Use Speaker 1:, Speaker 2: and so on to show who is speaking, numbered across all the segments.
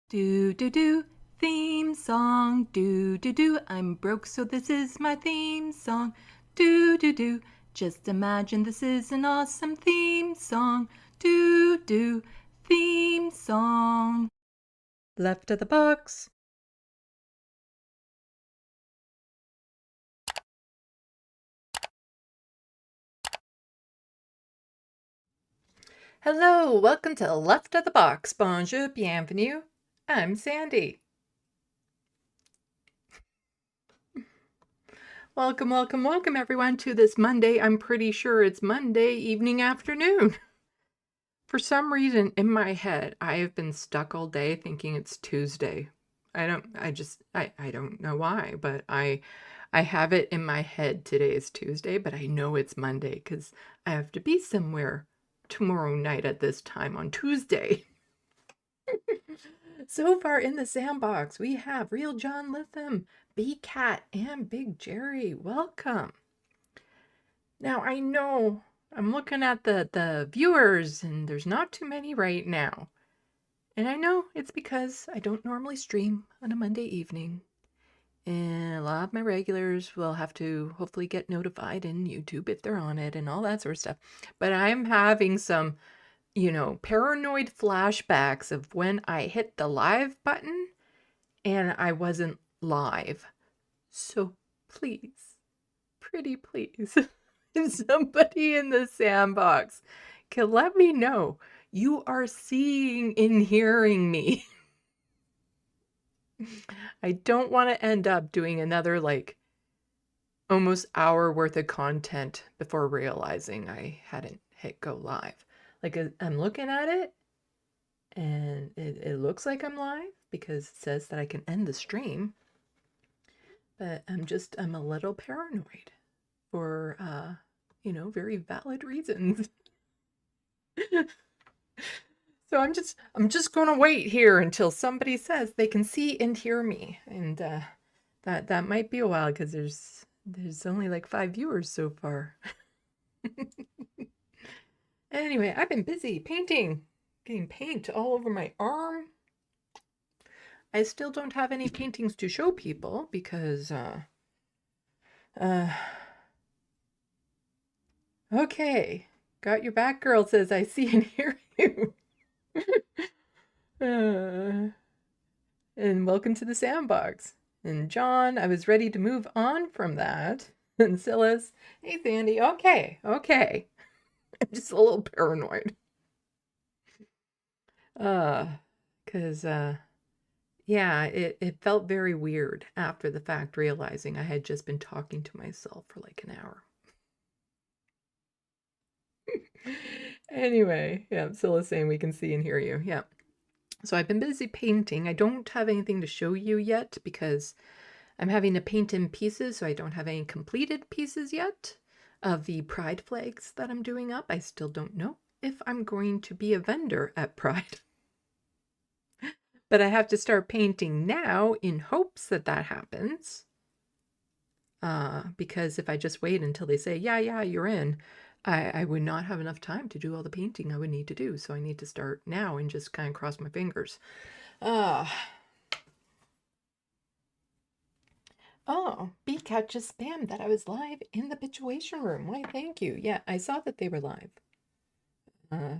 Speaker 1: Do do do, theme song. Do do do, I'm broke, so this is my theme song. Do do do, just imagine this is an awesome theme song. Do do, theme song. Left of the box. Hello, welcome to Left of the Box. Bonjour, bienvenue. I'm Sandy. Welcome, welcome, welcome everyone to this Monday. I'm pretty sure it's Monday evening afternoon. For some reason in my head, I have been stuck all day thinking it's Tuesday. I don't know why, but I have it in my head today is Tuesday, but I know it's Monday because I have to be somewhere tomorrow night at this time on Tuesday. So far in the SandBox, we have Real John Lithium, B-Cat, and Big Jerry. Welcome. Now, I know I'm looking at the viewers, and there's not too many right now. And I know it's because I don't normally stream on a Monday evening. And a lot of my regulars will have to hopefully get notified in YouTube if they're on it and all that sort of stuff. But I'm having some, paranoid flashbacks of when I hit the live button and I wasn't live. So please, pretty please, if somebody in the SandBox can let me know you are seeing and hearing me. I don't want to end up doing another almost hour worth of content before realizing I hadn't hit go live. I'm looking at it and it looks like I'm live because it says that I can end the stream. But I'm a little paranoid for, very valid reasons. So I'm just going to wait here until somebody says they can see and hear me. And that might be a while because there's only like 5 viewers so far. Anyway, I've been busy painting, getting paint all over my arm. I still don't have any paintings to show people because okay, got your back girl says I see and hear you. And welcome to the SandBox. And John, I was ready to move on from that. And Silas, hey Sandy, okay. I'm just a little paranoid. Because yeah, it felt very weird after the fact, realizing I had just been talking to myself for like an hour. Anyway, yeah, Silas saying we can see and hear you. Yeah. So I've been busy painting. I don't have anything to show you yet because I'm having to paint in pieces, so I don't have any completed pieces yet of the Pride flags that I'm doing up. I still don't know if I'm going to be a vendor at Pride. But I have to start painting now in hopes that happens. Because if I just wait until they say, yeah, you're in, I would not have enough time to do all the painting I would need to do. So I need to start now and just kind of cross my fingers. Oh, B-Cat just spammed that I was live in the Bitchuation room. Why, thank you. Yeah, I saw that they were live.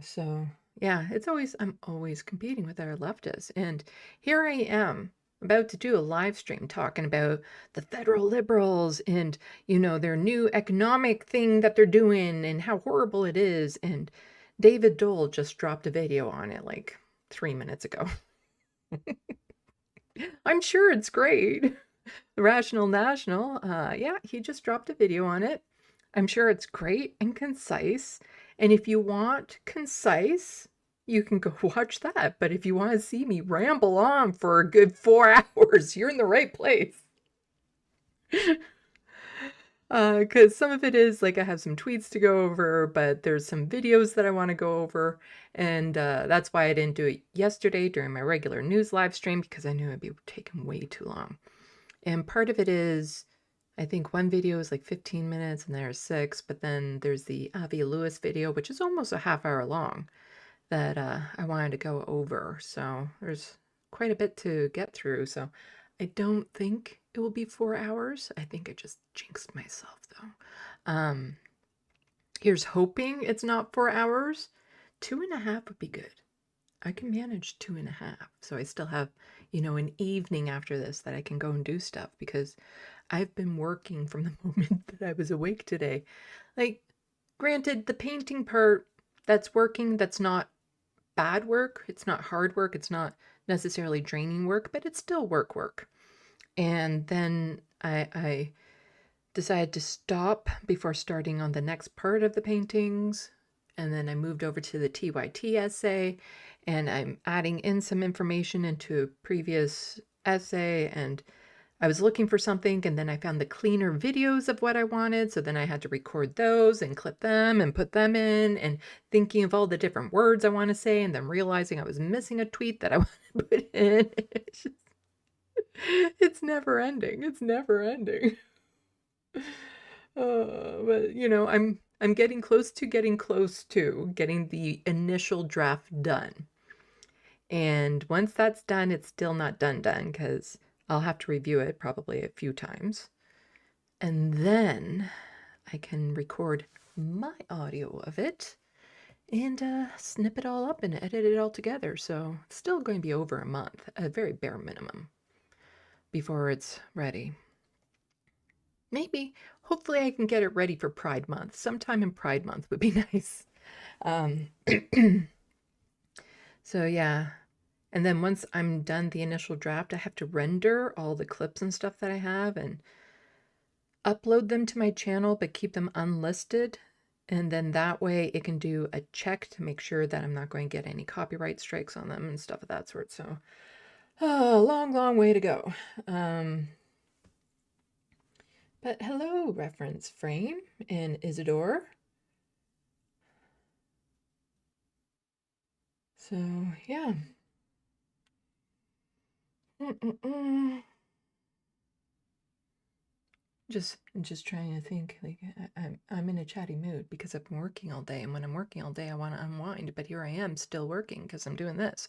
Speaker 1: So yeah, I'm always competing with our leftists. And here I am about to do a live stream talking about the federal liberals and, their new economic thing that they're doing and how horrible it is. And David Dole just dropped a video on it like 3 minutes ago. I'm sure it's great. The Rational National, yeah, he just dropped a video on it. I'm sure it's great and concise. And if you want concise, you can go watch that. But if you want to see me ramble on for a good 4 hours, you're in the right place. Because some of it is I have some tweets to go over, but there's some videos that I want to go over. And that's why I didn't do it yesterday during my regular news live stream, because I knew it'd be taking way too long. And part of it is, I think one video is 15 minutes and there's 6, but then there's the Avi Lewis video, which is almost a half hour long. that I wanted to go over. So there's quite a bit to get through. So I don't think it will be 4 hours. I think I just jinxed myself though. Here's hoping it's not 4 hours. 2.5 would be good. I can manage 2.5. So I still have, an evening after this that I can go and do stuff because I've been working from the moment that I was awake today. Like, granted, the painting part, that's working, that's not bad work. It's not hard work. It's not necessarily draining work, but it's still work. And then I decided to stop before starting on the next part of the paintings. And then I moved over to the TYT essay, and I'm adding in some information into a previous essay, and I was looking for something, and then I found the cleaner videos of what I wanted, so then I had to record those and clip them and put them in, and thinking of all the different words I want to say, and then realizing I was missing a tweet that I want to put in. It's never ending. It's never ending. But I'm getting close to getting the initial draft done. And once that's done, it's still not done because I'll have to review it probably a few times. And then I can record my audio of it and snip it all up and edit it all together. So it's still going to be over a month, a very bare minimum, before it's ready. Maybe, hopefully I can get it ready for Pride Month. Sometime in Pride Month would be nice. So yeah. And then once I'm done the initial draft, I have to render all the clips and stuff that I have and upload them to my channel, but keep them unlisted. And then that way it can do a check to make sure that I'm not going to get any copyright strikes on them and stuff of that sort. So, long way to go. But hello, Reference Frame and Isidore. So, yeah. Just trying to think, like, I'm in a chatty mood because I've been working all day, and when I'm working all day I want to unwind, but here I am still working because I'm doing this.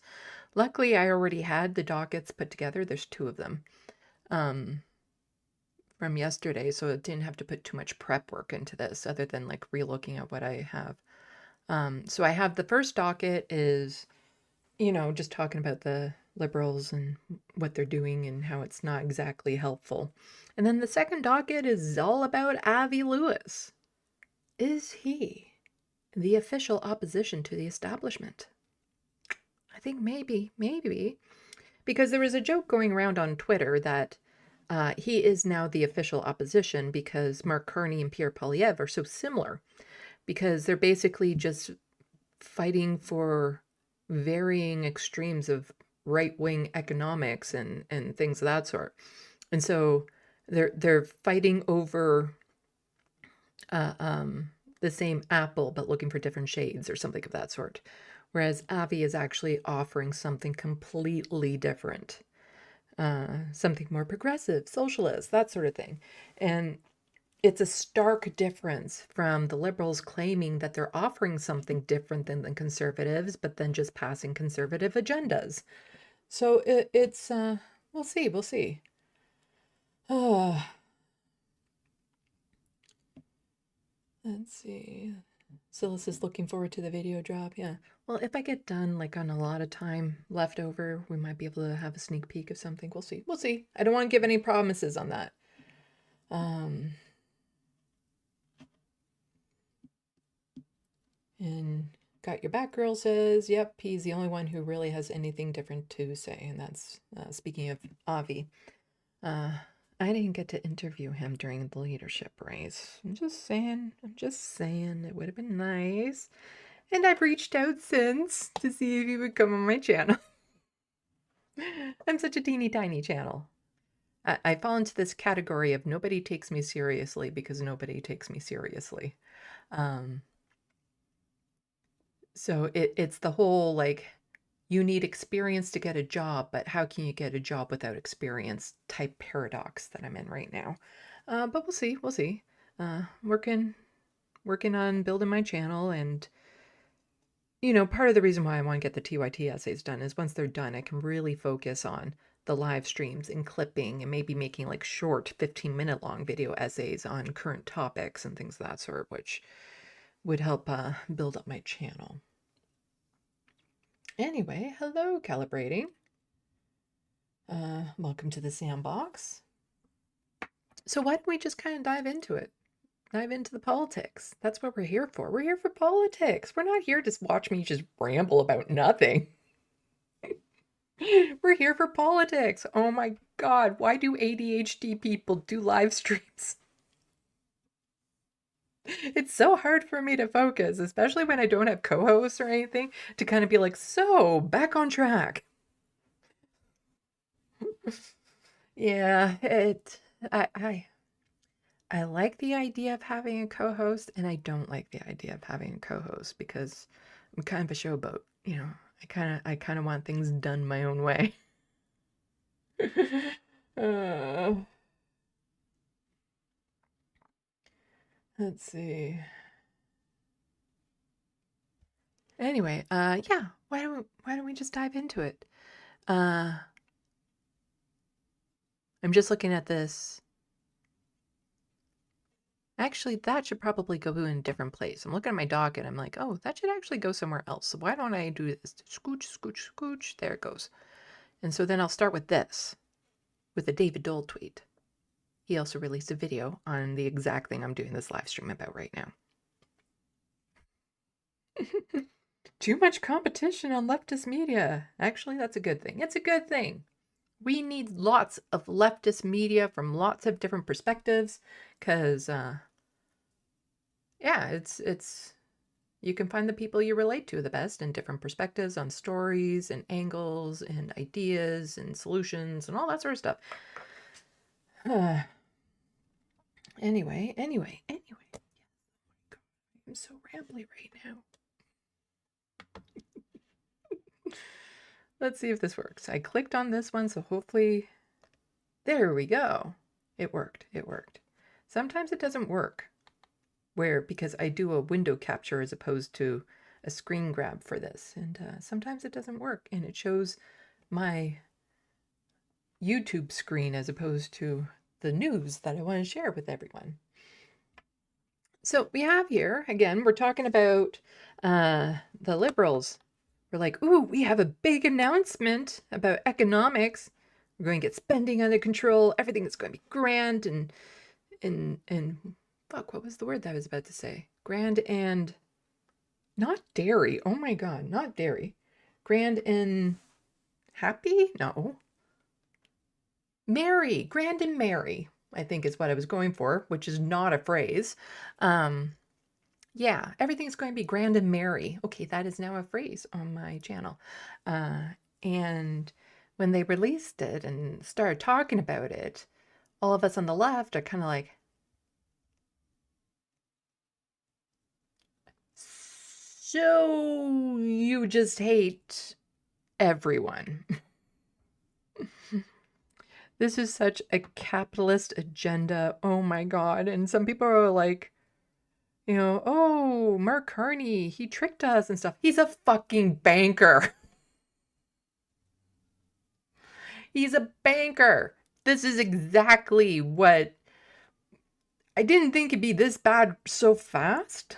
Speaker 1: Luckily I already had the dockets put together. There's 2 of them from yesterday, so it didn't have to put too much prep work into this other than like re-looking at what I have. So I have the first docket is, just talking about the liberals and what they're doing and how it's not exactly helpful. And then the second docket is all about Avi Lewis. Is he the official opposition to the establishment? I think maybe, because there was a joke going around on Twitter that he is now the official opposition because Mark Carney and Pierre Poilievre are so similar, because they're basically just fighting for varying extremes of right-wing economics and things of that sort. And so they're fighting over the same apple but looking for different shades or something of that sort. Whereas Avi is actually offering something completely different. Something more progressive, socialist, that sort of thing. And it's a stark difference from the liberals claiming that they're offering something different than the conservatives, but then just passing conservative agendas. So it's, we'll see. Let's see. Silas is looking forward to the video drop. Yeah. Well, if I get done like on a lot of time left over, we might be able to have a sneak peek of something. We'll see. I don't want to give any promises on that. And Got Your Back Girl says, yep, he's the only one who really has anything different to say. And that's, speaking of Avi, I didn't get to interview him during the leadership race. I'm just saying, it would have been nice. And I've reached out since to see if he would come on my channel. I'm such a teeny tiny channel. I fall into this category of nobody takes me seriously because nobody takes me seriously. So it's the whole, like, you need experience to get a job, but how can you get a job without experience type paradox that I'm in right now. But we'll see. Working on building my channel, and you know, part of the reason why I want to get the TYT essays done is once they're done, I can really focus on the live streams and clipping and maybe making like short 15-minute long video essays on current topics and things of that sort, which would help build up my channel. Anyway, hello, Calibrating. Welcome to the SandBox. So why don't we just kind of dive into it? Dive into the politics. That's what we're here for. We're here for politics. We're not here to watch me just ramble about nothing. We're here for politics. Oh my God, why do ADHD people do live streams? It's so hard for me to focus, especially when I don't have co-hosts or anything, to kind of be like, so, back on track. Yeah, I like the idea of having a co-host, and I don't like the idea of having a co-host because I'm kind of a showboat, you know. I kind of want things done my own way. Let's see. Anyway, yeah, why don't we just dive into it? I'm just looking at this. Actually, that should probably go in a different place. I'm looking at my docket. I'm like, oh, that should actually go somewhere else. So why don't I do this? Scooch, scooch, scooch. There it goes. And so then I'll start with this, with the David Dole tweet. He also released a video on the exact thing I'm doing this live stream about right now. Too much competition on leftist media. Actually, that's a good thing. It's a good thing. We need lots of leftist media from lots of different perspectives because, yeah, it's you can find the people you relate to the best in different perspectives on stories and angles and ideas and solutions and all that sort of stuff. Anyway. I'm so rambly right now. Let's see if this works. I clicked on this one, so hopefully, there we go. It worked. Sometimes it doesn't work, because I do a window capture as opposed to a screen grab for this, and sometimes it doesn't work, and it shows my YouTube screen as opposed to the news that I want to share with everyone. So we have here, again, we're talking about the Liberals. We're like, ooh, we have a big announcement about economics. We're going to get spending under control. Everything is going to be grand and fuck, what was the word that I was about to say? Grand and not dairy. Oh my God, not dairy. Grand and happy? No. Merry. Grand and merry, I think is what I was going for, which is not a phrase. Yeah, everything's going to be grand and merry. Okay, that is now a phrase on my channel. And when they released it and started talking about it, all of us on the left are kind of like, so you just hate everyone. This is such a capitalist agenda. Oh my God. And some people are like, you know, oh, Mark Carney, he tricked us and stuff. He's a fucking banker. He's a banker. This is exactly what... I didn't think it'd be this bad so fast.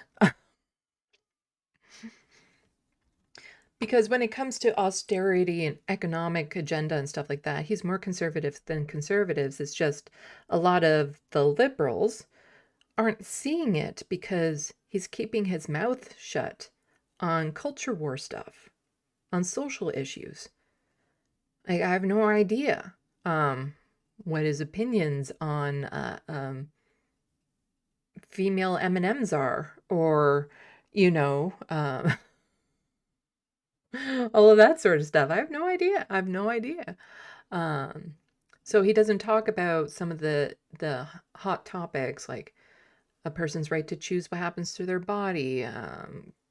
Speaker 1: Because when it comes to austerity and economic agenda and stuff like that, he's more conservative than conservatives. It's just a lot of the liberals aren't seeing it because he's keeping his mouth shut on culture war stuff, on social issues. I have no idea what his opinions on female M&Ms are, or, you know, all of that sort of stuff. I have no idea. So he doesn't talk about some of the hot topics like a person's right to choose what happens to their body,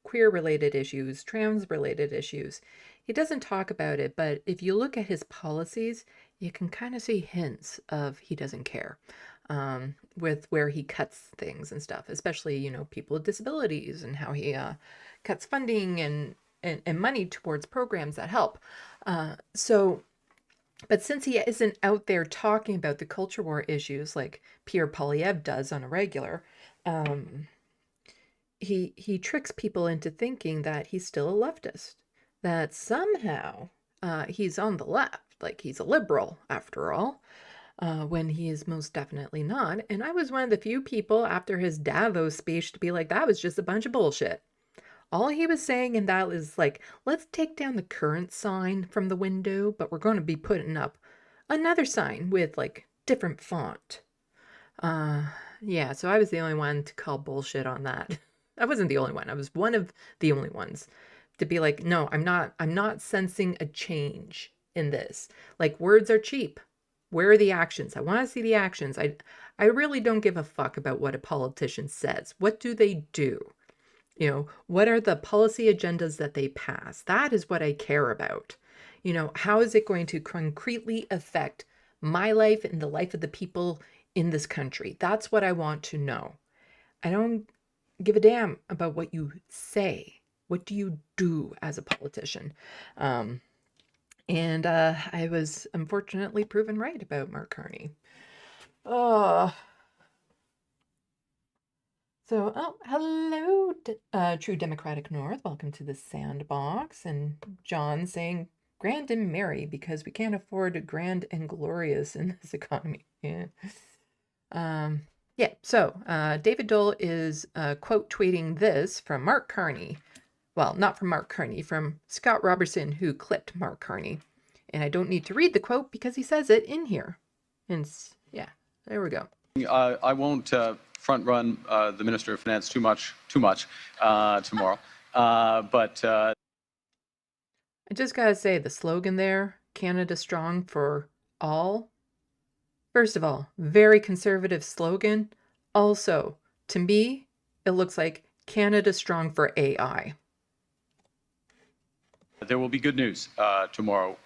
Speaker 1: queer-related issues, trans-related issues. He doesn't talk about it, but if you look at his policies, you can kind of see hints of he doesn't care. with where he cuts things and stuff, especially, people with disabilities and how he cuts funding and money towards programs that help. But since he isn't out there talking about the culture war issues like Pierre Poilievre does on a regular, he tricks people into thinking that he's still a leftist, that somehow he's on the left, like he's a liberal after all, when he is most definitely not. And I was one of the few people after his Davos speech to be like, that was just a bunch of bullshit. All he was saying in that is like, let's take down the current sign from the window, but we're going to be putting up another sign with like different font. Yeah, so I was the only one to call bullshit on that. I wasn't the only one. I was one of the only ones to be like, no, I'm not sensing a change in this. Like, words are cheap. Where are the actions? I want to see the actions. I really don't give a fuck about what a politician says. What do they do? What are the policy agendas that they pass? That is what I care about. How is it going to concretely affect my life and the life of the people in this country? That's what I want to know. I don't give a damn about what you say. What do you do as a politician? And I was unfortunately proven right about Mark Carney. Oh. So, hello, True Democratic North. Welcome to the SandBox. And John saying, grand and merry, because we can't afford grand and glorious in this economy. Yeah. So David Dole is quote tweeting this from Mark Carney. Well, not from Mark Carney, from Scott Robertson, who clipped Mark Carney. And I don't need to read the quote because he says it in here. And yeah, there we go.
Speaker 2: I won't front run the Minister of Finance too much tomorrow. But
Speaker 1: I just gotta say, the slogan there, Canada Strong for All. First of all, very conservative slogan. Also, to me, it looks like Canada Strong for AI.
Speaker 2: There will be good news tomorrow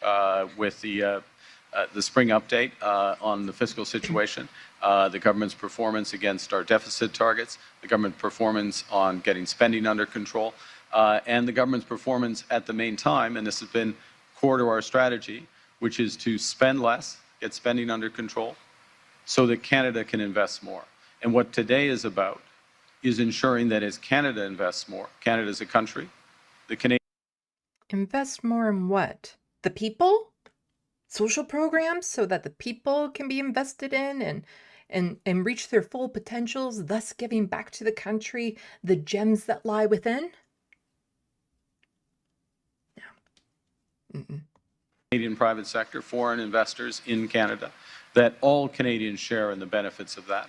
Speaker 2: with the spring update on the fiscal situation, the government's performance against our deficit targets, the government performance on getting spending under control, and the government's performance at the main time, and this has been core to our strategy, which is to spend less, get spending under control, so that Canada can invest more. And what today is about is ensuring that as Canada invests more, Canada as a country, the Canadian...
Speaker 1: Invest more in what? The people? Social programs so that the people can be invested in and reach their full potentials, thus giving back to the country the gems that lie within? No.
Speaker 2: Canadian private sector, foreign investors in Canada, that all Canadians share in the benefits of that.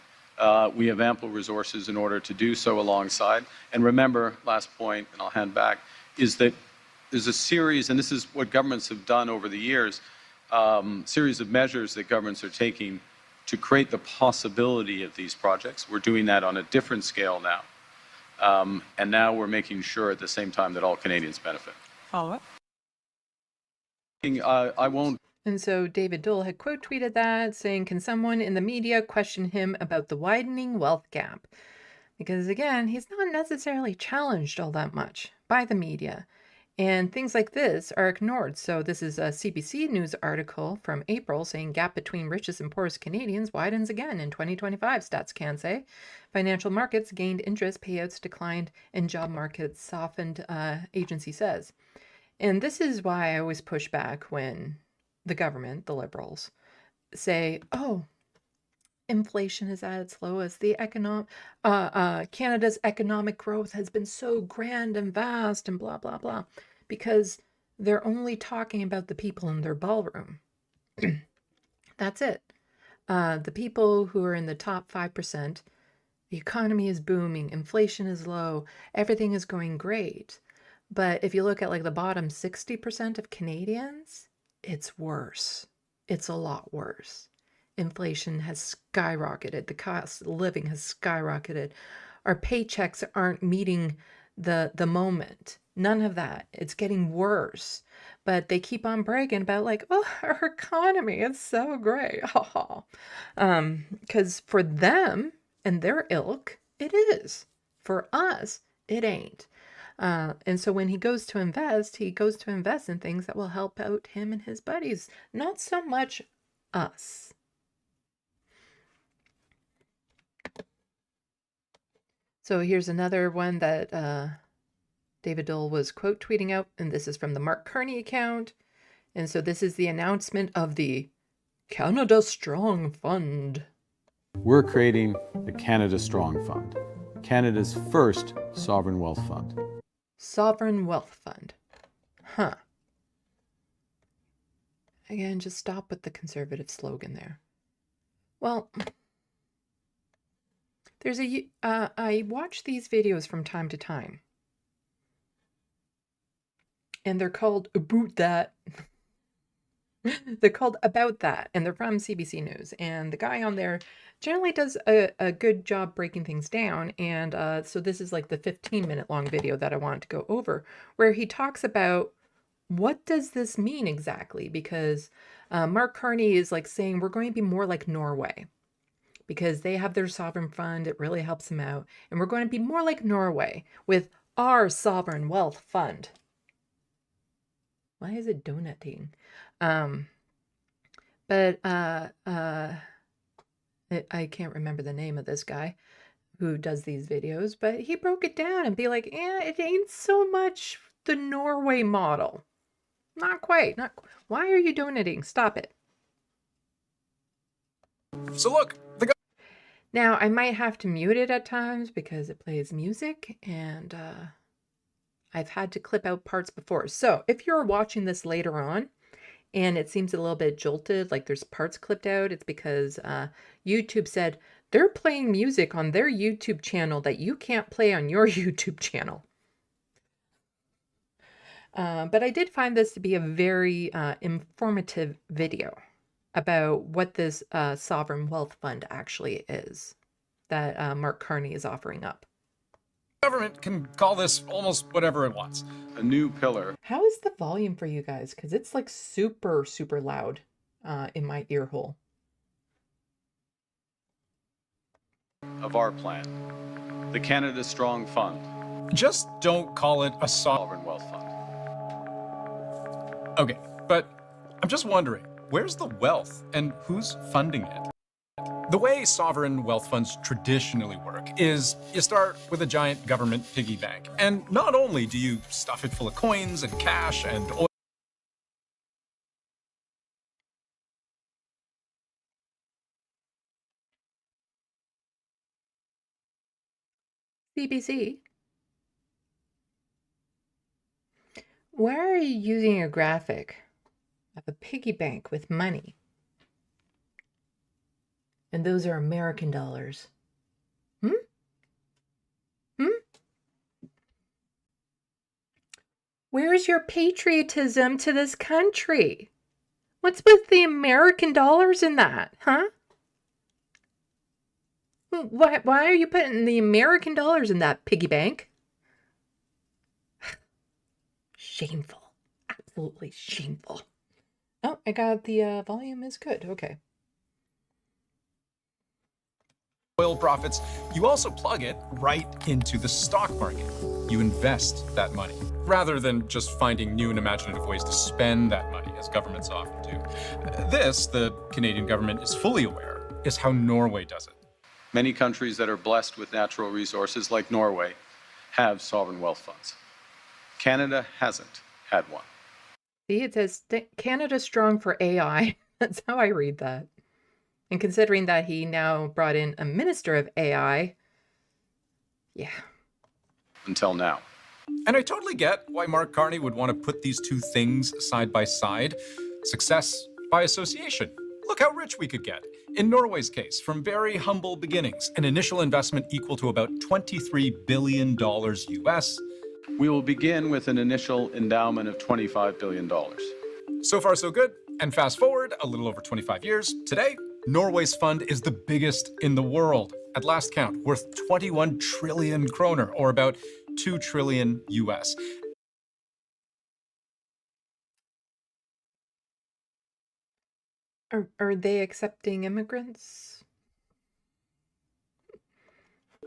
Speaker 2: We have ample resources in order to do so alongside. And remember, last point, and I'll hand back, is that there's a series, and this is what governments have done over the years, series of measures that governments are taking to create the possibility of these projects. We're doing that on a different scale now. And now we're making sure at the same time that all Canadians benefit.
Speaker 3: Follow up?
Speaker 2: I won't.
Speaker 1: And so David Dole had quote tweeted that, saying, can someone in the media question him about the widening wealth gap? Because again, he's not necessarily challenged all that much by the media. And things like this are ignored. So this is a CBC News article from April saying gap between richest and poorest Canadians widens again in 2025, Stats Can say. Financial markets gained interest, payouts declined, and job markets softened, agency says. And this is why I always push back when the government, the Liberals, say, oh, inflation is at its lowest. The Canada's economic growth has been so grand and vast and blah, blah, blah, because they're only talking about the people in their ballroom. That's it. The people who are in the top 5%, the economy is booming, inflation is low, everything is going great. But if you look at like the bottom 60% of Canadians, it's worse. It's a lot worse. Inflation has skyrocketed. The cost of living has skyrocketed. Our paychecks aren't meeting the moment. None of that. It's getting worse. But they keep on bragging about like, oh, our economy is so great. Because for them and their ilk, it is. For us, it ain't. And so when he goes to invest, he goes to invest in things that will help out him and his buddies, not so much us. So here's another one that David Dole was quote tweeting out, and this is from the Mark Carney account. And so this is the announcement of the Canada Strong Fund.
Speaker 3: We're creating the Canada Strong Fund, Canada's first sovereign wealth fund.
Speaker 1: Sovereign Wealth Fund. Huh. Again, just stop with the conservative slogan there. Well, there's I watch these videos from time to time. And they're called About That. They're called About That, and they're from CBC News. And the guy on there generally does a good job breaking things down. And so this is like the 15-minute long video that I wanted to go over, where he talks about what does this mean exactly? Because Mark Carney is like saying we're going to be more like Norway because they have their sovereign fund. It really helps them out. And we're going to be more like Norway with our sovereign wealth fund. Why is it donating? But I can't remember the name of this guy who does these videos, but he broke it down and be like, it ain't so much the Norway model. Not quite. Why are you donating? Stop it.
Speaker 4: So look,
Speaker 1: now I might have to mute it at times because it plays music and I've had to clip out parts before. So if you're watching this later on and it seems a little bit jolted, like there's parts clipped out, it's because YouTube said they're playing music on their YouTube channel that you can't play on your YouTube channel. But I did find this to be a very informative video about what this sovereign wealth fund actually is that Mark Carney is offering up.
Speaker 4: Government can call this almost whatever it wants.
Speaker 2: A new pillar
Speaker 1: How is the volume for you guys? Because it's like super, super loud in my ear hole.
Speaker 2: of our plan, the Canada Strong Fund,
Speaker 4: Just don't call it a
Speaker 2: Sovereign Wealth Fund.
Speaker 4: Okay, but I'm just wondering, where's the wealth and who's funding it? The way sovereign wealth funds traditionally work is you start with a giant government piggy bank. And not only do you stuff it full of coins and cash and oil,
Speaker 1: CBC? Why are you using a graphic of a piggy bank with money? And those are American dollars. Where's your patriotism to this country? What's with the American dollars in that, huh? Why are you putting the American dollars in that piggy bank? Shameful. Absolutely shameful. Oh, I got the volume is good. Okay.
Speaker 4: oil profits, you also plug it right into the stock market. You invest that money, rather than just finding new and imaginative ways to spend that money, as governments often do. This, the Canadian government is fully aware, is how Norway does it.
Speaker 2: Many countries that are blessed with natural resources, like Norway, have sovereign wealth funds. Canada hasn't had one.
Speaker 1: See, it says Canada Strong for AI. That's how I read that. And considering that he now brought in a minister of AI, yeah.
Speaker 2: Until now.
Speaker 4: And I totally get why Mark Carney would want to put these two things side by side. Success by association. Look how rich we could get. In Norway's case, from very humble beginnings, an initial investment equal to about $23 billion US.
Speaker 2: We will begin with an initial endowment of $25 billion.
Speaker 4: So far, so good. And fast forward a little over 25 years. Today, Norway's fund is the biggest in the world. At last count, worth 21 trillion kroner, or about 2 trillion US.
Speaker 1: Are they accepting immigrants?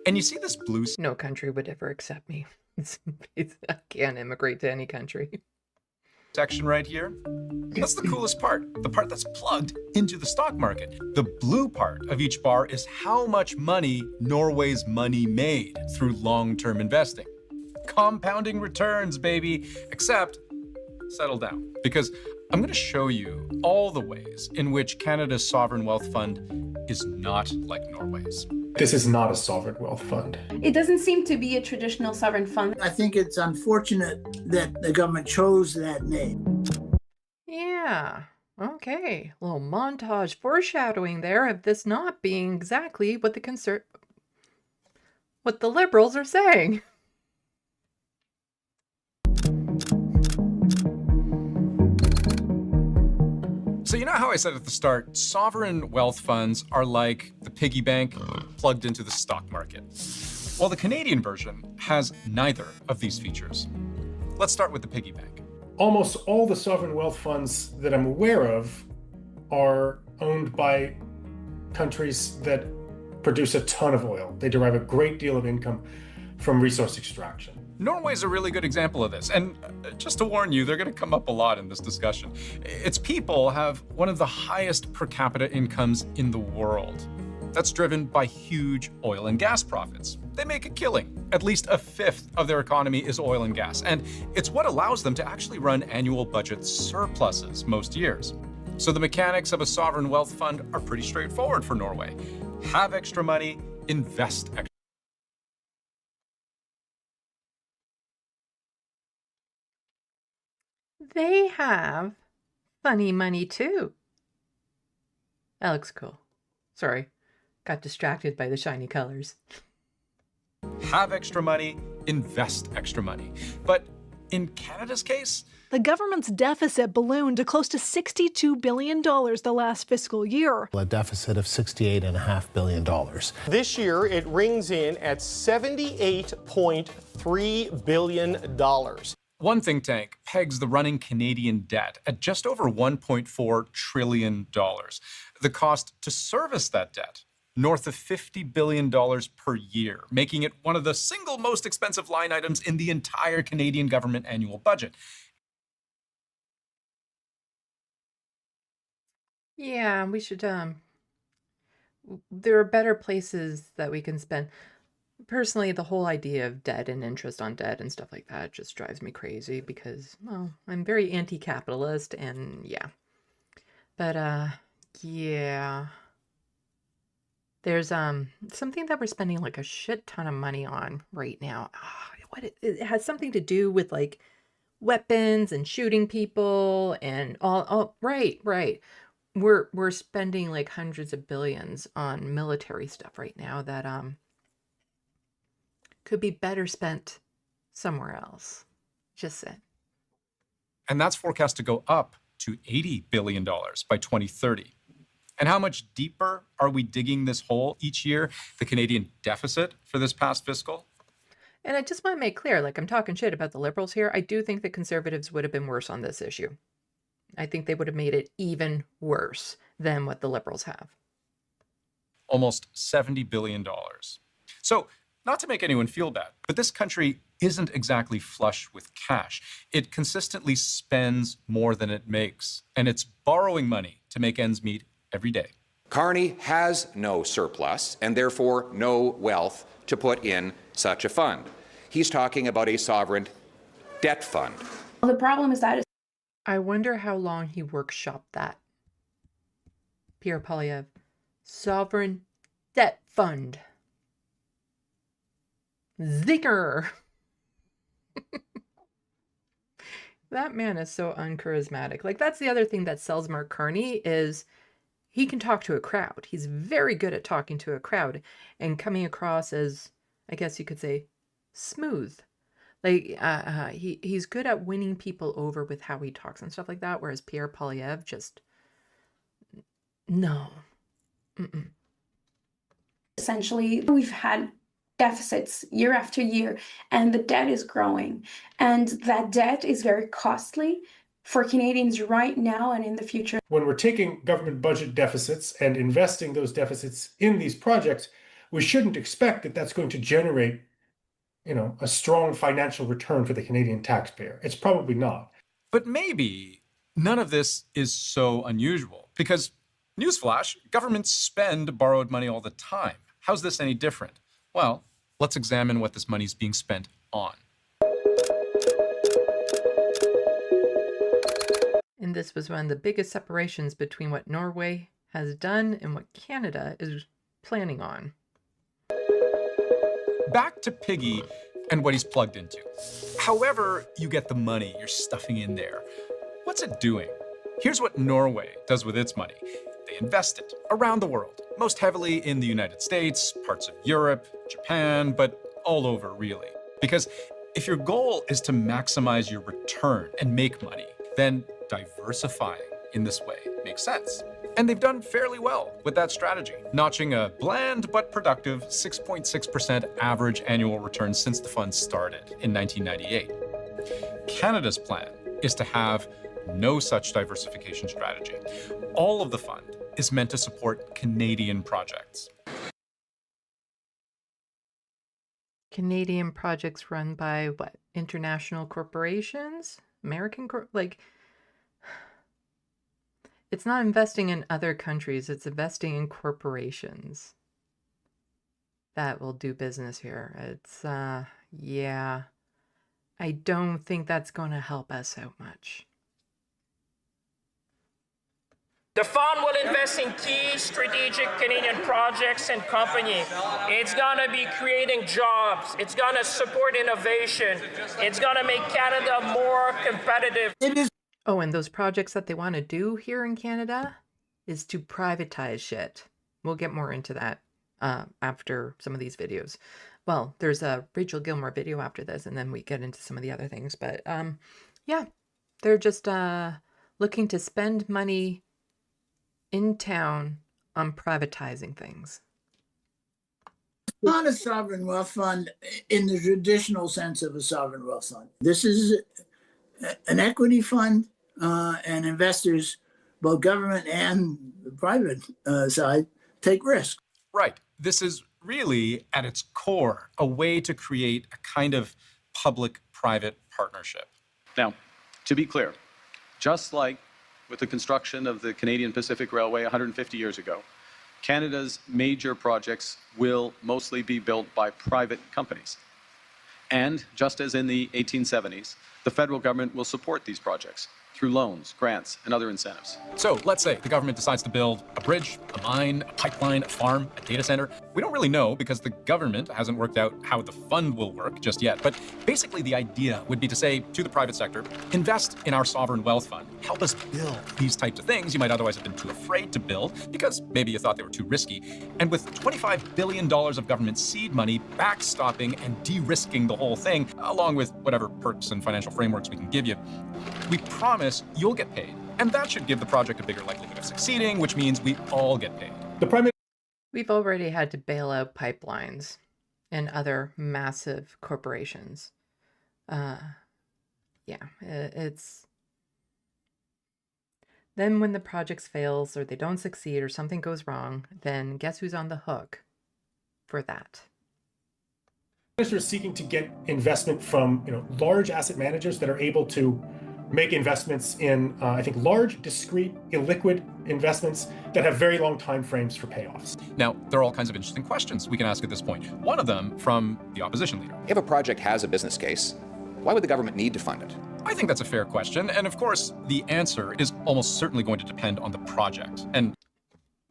Speaker 4: And you see this blue
Speaker 1: No country would ever accept me. I can't immigrate to any country.
Speaker 4: section right here? That's the coolest part, the part that's plugged into the stock market. The blue part of each bar is how much money Norway's money made through long-term investing. Compounding returns, baby. Except, settle down, because I'm going to show you all the ways in which Canada's sovereign wealth fund is not like Norway's.
Speaker 5: This is not a sovereign wealth fund.
Speaker 6: It doesn't seem to be a traditional sovereign fund.
Speaker 7: I think it's unfortunate that the government chose that name.
Speaker 1: Yeah. Okay. A little montage foreshadowing there of this not being exactly what what the liberals are saying.
Speaker 4: So you know how I said at the start, sovereign wealth funds are like the piggy bank plugged into the stock market. Well, the Canadian version has neither of these features. Let's start with the piggy bank.
Speaker 5: Almost all the sovereign wealth funds that I'm aware of are owned by countries that produce a ton of oil. They derive a great deal of income from resource extraction.
Speaker 4: Norway's a really good example of this, and just to warn you, they're going to come up a lot in this discussion. Its people have one of the highest per capita incomes in the world. That's driven by huge oil and gas profits. They make a killing. At least a fifth of their economy is oil and gas, and it's what allows them to actually run annual budget surpluses most years. So the mechanics of a sovereign wealth fund are pretty straightforward for Norway. Have extra money, invest extra.
Speaker 1: They have funny money too. That looks cool. Sorry, got distracted by the shiny colors.
Speaker 4: Have extra money, invest extra money. But in Canada's case,
Speaker 8: the government's deficit ballooned to close to $62 billion the last fiscal year.
Speaker 9: A deficit of $68.5 billion.
Speaker 10: This year, it rings in at $78.3 billion.
Speaker 4: one think tank pegs the running Canadian debt at just over $1.4 trillion. The cost to service that debt, north of $50 billion per year, making it one of the single most expensive line items in the entire Canadian government annual budget.
Speaker 1: Yeah, we should, there are better places that we can spend. Personally, the whole idea of debt and interest on debt and stuff like that just drives me crazy because, well, I'm very anti-capitalist and yeah. But, yeah. There's, something that we're spending like a shit ton of money on right now. It has something to do with like weapons and shooting people and right. We're spending like hundreds of billions on military stuff right now that could be better spent somewhere else. Just saying.
Speaker 4: And that's forecast to go up to $80 billion by 2030. And how much deeper are we digging this hole each year, the Canadian deficit for this past fiscal?
Speaker 1: And I just want to make clear, like I'm talking shit about the Liberals here. I do think the Conservatives would have been worse on this issue. I think they would have made it even worse than what the Liberals have.
Speaker 4: Almost $70 billion. So, not to make anyone feel bad, but this country isn't exactly flush with cash. It consistently spends more than it makes, and it's borrowing money to make ends meet every day.
Speaker 11: Carney has no surplus and therefore no wealth to put in such a fund. He's talking about a sovereign debt fund.
Speaker 6: Well, the problem is that
Speaker 1: I wonder how long he workshopped that. Pierre Poilievre, sovereign debt fund. Zinger. That man is so uncharismatic. Like that's the other thing that sells Mark Carney is he can talk to a crowd. He's very good at talking to a crowd and coming across as, I guess you could say, smooth. Like he's good at winning people over with how he talks and stuff like that. Whereas Pierre Poilievre just no.
Speaker 6: essentially we've had deficits year after year, and the debt is growing. And that debt is very costly for Canadians right now and in the future.
Speaker 5: When we're taking government budget deficits and investing those deficits in these projects, we shouldn't expect that that's going to generate, a strong financial return for the Canadian taxpayer. It's probably not.
Speaker 4: But maybe none of this is so unusual because, newsflash, governments spend borrowed money all the time. How's this any different? Well, let's examine what this money is being spent on.
Speaker 1: And this was one of the biggest separations between what Norway has done and what Canada is planning on.
Speaker 4: Back to Piggy and what he's plugged into. However you get the money you're stuffing in there, what's it doing? Here's what Norway does with its money. They invest it around the world, most heavily in the United States, parts of Europe, Japan, but all over really. Because if your goal is to maximize your return and make money, then diversifying in this way makes sense. And they've done fairly well with that strategy, notching a bland but productive 6.6% average annual return since the fund started in 1998. Canada's plan is to have no such diversification strategy. All of the fund is meant to support Canadian projects.
Speaker 1: Canadian projects run by what? International corporations? It's not investing in other countries, it's investing in corporations that will do business here. It's, yeah, I don't think that's going to help us out much.
Speaker 12: The fund will invest in key strategic Canadian projects and companies. It's going to be creating jobs. It's going to support innovation. It's going to make Canada more competitive.
Speaker 7: It is.
Speaker 1: Oh, and those projects that they want to do here in Canada is to privatize shit. We'll get more into that after some of these videos. Well, there's a Rachel Gilmore video after this, and then we get into some of the other things. But yeah, they're just looking to spend money in town on privatizing things.
Speaker 7: It's not a sovereign wealth fund in the traditional sense of a sovereign wealth fund. This is an equity fund, and investors, both government and the private side, take risk.
Speaker 4: Right. This is really, at its core, a way to create a kind of public-private partnership.
Speaker 2: Now, to be clear, just like with the construction of the Canadian Pacific Railway 150 years ago, Canada's major projects will mostly be built by private companies. And just as in the 1870s, the federal government will support these projects through loans, grants, and other incentives.
Speaker 4: So let's say the government decides to build a bridge, a mine, a pipeline, a farm, a data center. We don't really know because the government hasn't worked out how the fund will work just yet. But basically the idea would be to say to the private sector, invest in our sovereign wealth fund. Help us build these types of things you might otherwise have been too afraid to build because maybe you thought they were too risky. And with $25 billion of government seed money backstopping and de-risking the whole thing, along with whatever perks and financial frameworks we can give you, we promise you'll get paid. And that should give the project a bigger likelihood of succeeding, which means we all get paid.
Speaker 1: We've already had to bail out pipelines and other massive corporations. Yeah, it's... Then when the project fails or they don't succeed or something goes wrong, then guess who's on the hook for that?
Speaker 5: Investors are seeking to get investment from large asset managers that are able to make investments in, I think, large, discrete, illiquid investments that have very long time frames for payoffs.
Speaker 4: Now, there are all kinds of interesting questions we can ask at this point. One of them from the opposition leader.
Speaker 11: If a project has a business case, why would the government need to fund it?
Speaker 4: I think that's a fair question. And of course, the answer is almost certainly going to depend on the project. And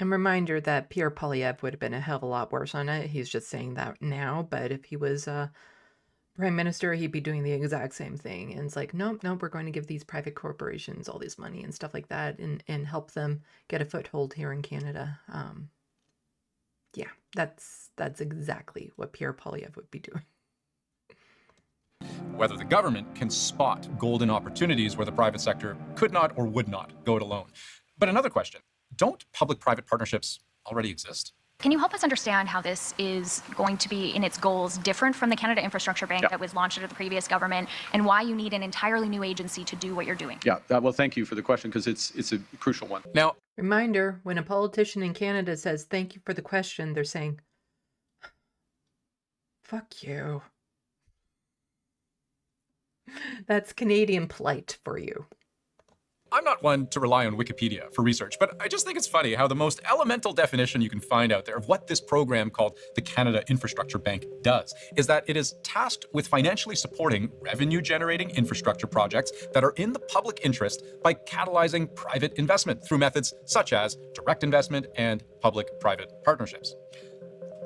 Speaker 1: reminder that Pierre Poilievre would have been a hell of a lot worse on it. He's just saying that now, but if he was Prime Minister, he'd be doing the exact same thing. And it's like, nope, we're going to give these private corporations all this money and stuff like that and help them get a foothold here in Canada. Yeah, that's exactly what Pierre Poilievre would be doing.
Speaker 4: Whether the government can spot golden opportunities where the private sector could not or would not go it alone. But another question, don't public-private partnerships already exist?
Speaker 13: Can you help us understand how this is going to be, in its goals, different from the Canada Infrastructure Bank that was launched under the previous government, and why you need an entirely new agency to do what you're doing?
Speaker 2: Yeah, well, thank you for the question, because it's a crucial one.
Speaker 4: Now,
Speaker 1: reminder, when a politician in Canada says, thank you for the question, they're saying, fuck you. That's Canadian polite for you.
Speaker 4: I'm not one to rely on Wikipedia for research, but I just think it's funny how the most elemental definition you can find out there of what this program called the Canada Infrastructure Bank does is that it is tasked with financially supporting revenue-generating infrastructure projects that are in the public interest by catalyzing private investment through methods such as direct investment and public-private partnerships.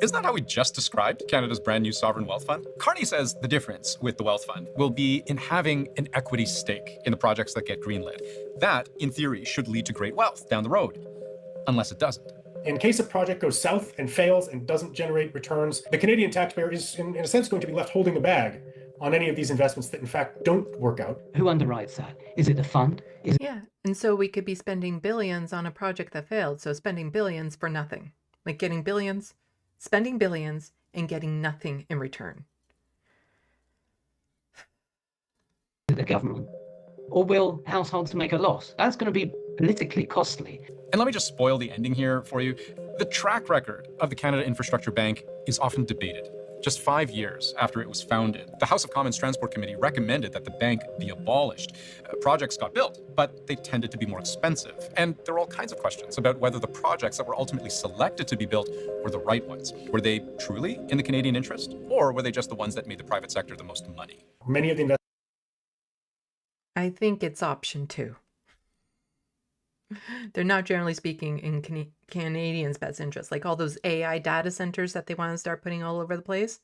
Speaker 4: Isn't that how we just described Canada's brand new sovereign wealth fund? Carney says the difference with the wealth fund will be in having an equity stake in the projects that get greenlit. That, in theory, should lead to great wealth down the road, unless it doesn't.
Speaker 5: In case a project goes south and fails and doesn't generate returns, the Canadian taxpayer is, in a sense, going to be left holding the bag on any of these investments that, in fact, don't work out.
Speaker 14: Who underwrites that? Is it the fund?
Speaker 1: Yeah, and so we could be spending billions on a project that failed, so spending billions for nothing. Like getting billions, spending billions, and getting nothing in return.
Speaker 14: The government? Or will households make a loss? That's going to be politically costly.
Speaker 4: And let me just spoil the ending here for you. The track record of the Canada Infrastructure Bank is often debated. Just 5 years after it was founded, the House of Commons Transport Committee recommended that the bank be abolished. Projects got built, but they tended to be more expensive. And there were all kinds of questions about whether the projects that were ultimately selected to be built were the right ones. Were they truly in the Canadian interest, or were they just the ones that made the private sector the most money?
Speaker 5: Many of the investors.
Speaker 1: I think it's option 2. They're not generally speaking in Canadians' best interest. Like all those AI data centers that they want to start putting all over the place.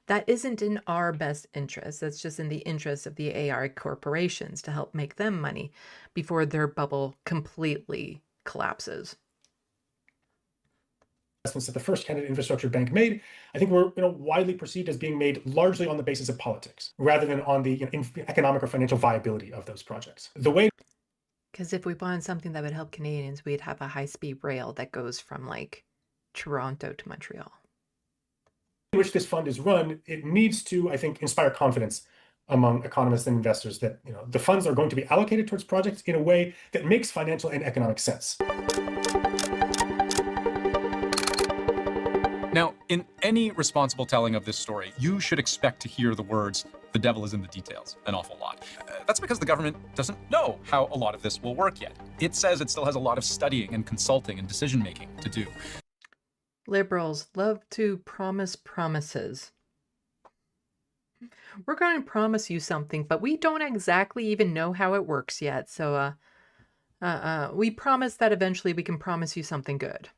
Speaker 1: That isn't in our best interest. That's just in the interest of the AI corporations to help make them money before their bubble completely collapses.
Speaker 5: Investments that the first Canada Infrastructure Bank made, I think were widely perceived as being made largely on the basis of politics, rather than on the economic or financial viability of those projects. The way.
Speaker 1: Because if we wanted something that would help Canadians, we'd have a high-speed rail that goes from like Toronto to Montreal.
Speaker 5: In which this fund is run, it needs to, I think, inspire confidence among economists and investors that the funds are going to be allocated towards projects in a way that makes financial and economic sense.
Speaker 4: Now, in any responsible telling of this story, you should expect to hear the words, "the devil is in the details," an awful lot. That's because the government doesn't know how a lot of this will work yet. It says it still has a lot of studying and consulting and decision-making to do.
Speaker 1: Liberals love to promise promises. We're going to promise you something, but we don't exactly even know how it works yet. So we promise that eventually we can promise you something good.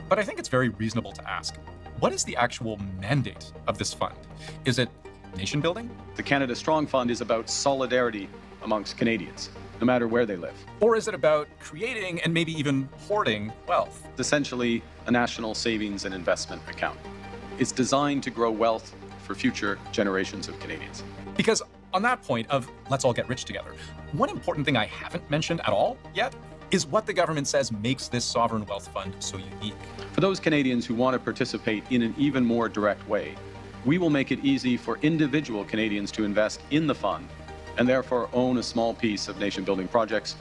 Speaker 4: But I think it's very reasonable to ask, what is the actual mandate of this fund? Is it nation building?
Speaker 2: The Canada Strong Fund is about solidarity amongst Canadians, no matter where they live.
Speaker 4: Or is it about creating and maybe even hoarding wealth?
Speaker 2: It's essentially a national savings and investment account. It's designed to grow wealth for future generations of Canadians.
Speaker 4: Because on that point of let's all get rich together, one important thing I haven't mentioned at all yet is what the government says makes this sovereign wealth fund so unique.
Speaker 2: For those Canadians who want to participate in an even more direct way, we will make it easy for individual Canadians to invest in the fund and therefore own a small piece of nation-building projects.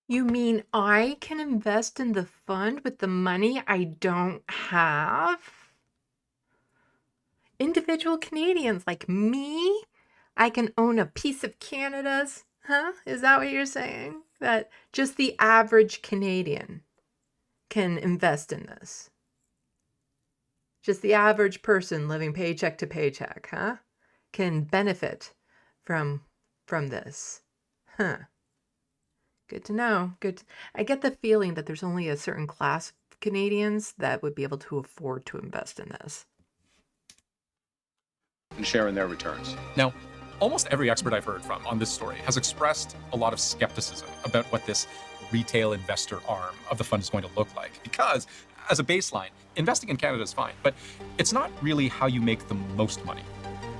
Speaker 1: You mean I can invest in the fund with the money I don't have? Individual Canadians like me? I can own a piece of Canada's? Huh? Is that what you're saying? That just the average Canadian can invest in this? Just the average person living paycheck to paycheck, huh? Can benefit from this. Huh. Good to know. Good. I get the feeling that there's only a certain class of Canadians that would be able to afford to invest in this.
Speaker 2: And share in their returns.
Speaker 4: Now, almost every expert I've heard from on this story has expressed a lot of skepticism about what this retail investor arm of the fund is going to look like. Because, as a baseline, investing in Canada is fine, but it's not really how you make the most money.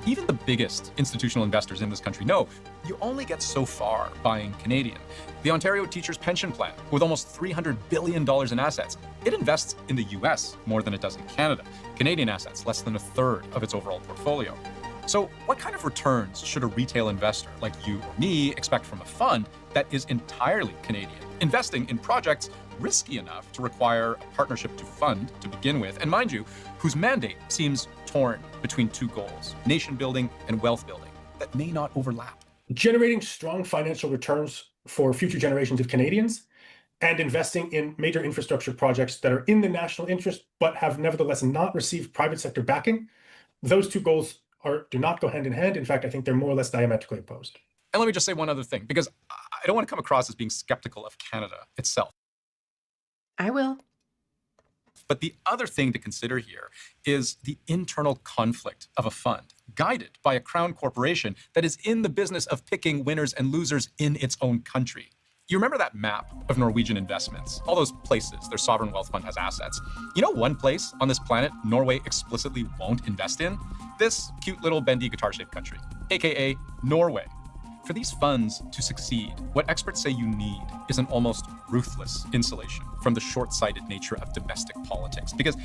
Speaker 4: Even the biggest institutional investors in this country know you only get so far buying Canadian. The Ontario Teachers Pension Plan, with almost $300 billion in assets, it invests in the US more than it does in Canada. Canadian assets, less than a third of its overall portfolio. So what kind of returns should a retail investor like you or me expect from a fund that is entirely Canadian, investing in projects risky enough to require a partnership to fund to begin with, and mind you, whose mandate seems torn between two goals, nation building and wealth building, that may not overlap?
Speaker 5: Generating strong financial returns for future generations of Canadians and investing in major infrastructure projects that are in the national interest but have nevertheless not received private sector backing. Those two goals do not go hand in hand. In fact, I think they're more or less diametrically opposed.
Speaker 4: And let me just say one other thing, because I don't want to come across as being skeptical of Canada itself.
Speaker 1: I will.
Speaker 4: But the other thing to consider here is the internal conflict of a fund guided by a crown corporation that is in the business of picking winners and losers in its own country. You remember that map of Norwegian investments? All those places their sovereign wealth fund has assets. You know one place on this planet Norway explicitly won't invest in? This cute little bendy guitar-shaped country, aka Norway. For these funds to succeed, what experts say you need is an almost ruthless insulation from the short-sighted nature of domestic politics. Because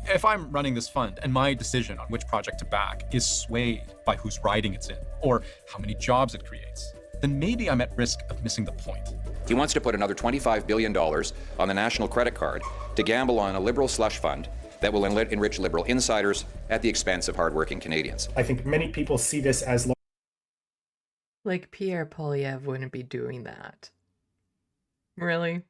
Speaker 4: if I'm running this fund and my decision on which project to back is swayed by whose riding it's in or how many jobs it creates, then maybe I'm at risk of missing the point.
Speaker 11: He wants to put another $25 billion on the national credit card to gamble on a liberal slush fund that will enrich liberal insiders at the expense of hardworking Canadians.
Speaker 5: I think many people see this as
Speaker 1: like Pierre Poilievre wouldn't be doing that. Really?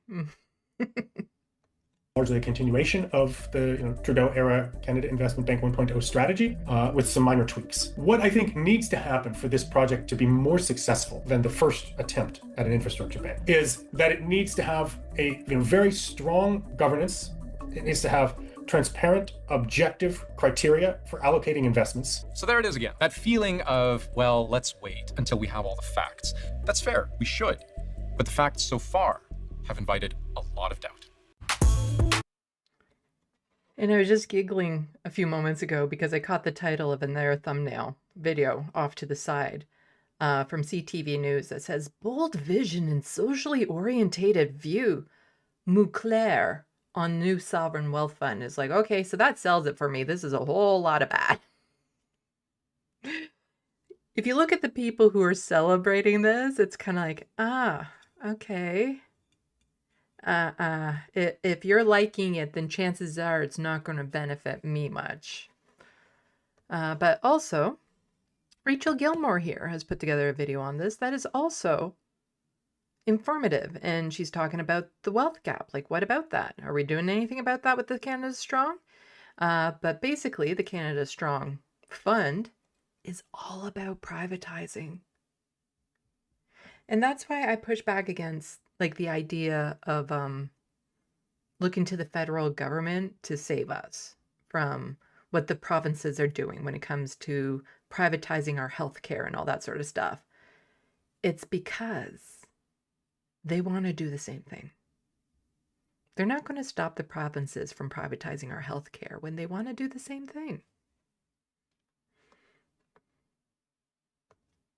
Speaker 5: largely a continuation of the Trudeau-era Canada Investment Bank 1.0 strategy with some minor tweaks. What I think needs to happen for this project to be more successful than the first attempt at an infrastructure bank is that it needs to have a very strong governance. It needs to have transparent, objective criteria for allocating investments.
Speaker 4: So there it is again, that feeling of, well, let's wait until we have all the facts. That's fair, we should. But the facts so far have invited a lot of doubt.
Speaker 1: And I was just giggling a few moments ago because I caught the title of another thumbnail video off to the side from CTV News that says, "Bold vision and socially orientated view, Mouclair on new sovereign wealth fund." Is like, okay, so that sells it for me. This is a whole lot of bad. If you look at the people who are celebrating this, it's kind of like, okay. If you're liking it, then chances are it's not going to benefit me much. But also, Rachel Gilmore here has put together a video on this that is also informative, and she's talking about the wealth gap. Like, what about that? Are we doing anything about that with the Canada Strong? But basically, the Canada Strong Fund is all about privatizing. And that's why I push back against the idea of looking to the federal government to save us from what the provinces are doing when it comes to privatizing our healthcare and all that sort of stuff. It's because they want to do the same thing. They're not going to stop the provinces from privatizing our healthcare when they want to do the same thing.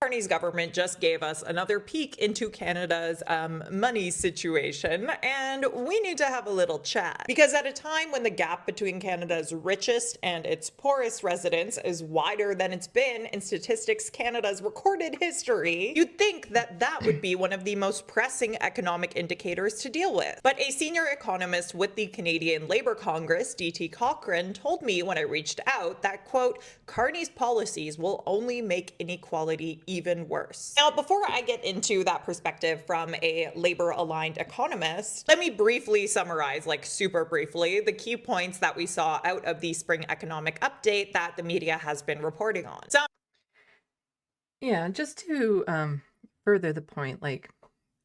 Speaker 15: Carney's government just gave us another peek into Canada's money situation, and we need to have a little chat. Because at a time when the gap between Canada's richest and its poorest residents is wider than it's been in Statistics Canada's recorded history, you'd think that that would be one of the most pressing economic indicators to deal with. But a senior economist with the Canadian Labour Congress, D.T. Cochrane, told me when I reached out that, quote, Carney's policies will only make inequality even worse. Now, before I get into that perspective from a labor-aligned economist, let me briefly summarize, super briefly, the key points that we saw out of the spring economic update that the media has been reporting on. So,
Speaker 1: yeah, just to further the point,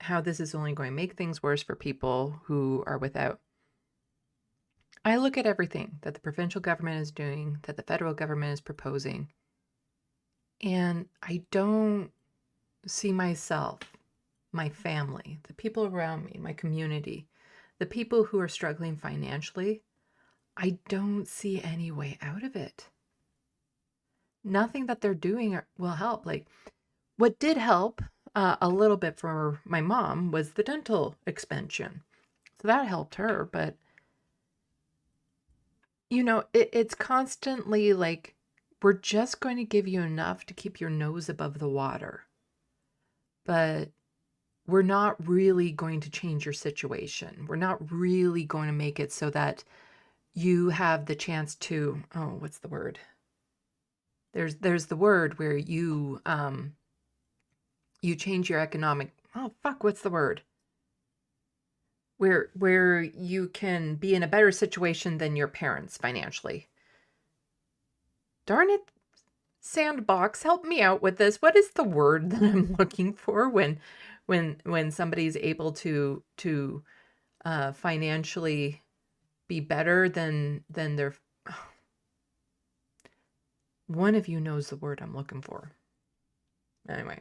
Speaker 1: how this is only going to make things worse for people who are without. I look at everything that the provincial government is doing, that the federal government is proposing, and I don't see myself, my family, the people around me, my community, the people who are struggling financially. I don't see any way out of it. nothing that they're doing will help. Like, what did help a little bit for my mom was the dental expansion. So that helped her. But, you know, it's constantly like, we're just going to give you enough to keep your nose above the water. But we're not really going to change your situation. We're not really going to make it so that you have the chance to, oh, what's the word? There's the word where you change your economic, oh fuck, what's the word? Where you can be in a better situation than your parents financially. Darn it, SandBox, help me out with this. What is the word that I'm looking for when somebody's able to financially be better than their... One of you knows the word I'm looking for. Anyway.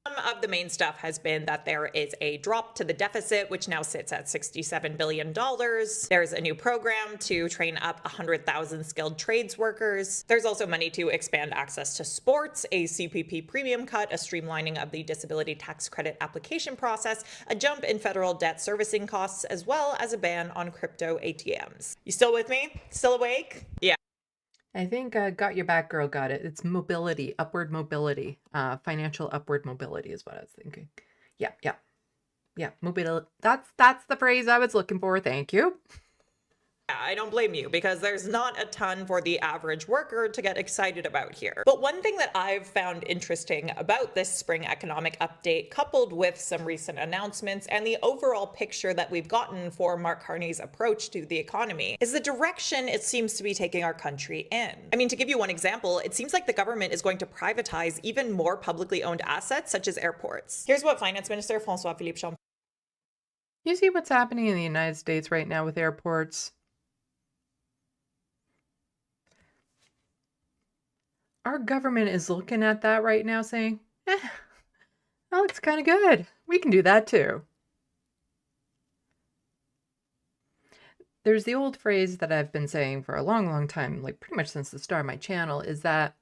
Speaker 15: Some of the main stuff has been that there is a drop to the deficit, which now sits at $67 billion. There's a new program to train up 100,000 skilled trades workers. There's also money to expand access to sports, a CPP premium cut, a streamlining of the disability tax credit application process, a jump in federal debt servicing costs, as well as a ban on crypto ATMs. You still with me? Still awake? Yeah.
Speaker 1: I think Got Your Back Girl got it. It's mobility, upward mobility, financial upward mobility is what I was thinking. Yeah, mobility. That's the phrase I was looking for. Thank you.
Speaker 15: I don't blame you, because there's not a ton for the average worker to get excited about here. But one thing that I've found interesting about this spring economic update, coupled with some recent announcements and the overall picture that we've gotten for Mark Carney's approach to the economy, is the direction it seems to be taking our country in. I mean, to give you one example, it seems like the government is going to privatize even more publicly owned assets, such as airports. Here's what Finance Minister François-Philippe Champagne.
Speaker 1: You see what's happening in the United States right now with airports? Our government is looking at that right now saying, that looks kind of good. We can do that too. There's the old phrase that I've been saying for a long, long time, like pretty much since the start of my channel, is that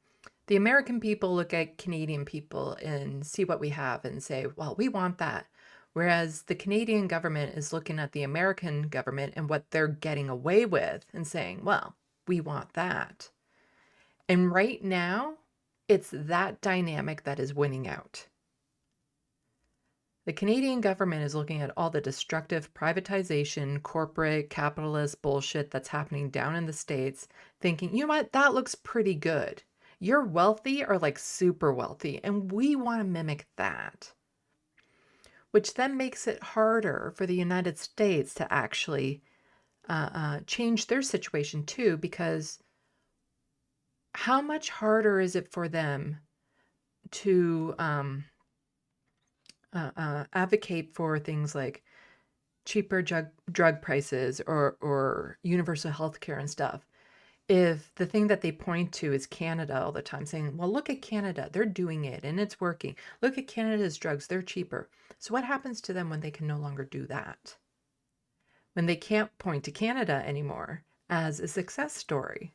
Speaker 1: the American people look at Canadian people and see what we have and say, well, we want that. Whereas the Canadian government is looking at the American government and what they're getting away with and saying, well, we want that. And right now, it's that dynamic that is winning out. The Canadian government is looking at all the destructive privatization, corporate, capitalist bullshit that's happening down in the States, thinking, you know what, that looks pretty good. You're wealthy or like super wealthy, and we want to mimic that. Which then makes it harder for the United States to actually change their situation too, because how much harder is it for them to advocate for things like cheaper drug prices or universal health care and stuff if the thing that they point to is Canada all the time, saying, well, look at Canada, they're doing it and it's working. Look at Canada's drugs, they're cheaper. So what happens to them when they can no longer do that? When they can't point to Canada anymore as a success story?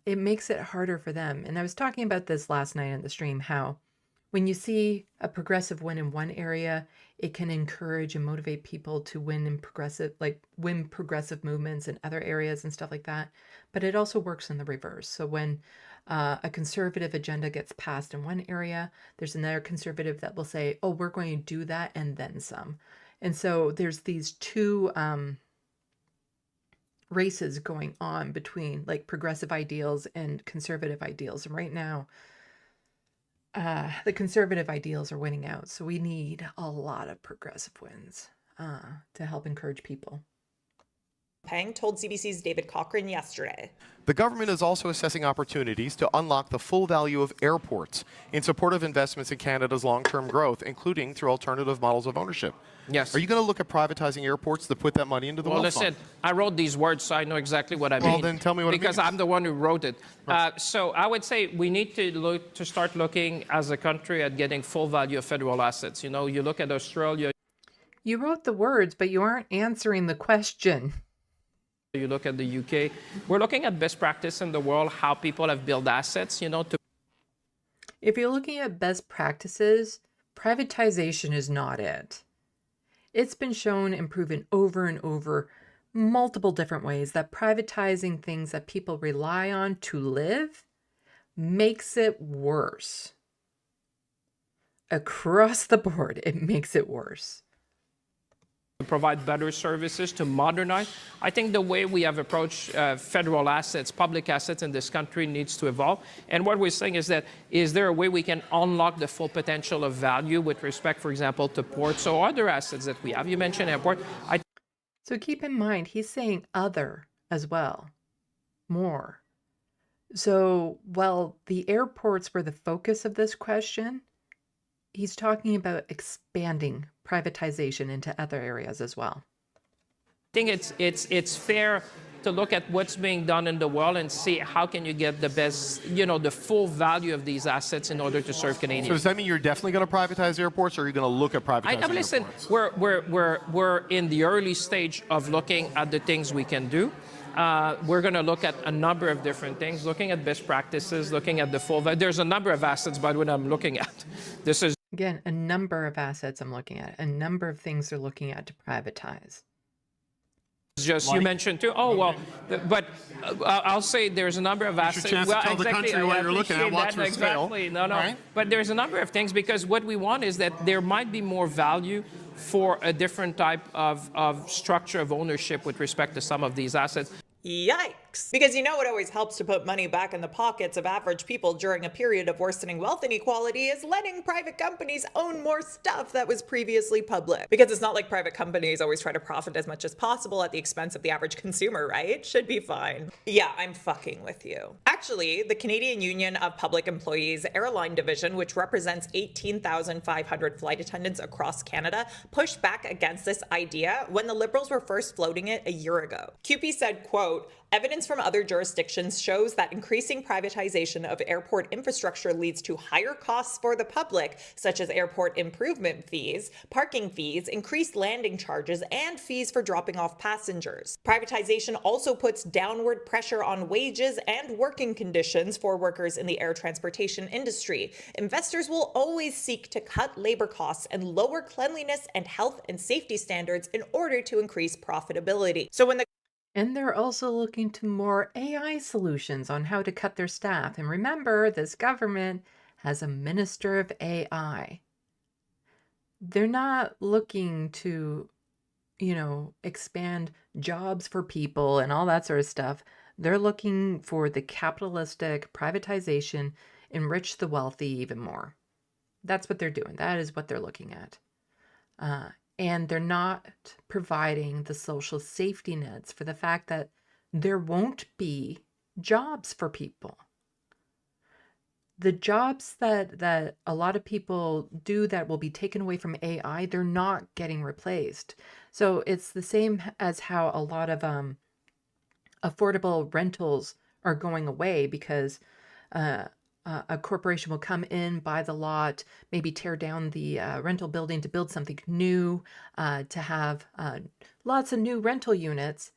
Speaker 1: It makes it harder for them. And I was talking about this last night in the stream, how when you see a progressive win in one area, it can encourage and motivate people to win progressive movements in other areas and stuff like that. But it also works in the reverse. So when a conservative agenda gets passed in one area, there's another conservative that will say, oh, we're going to do that and then some. And so there's these two races going on between like progressive ideals and conservative ideals. And right now, the conservative ideals are winning out. So we need a lot of progressive wins to help encourage people.
Speaker 15: Pang told CBC's David Cochrane yesterday.
Speaker 16: The government is also assessing opportunities to unlock the full value of airports in support of investments in Canada's long-term growth, including through alternative models of ownership.
Speaker 17: Yes.
Speaker 16: Are you going to look at privatizing airports to put that money into the wealth fund?
Speaker 17: Listen, I wrote these words, so I know exactly what I mean.
Speaker 16: Well, then tell me what it means.
Speaker 17: Because I'm the one who wrote it. So I would say we need to start looking as a country at getting full value of federal assets. You know, you look at Australia.
Speaker 1: You wrote the words, but you aren't answering the question.
Speaker 17: You look at the UK, we're looking at best practice in the world, how people have built assets, you know, to
Speaker 1: If you're looking at best practices, privatization is not it. It's been shown and proven over and over multiple different ways that privatizing things that people rely on to live makes it worse. Across the board, it makes it worse.
Speaker 17: provide better services, to modernize. I think the way we have approached federal assets, public assets in this country needs to evolve. And what we're saying is that, is there a way we can unlock the full potential of value with respect, for example, to ports or other assets that we have? You mentioned airport.
Speaker 1: So keep in mind, he's saying other as well, more. So while the airports were the focus of this question, he's talking about expanding privatization into other areas as well.
Speaker 17: I think it's fair to look at what's being done in the world and see how can you get the best, you know, the full value of these assets in order to serve Canadians.
Speaker 16: So does that mean you're definitely going to privatize airports, or are you going to look at privatizing
Speaker 17: listen,
Speaker 16: airports?
Speaker 17: we're in the early stage of looking at the things we can do. We're going to look at a number of different things, looking at best practices, looking at the full value. There's a number of assets, by the way, I'm looking at. This is
Speaker 1: Again, a number of assets I'm looking at, a number of things they're looking at to privatize.
Speaker 17: just, you mentioned too, oh, well, but I'll say there's a number of assets.
Speaker 16: It's your chance to tell the country what you're looking at, watch for scale.
Speaker 17: Exactly, no.
Speaker 16: Right?
Speaker 17: But there's a number of things, because what we want is that there might be more value for a different type of structure of ownership with respect to some of these assets.
Speaker 15: Yikes. Because you know what always helps to put money back in the pockets of average people during a period of worsening wealth inequality is letting private companies own more stuff that was previously public. Because it's not like private companies always try to profit as much as possible at the expense of the average consumer, right? Should be fine. Yeah, I'm fucking with you. Actually, the Canadian Union of Public Employees Airline Division, which represents 18,500 flight attendants across Canada, pushed back against this idea when the Liberals were first floating it a year ago. CUPE said, quote, "Evidence from other jurisdictions shows that increasing privatization of airport infrastructure leads to higher costs for the public, such as airport improvement fees, parking fees, increased landing charges, and fees for dropping off passengers. Privatization also puts downward pressure on wages and working conditions for workers in the air transportation industry. Investors will always seek to cut labor costs and lower cleanliness and health and safety standards in order to increase profitability." So when the
Speaker 1: And they're also looking to more AI solutions on how to cut their staff. And remember, this government has a minister of AI. They're not looking to, expand jobs for people and all that sort of stuff. They're looking for the capitalistic privatization, enrich the wealthy even more. That's what they're doing. That is what they're looking at. And they're not providing the social safety nets for the fact that there won't be jobs for people. The jobs that a lot of people do that will be taken away from AI, they're not getting replaced. So it's the same as how a lot of affordable rentals are going away because a corporation will come in, buy the lot, maybe tear down the rental building to build something new, to have lots of new rental units.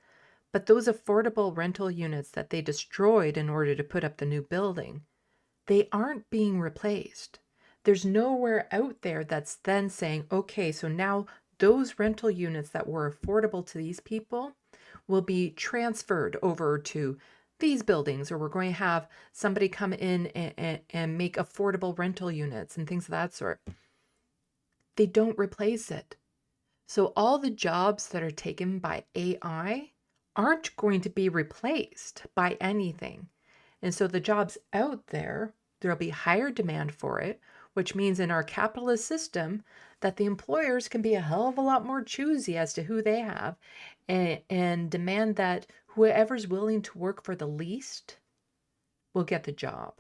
Speaker 1: But those affordable rental units that they destroyed in order to put up the new building, they aren't being replaced. There's nowhere out there that's then saying, okay, so now those rental units that were affordable to these people will be transferred over to these buildings, or we're going to have somebody come in and make affordable rental units and things of that sort. They don't replace it. So all the jobs that are taken by AI aren't going to be replaced by anything. And so the jobs out there, there'll be higher demand for it, which means in our capitalist system that the employers can be a hell of a lot more choosy as to who they have and demand that whoever's willing to work for the least will get the job.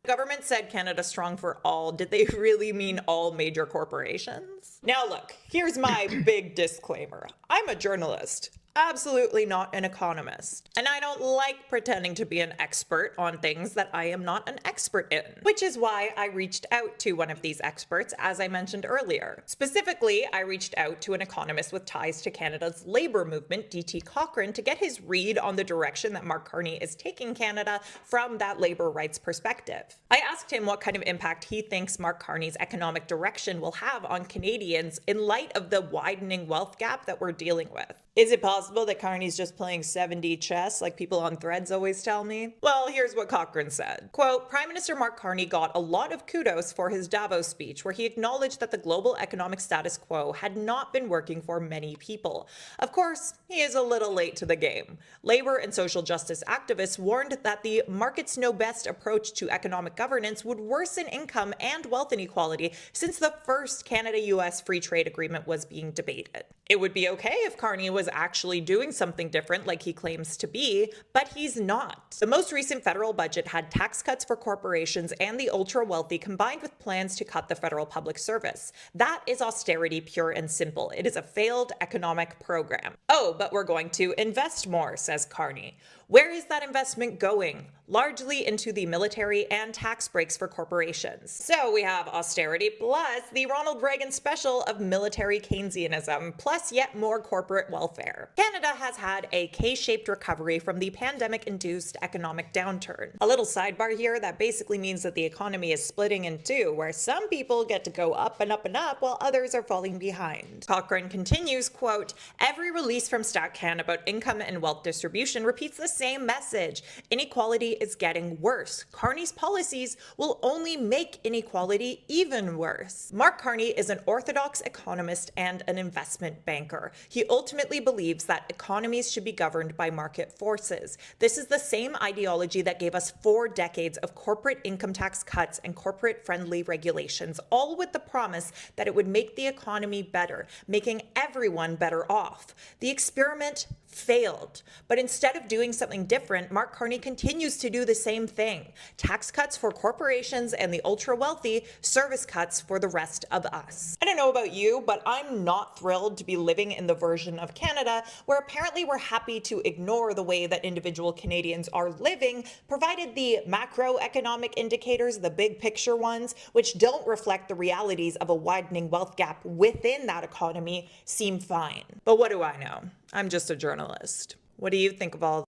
Speaker 15: The government said Canada strong for all. Did they really mean all major corporations? Now look, here's my big disclaimer. I'm a journalist, absolutely not an economist. And I don't like pretending to be an expert on things that I am not an expert in, which is why I reached out to one of these experts, as I mentioned earlier. Specifically, I reached out to an economist with ties to Canada's labour movement, D.T. Cochrane, to get his read on the direction that Mark Carney is taking Canada from that labour rights perspective. I asked him what kind of impact he thinks Mark Carney's economic direction will have on Canadians in light of the widening wealth gap that we're dealing with. Is it possible that Carney's just playing 7D chess like people on Threads always tell me? Well, here's what Cochrane said. Quote, Prime Minister Mark Carney got a lot of kudos for his Davos speech, where he acknowledged that the global economic status quo had not been working for many people. Of course, he is a little late to the game. Labor and social justice activists warned that the markets know best approach to economic governance would worsen income and wealth inequality since the first Canada-US free trade agreement was being debated. It would be okay if Carney was actually doing something different like he claims to be, but he's not. The most recent federal budget had tax cuts for corporations and the ultra-wealthy combined with plans to cut the federal public service. That is austerity pure and simple. It is a failed economic program. Oh, but we're going to invest more, says Carney. Where is that investment going? Largely into the military and tax breaks for corporations. So we have austerity plus the Ronald Reagan special of military Keynesianism, plus yet more corporate welfare. Canada has had a K-shaped recovery from the pandemic-induced economic downturn. A little sidebar here, that basically means that the economy is splitting in two, where some people get to go up and up and up while others are falling behind. Cochrane continues, quote, every release from StatCan about income and wealth distribution repeats the same message. Inequality is getting worse. Carney's policies will only make inequality even worse. Mark Carney is an orthodox economist and an investment banker. He ultimately believes that economies should be governed by market forces. This is the same ideology that gave us 4 decades of corporate income tax cuts and corporate-friendly regulations, all with the promise that it would make the economy better, making everyone better off. The experiment failed. But instead of doing something different, Mark Carney continues to do the same thing. Tax cuts for corporations and the ultra-wealthy, service cuts for the rest of us. I don't know about you, but I'm not thrilled to be living in the version of Canada where apparently we're happy to ignore the way that individual Canadians are living, provided the macroeconomic indicators, the big picture ones, which don't reflect the realities of a widening wealth gap within that economy, seem fine. But what do I know? I'm just a journalist. What do you think of all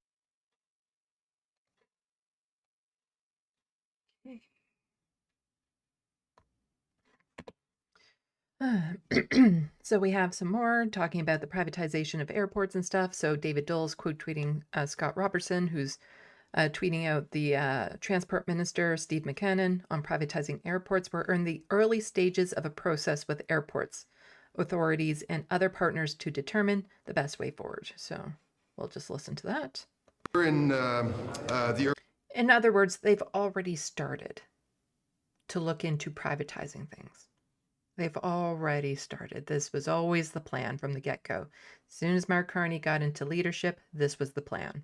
Speaker 1: So we have some more talking about the privatization of airports and stuff. So David Dole's quote tweeting Scott Robertson, who's tweeting out the Transport Minister, Steve McKinnon, on privatizing airports. We're in the early stages of a process with airports, authorities, and other partners to determine the best way forward. So we'll just listen to that.
Speaker 18: In
Speaker 1: other words, they've already started to look into privatizing things. They've already started. This was always the plan from the get-go. As soon as Mark Carney got into leadership, this was the plan.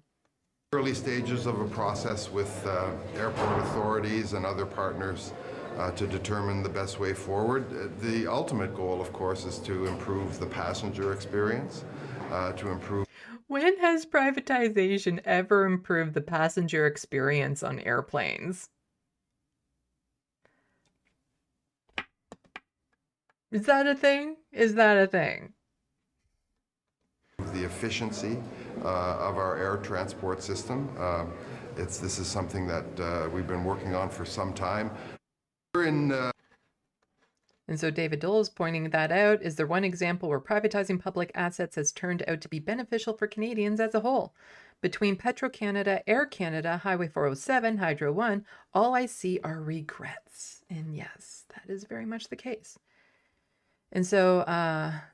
Speaker 18: early stages of a process with airport authorities and other partners to determine the best way forward. The ultimate goal, of course, is to improve the passenger experience, to improve.
Speaker 1: When has privatization ever improved the passenger experience on airplanes? Is that a thing? Is that a thing?
Speaker 18: The efficiency of our air transport system. This is something that we've been working on for some time.
Speaker 1: And so David Dole is pointing that out. Is there one example where privatizing public assets has turned out to be beneficial for Canadians as a whole? Between Petro-Canada, Air Canada, Highway 407, Hydro One, all I see are regrets. And yes, that is very much the case. And so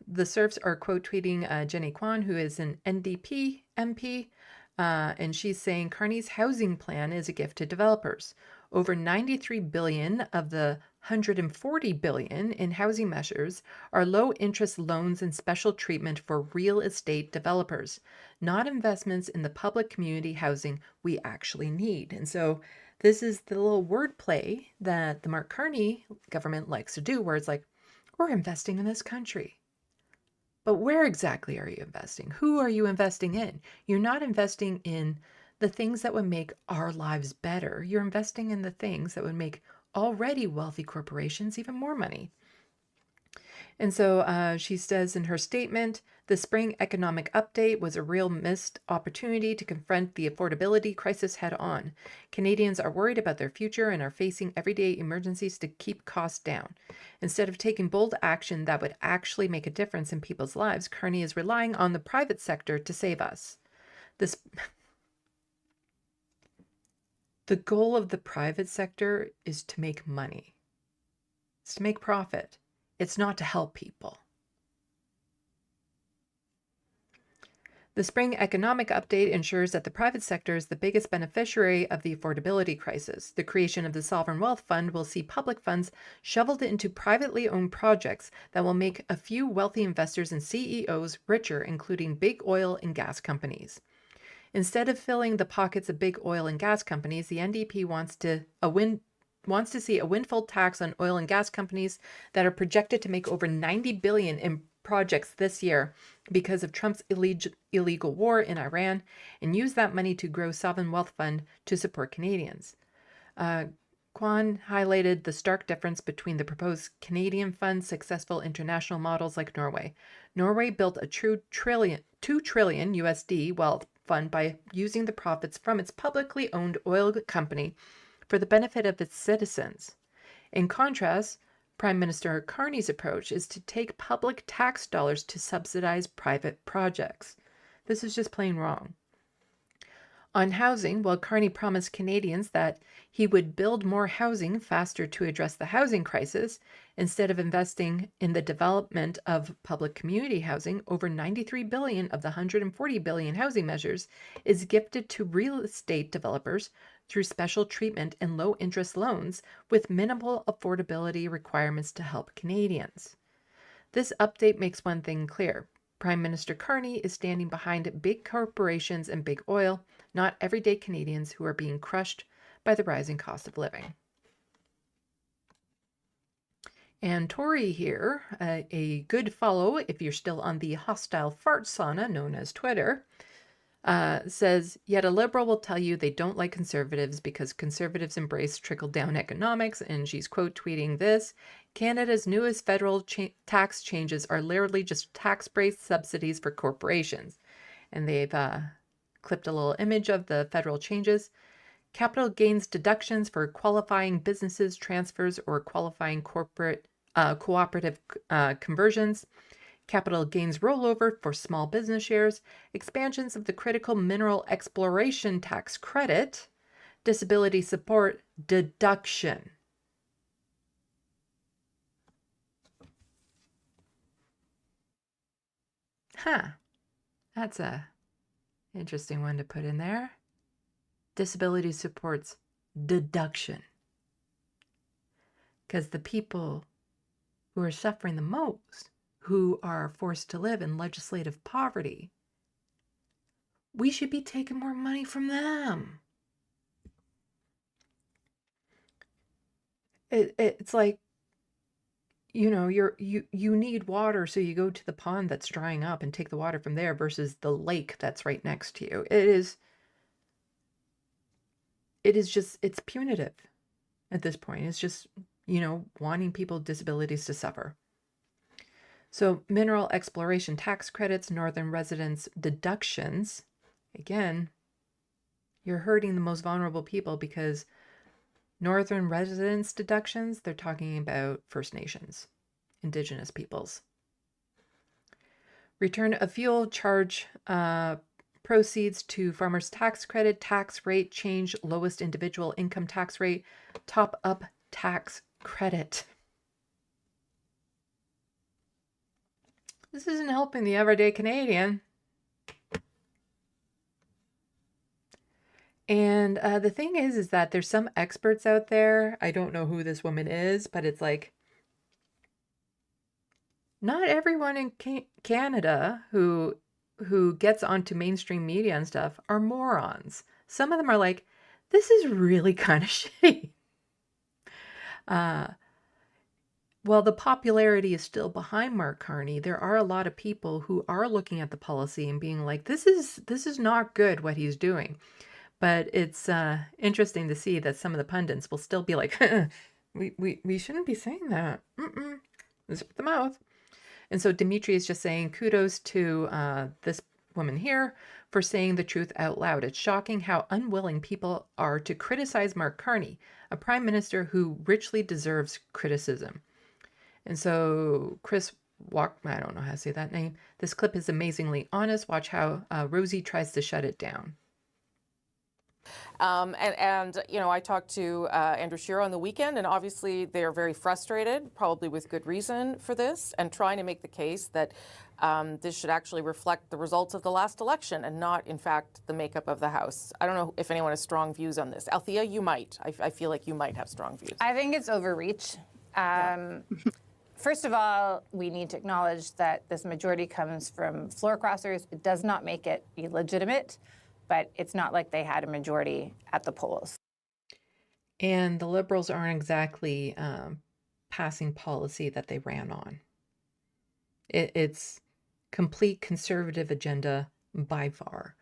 Speaker 1: the serfs are quote tweeting Jenny Kwan, who is an NDP MP, and she's saying Carney's housing plan is a gift to developers. Over 93 billion of the 140 billion in housing measures are low interest loans and special treatment for real estate developers, not investments in the public community housing we actually need. And so this is the little wordplay that the Mark Carney government likes to do, where it's like, we're investing in this country. But where exactly are you investing? Who are you investing in? You're not investing in the things that would make our lives better. You're investing in the things that would make already wealthy corporations even more money. And so she says in her statement, the spring economic update was a real missed opportunity to confront the affordability crisis head on. Canadians are worried about their future and are facing everyday emergencies to keep costs down. Instead of taking bold action that would actually make a difference in people's lives, Carney is relying on the private sector to save us. The goal of the private sector is to make money. It's to make profit. It's not to help people. The spring economic update ensures that the private sector is the biggest beneficiary of the affordability crisis. The creation of the Sovereign Wealth Fund will see public funds shoveled into privately owned projects that will make a few wealthy investors and CEOs richer, including big oil and gas companies. Instead of filling the pockets of big oil and gas companies, the NDP wants to see a windfall tax on oil and gas companies that are projected to make over $90 billion in projects this year because of Trump's illegal war in Iran, and use that money to grow Sovereign Wealth Fund to support Canadians. Kwan highlighted the stark difference between the proposed Canadian fund's successful international models like Norway. Norway built a true $2 trillion USD wealth fund by using the profits from its publicly owned oil company for the benefit of its citizens. In contrast, Prime Minister Carney's approach is to take public tax dollars to subsidize private projects. This is just plain wrong. On housing, while Carney promised Canadians that he would build more housing faster to address the housing crisis, instead of investing in the development of public community housing, over $93 billion of the $140 billion housing measures is gifted to real estate developers through special treatment and low-interest loans with minimal affordability requirements to help Canadians. This update makes one thing clear. Prime Minister Carney is standing behind big corporations and big oil, not everyday Canadians who are being crushed by the rising cost of living. And Tori here, a good follow if you're still on the hostile fart sauna known as Twitter, says, yet a liberal will tell you they don't like conservatives because conservatives embrace trickle-down economics, and she's quote tweeting this, Canada's newest federal tax changes are literally just tax-based subsidies for corporations. And they've clipped a little image of the federal changes. Capital gains deductions for qualifying businesses, transfers, or qualifying corporate cooperative conversions. Capital gains rollover for small business shares, expansions of the critical mineral exploration tax credit, disability support deduction. That's a interesting one to put in there. Disability supports deduction. Because the people who are suffering the most, who are forced to live in legislative poverty, we should be taking more money from them. It's like, you know, you need water, so you go to the pond that's drying up and take the water from there versus the lake that's right next to you. It is just, it's punitive at this point. It's just, you know, wanting people with disabilities to suffer. So mineral exploration tax credits, northern residents deductions, again, you're hurting the most vulnerable people because northern residents deductions, they're talking about First Nations, Indigenous peoples. Return of fuel charge proceeds to farmers tax credit, tax rate change, lowest individual income tax rate, top up tax credit. This isn't helping the everyday Canadian. And the thing is that there's some experts out there. I don't know who this woman is, but it's like, not everyone in Canada who gets onto mainstream media and stuff are morons. Some of them are like, this is really kind of shitty. while the popularity is still behind Mark Carney, there are a lot of people who are looking at the policy and being like, this is not good what he's doing. But it's interesting to see that some of the pundits will still be like, we shouldn't be saying that. Zip the mouth. And so Dimitri is just saying kudos to this woman here for saying the truth out loud. It's shocking how unwilling people are to criticize Mark Carney, a prime minister who richly deserves criticism. And so Chris I don't know how to say that name. This clip is amazingly honest. Watch how Rosie tries to shut it down.
Speaker 19: You know, I talked to Andrew Scheer on the weekend, and obviously they are very frustrated, probably with good reason for this, and trying to make the case that this should actually reflect the results of the last election and not, in fact, the makeup of the House. I don't know if anyone has strong views on this. Althea, you might. I feel like you might have strong views.
Speaker 20: I think it's overreach. First of all, we need to acknowledge that this majority comes from floor crossers. It does not make it illegitimate, but it's not like they had a majority at the polls.
Speaker 1: And the Liberals aren't exactly passing policy that they ran on. It's complete conservative agenda by far.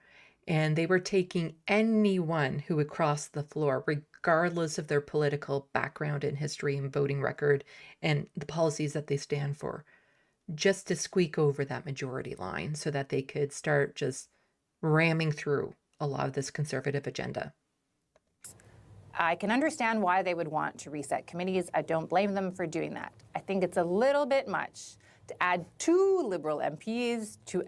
Speaker 1: And they were taking anyone who would cross the floor, regardless of their political background and history and voting record and the policies that they stand for, just to squeak over that majority line so that they could start just ramming through a lot of this conservative agenda.
Speaker 20: I can understand why they would want to reset committees. I don't blame them for doing that. I think it's a little bit much to add 2 Liberal MPs to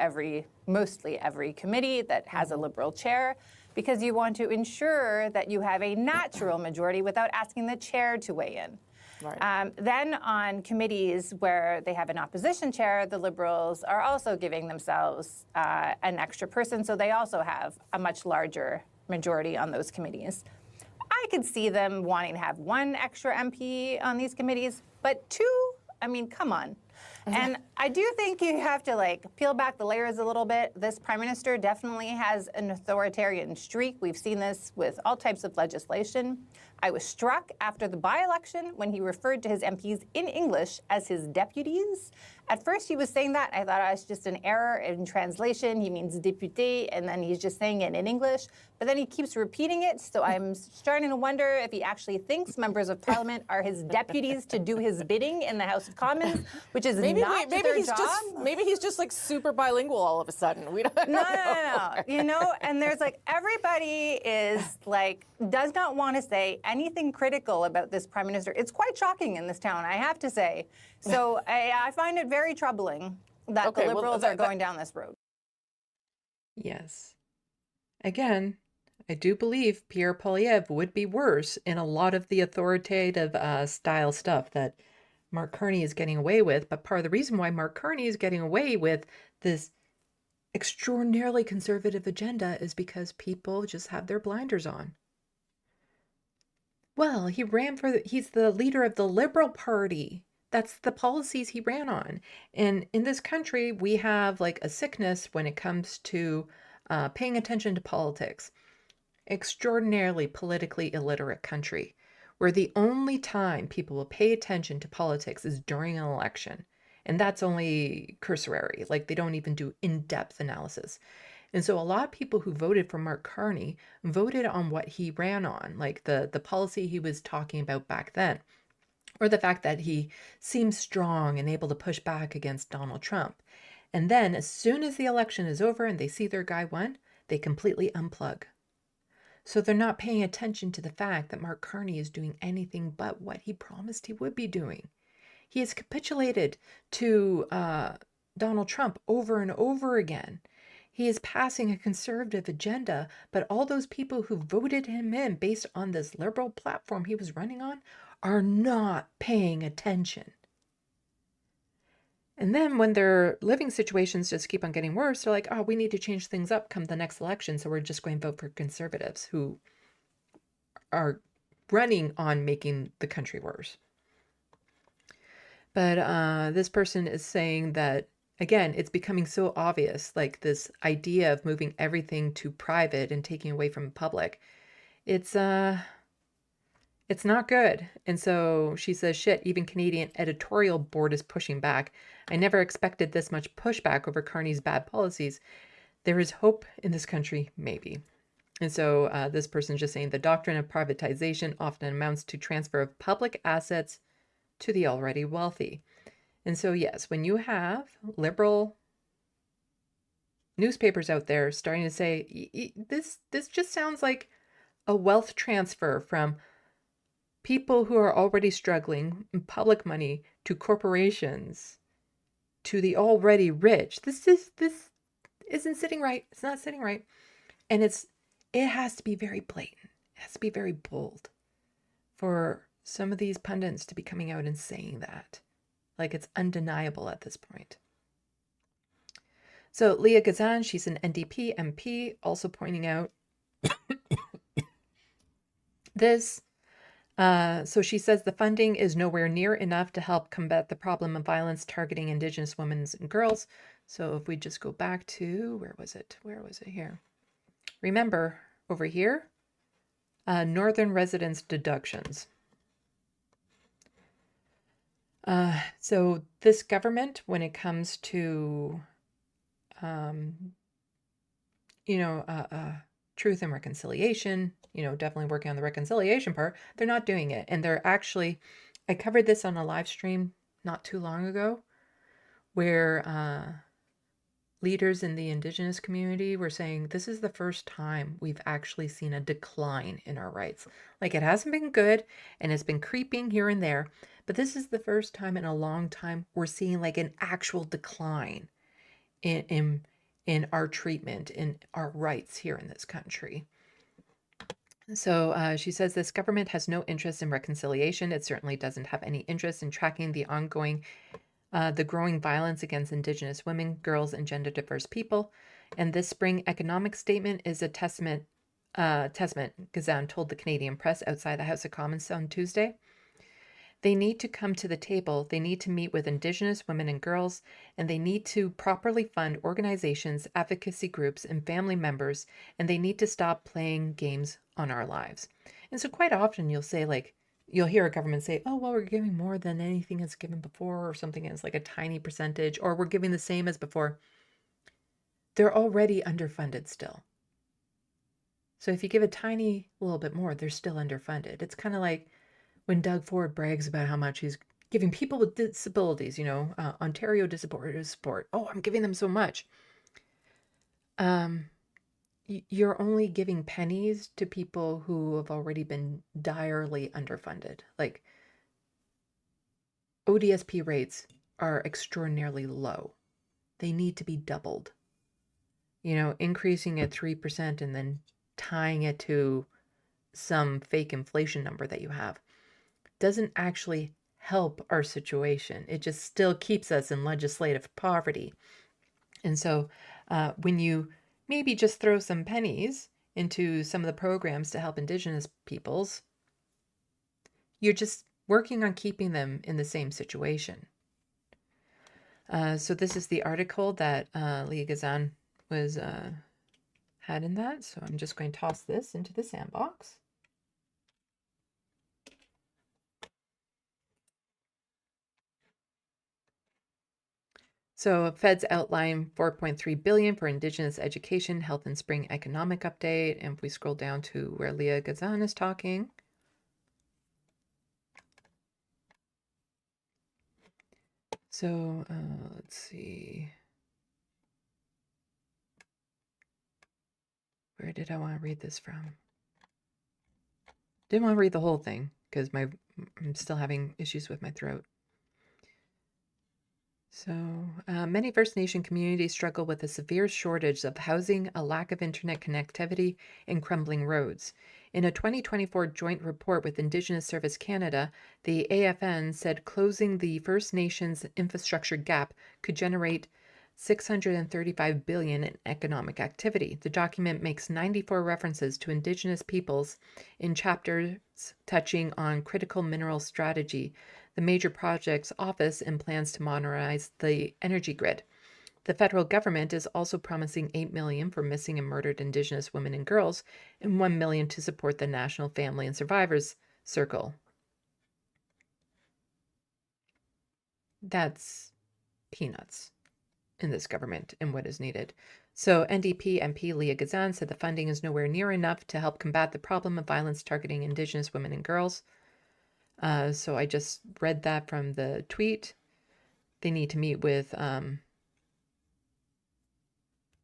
Speaker 20: mostly every committee that has a Liberal chair, because you want to ensure that you have a natural majority without asking the chair to weigh in. Right. Then on committees where they have an opposition chair, the Liberals are also giving themselves an extra person, so they also have a much larger majority on those committees. I could see them wanting to have 1 extra MP on these committees, but 2, I mean, come on. And I do think you have to peel back the layers a little bit. This prime minister definitely has an authoritarian streak. We've seen this with all types of legislation. I was struck after the by-election when he referred to his MPs in English as his deputies. At first he was saying that. I thought it was just an error in translation. He means député, and then he's just saying it in English. But then he keeps repeating it, so I'm starting to wonder if he actually thinks members of parliament are his deputies to do his bidding in the House of Commons, which is
Speaker 19: maybe
Speaker 20: their
Speaker 19: he's
Speaker 20: job.
Speaker 19: Maybe he's just super bilingual all of a sudden. We don't
Speaker 20: No.
Speaker 19: know.
Speaker 20: You know, and there's everybody is does not want to say anything critical about this prime minister. It's quite shocking in this town, I have to say. So I find it very troubling that the Liberals are going down this road.
Speaker 1: Yes. Again, I do believe Pierre Poilievre would be worse in a lot of the authoritative style stuff that Mark Carney is getting away with. But part of the reason why Mark Carney is getting away with this extraordinarily conservative agenda is because people just have their blinders on. Well, he's the leader of the Liberal Party. That's the policies he ran on. And in this country, we have a sickness when it comes to paying attention to politics. Extraordinarily politically illiterate country, where the only time people will pay attention to politics is during an election. And that's only cursory. They don't even do in-depth analysis. And so a lot of people who voted for Mark Carney voted on what he ran on, the policy he was talking about back then, or the fact that he seems strong and able to push back against Donald Trump. And then as soon as the election is over and they see their guy won, they completely unplug. So they're not paying attention to the fact that Mark Carney is doing anything but what he promised he would be doing. He has capitulated to Donald Trump over and over again. He is passing a conservative agenda, but all those people who voted him in based on this liberal platform he was running on are not paying attention. And then when their living situations just keep on getting worse, they're like, oh, we need to change things up come the next election, so we're just going to vote for conservatives who are running on making the country worse. But this person is saying that, again, it's becoming so obvious, this idea of moving everything to private and taking away from public. It's It's not good. And so she says, shit, even Canadian editorial board is pushing back. I never expected this much pushback over Carney's bad policies. There is hope in this country, maybe. And so this person's just saying the doctrine of privatization often amounts to transfer of public assets to the already wealthy. And so, yes, when you have liberal newspapers out there starting to say, this just sounds like a wealth transfer from people who are already struggling in public money to corporations to the already rich. This isn't sitting right. It's not sitting right. And it has to be very blatant. It has to be very bold for some of these pundits to be coming out and saying that. Like, it's undeniable at this point. So Leah Gazan, she's an NDP MP, also pointing out this. So she says the funding is nowhere near enough to help combat the problem of violence targeting Indigenous women and girls. So if we just go back to, where was it here? Remember, over here, Northern residents deductions. So this government, when it comes to, truth and reconciliation, definitely working on the reconciliation part, they're not doing it. And they're actually, I covered this on a live stream not too long ago, where leaders in the Indigenous community were saying, this is the first time we've actually seen a decline in our rights. Like, it hasn't been good and it's been creeping here and there, but this is the first time in a long time we're seeing like an actual decline in our treatment, in our rights here in this country. So she says this government has no interest in reconciliation. It certainly doesn't have any interest in tracking the growing violence against Indigenous women, girls, and gender diverse people. And this spring economic statement is a testament, Gazan told the Canadian press outside the House of Commons on Tuesday. They need to come to the table. They need to meet with Indigenous women and girls, and they need to properly fund organizations, advocacy groups, and family members, and they need to stop playing games on our lives. And so quite often you'll hear a government say, oh, well, we're giving more than anything that's given before, or something is like a tiny percentage, or we're giving the same as before. They're already underfunded still. So if you give a tiny little bit more, they're still underfunded. It's kind of like when Doug Ford brags about how much he's giving people with disabilities, Ontario Disability Support. Oh, I'm giving them so much. You're only giving pennies to people who have already been direly underfunded. Like, ODSP rates are extraordinarily low. They need to be doubled. Increasing at 3% and then tying it to some fake inflation number that you have doesn't actually help our situation. It just still keeps us in legislative poverty. And so when you maybe just throw some pennies into some of the programs to help Indigenous peoples, you're just working on keeping them in the same situation. So this is the article that Leah Gazan was had in that. So I'm just going to toss this into the SandBox. So Feds outline $4.3 billion for Indigenous education, health, and spring economic update. And if we scroll down to where Leah Gazan is talking, so let's see. Where did I want to read this from? Didn't want to read the whole thing because I'm still having issues with my throat. So many First Nation communities struggle with a severe shortage of housing, a lack of internet connectivity, and crumbling roads. In a 2024 joint report with Indigenous Service Canada, the AFN said closing the First Nations infrastructure gap could generate $635 billion in economic activity. The document makes 94 references to Indigenous peoples in chapters touching on critical mineral strategy, the major projects office, and plans to modernize the energy grid. The federal government is also promising $8 million for missing and murdered Indigenous women and girls and $1 million to support the National Family and Survivors circle. That's peanuts in this government and what is needed. So NDP MP Leah Gazan said the funding is nowhere near enough to help combat the problem of violence targeting Indigenous women and girls. So I just read that from the tweet. They need to meet with,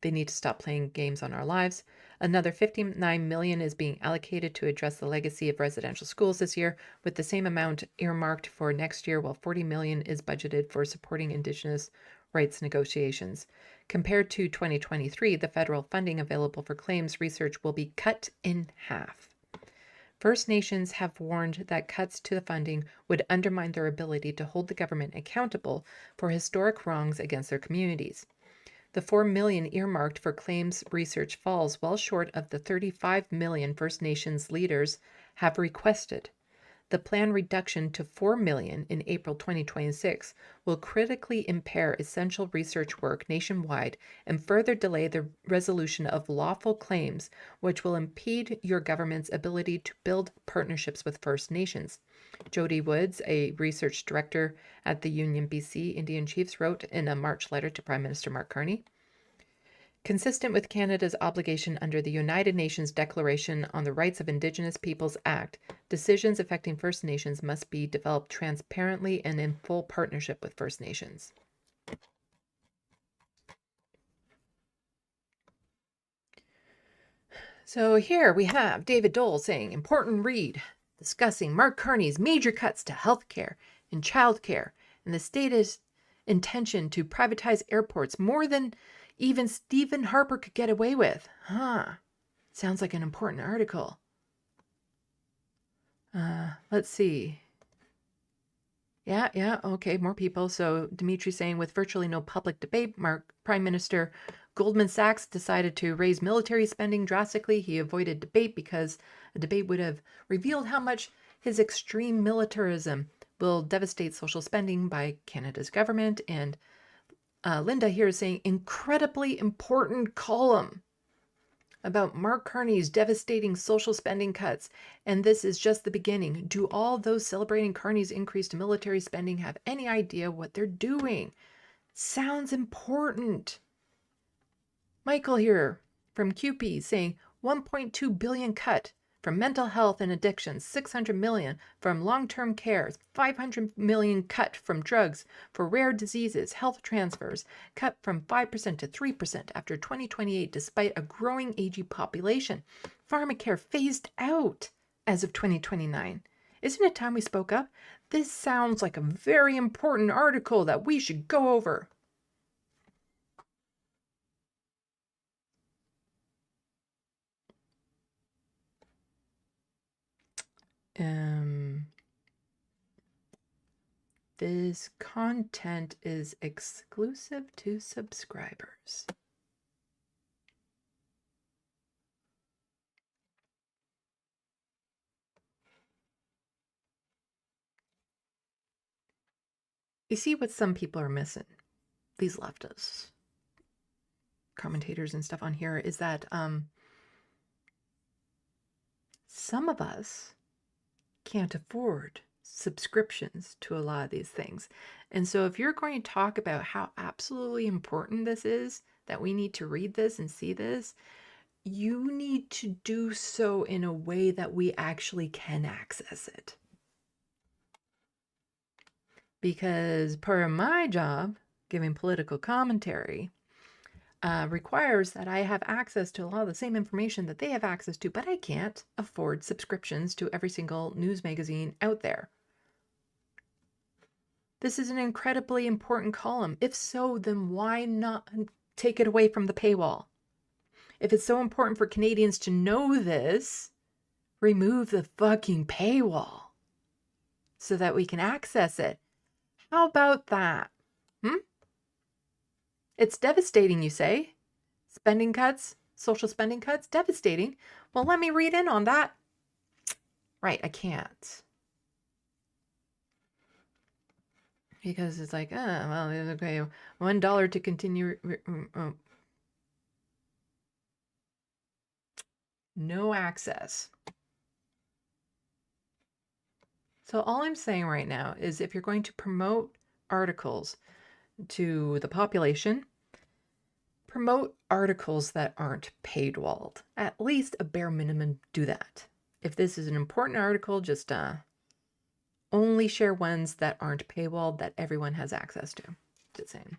Speaker 1: they need to stop playing games on our lives. Another $59 million is being allocated to address the legacy of residential schools this year, with the same amount earmarked for next year, while $40 million is budgeted for supporting Indigenous rights negotiations. Compared to 2023, the federal funding available for claims research will be cut in half. First Nations have warned that cuts to the funding would undermine their ability to hold the government accountable for historic wrongs against their communities. The $4 million earmarked for claims research falls well short of the $35 million First Nations leaders have requested. The planned reduction to $4 million in April 2026 will critically impair essential research work nationwide and further delay the resolution of lawful claims, which will impede your government's ability to build partnerships with First Nations. Jody Woods, a research director at the Union BC Indian Chiefs, wrote in a March letter to Prime Minister Mark Carney, consistent with Canada's obligation under the United Nations Declaration on the Rights of Indigenous Peoples Act, decisions affecting First Nations must be developed transparently and in full partnership with First Nations. So here we have David Dole saying, important read, discussing Mark Carney's major cuts to healthcare and childcare and the state's intention to privatize airports more than even Stephen Harper could get away with. Sounds like an important article. Let's see. Yeah, okay, more people. So Dimitri saying, with virtually no public debate, Prime Minister Goldman Sachs decided to raise military spending drastically. He avoided debate because a debate would have revealed how much his extreme militarism will devastate social spending by Canada's government. And Linda here is saying, incredibly important column about Mark Carney's devastating social spending cuts. And this is just the beginning. Do all those celebrating Carney's increase to military spending have any idea what they're doing? Sounds important. Michael here from QP saying 1.2 billion cut from mental health and addictions, 600 million from long-term care, 500 million cut from drugs for rare diseases, health transfers, cut from 5% to 3% after 2028 despite a growing aging population. Pharmacare phased out as of 2029. Isn't it time we spoke up? This sounds like a very important article that we should go over. This content is exclusive to subscribers. You see what some people are missing, these leftists, commentators and stuff on here, is that some of us can't afford subscriptions to a lot of these things. And so if you're going to talk about how absolutely important this is, that we need to read this and see this, you need to do so in a way that we actually can access it. Because part of my job, giving political commentary, requires that I have access to a lot of the same information that they have access to, but I can't afford subscriptions to every single news magazine out there. This is an incredibly important column. If so, then why not take it away from the paywall? If it's so important for Canadians to know this, remove the fucking paywall so that we can access it. How about that? It's devastating, you say? Spending cuts, social spending cuts, devastating. Well, let me read in on that. Right, I can't. Because it's like, well, okay, $1 to continue. No access. So all I'm saying right now is if you're going to promote articles to the population, promote articles that aren't paywalled. At least a bare minimum, do that. If this is an important article, just only share ones that aren't paywalled that everyone has access to. Just saying.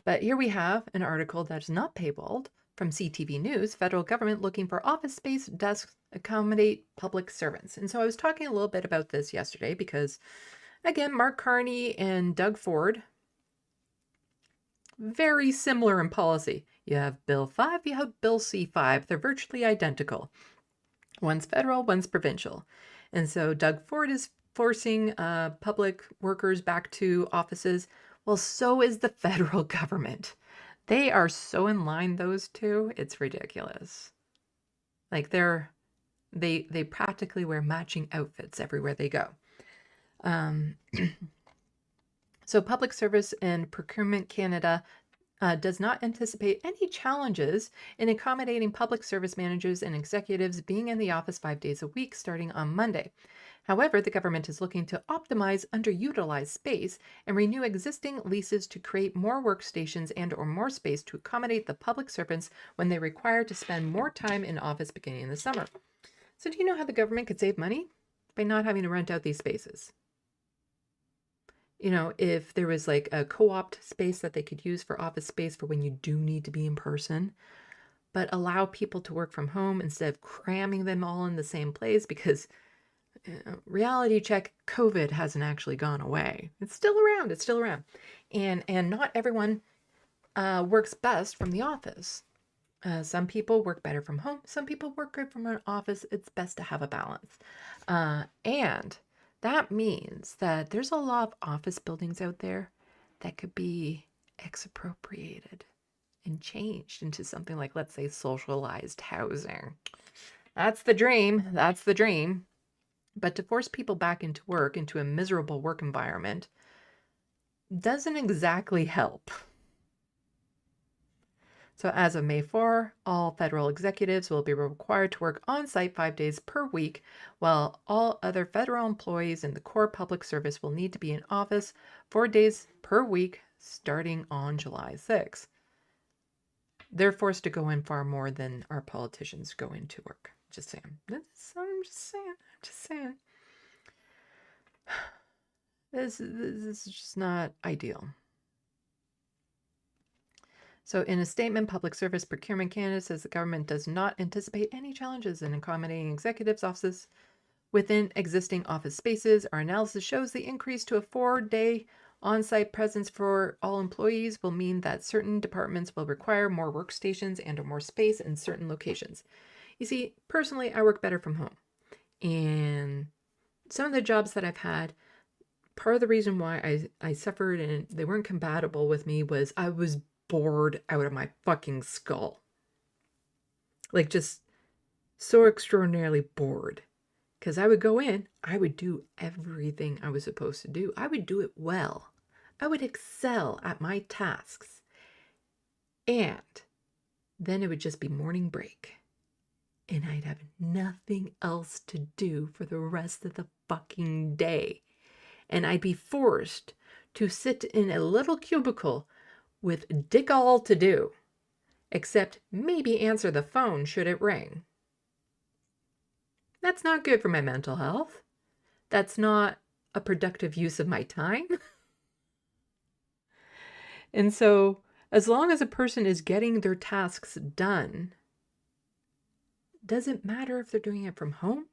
Speaker 1: But here we have an article that is not paywalled from CTV News, federal government looking for office space desks accommodate public servants. And so I was talking a little bit about this yesterday because, again, Mark Carney and Doug Ford, very similar in policy. You have Bill 5, you have Bill C5. They're virtually identical. One's federal, one's provincial. And so Doug Ford is forcing public workers back to offices. Well, so is the federal government. They are so in line, those two. It's ridiculous. Like they practically wear matching outfits everywhere they go. So Public Service and Procurement Canada does not anticipate any challenges in accommodating public service managers and executives being in the office 5 days a week starting on Monday. However, the government is looking to optimize underutilized space and renew existing leases to create more workstations and/or more space to accommodate the public servants when they require to spend more time in office beginning in the summer. So do you know how the government could save money? By not having to rent out these spaces. You know, if there was like a co-opt space that they could use for office space for when you do need to be in person, but allow people to work from home instead of cramming them all in the same place, because reality check, COVID hasn't actually gone away. It's still around. It's still around. And not everyone works best from the office. Some people work better from home. Some people work good from an office. It's best to have a balance. And that means that there's a lot of office buildings out there that could be expropriated and changed into something like, let's say, socialized housing. That's the dream. That's the dream. But to force people back into work, into a miserable work environment, doesn't exactly help. So as of May 4, all federal executives will be required to work on-site 5 days per week, while all other federal employees in the core public service will need to be in office 4 days per week starting on July 6. They're forced to go in far more than our politicians go into work. Just saying. I'm just saying. This is just not ideal. So in a statement, Public Service Procurement Canada says the government does not anticipate any challenges in accommodating executives' offices within existing office spaces. Our analysis shows the increase to a 4-day on-site presence for all employees will mean that certain departments will require more workstations and or more space in certain locations. You see, personally, I work better from home. And some of the jobs that I've had, part of the reason why I suffered and they weren't compatible with me was I was bored out of my fucking skull. Like, just so extraordinarily bored. Because I would go in, I would do everything I was supposed to do. I would do it well. I would excel at my tasks. And then it would just be morning break. And I'd have nothing else to do for the rest of the fucking day. And I'd be forced to sit in a little cubicle with dick all to do, except maybe answer the phone should it ring. That's not good for my mental health. That's not a productive use of my time. And so, as long as a person is getting their tasks done, doesn't matter if they're doing it from home,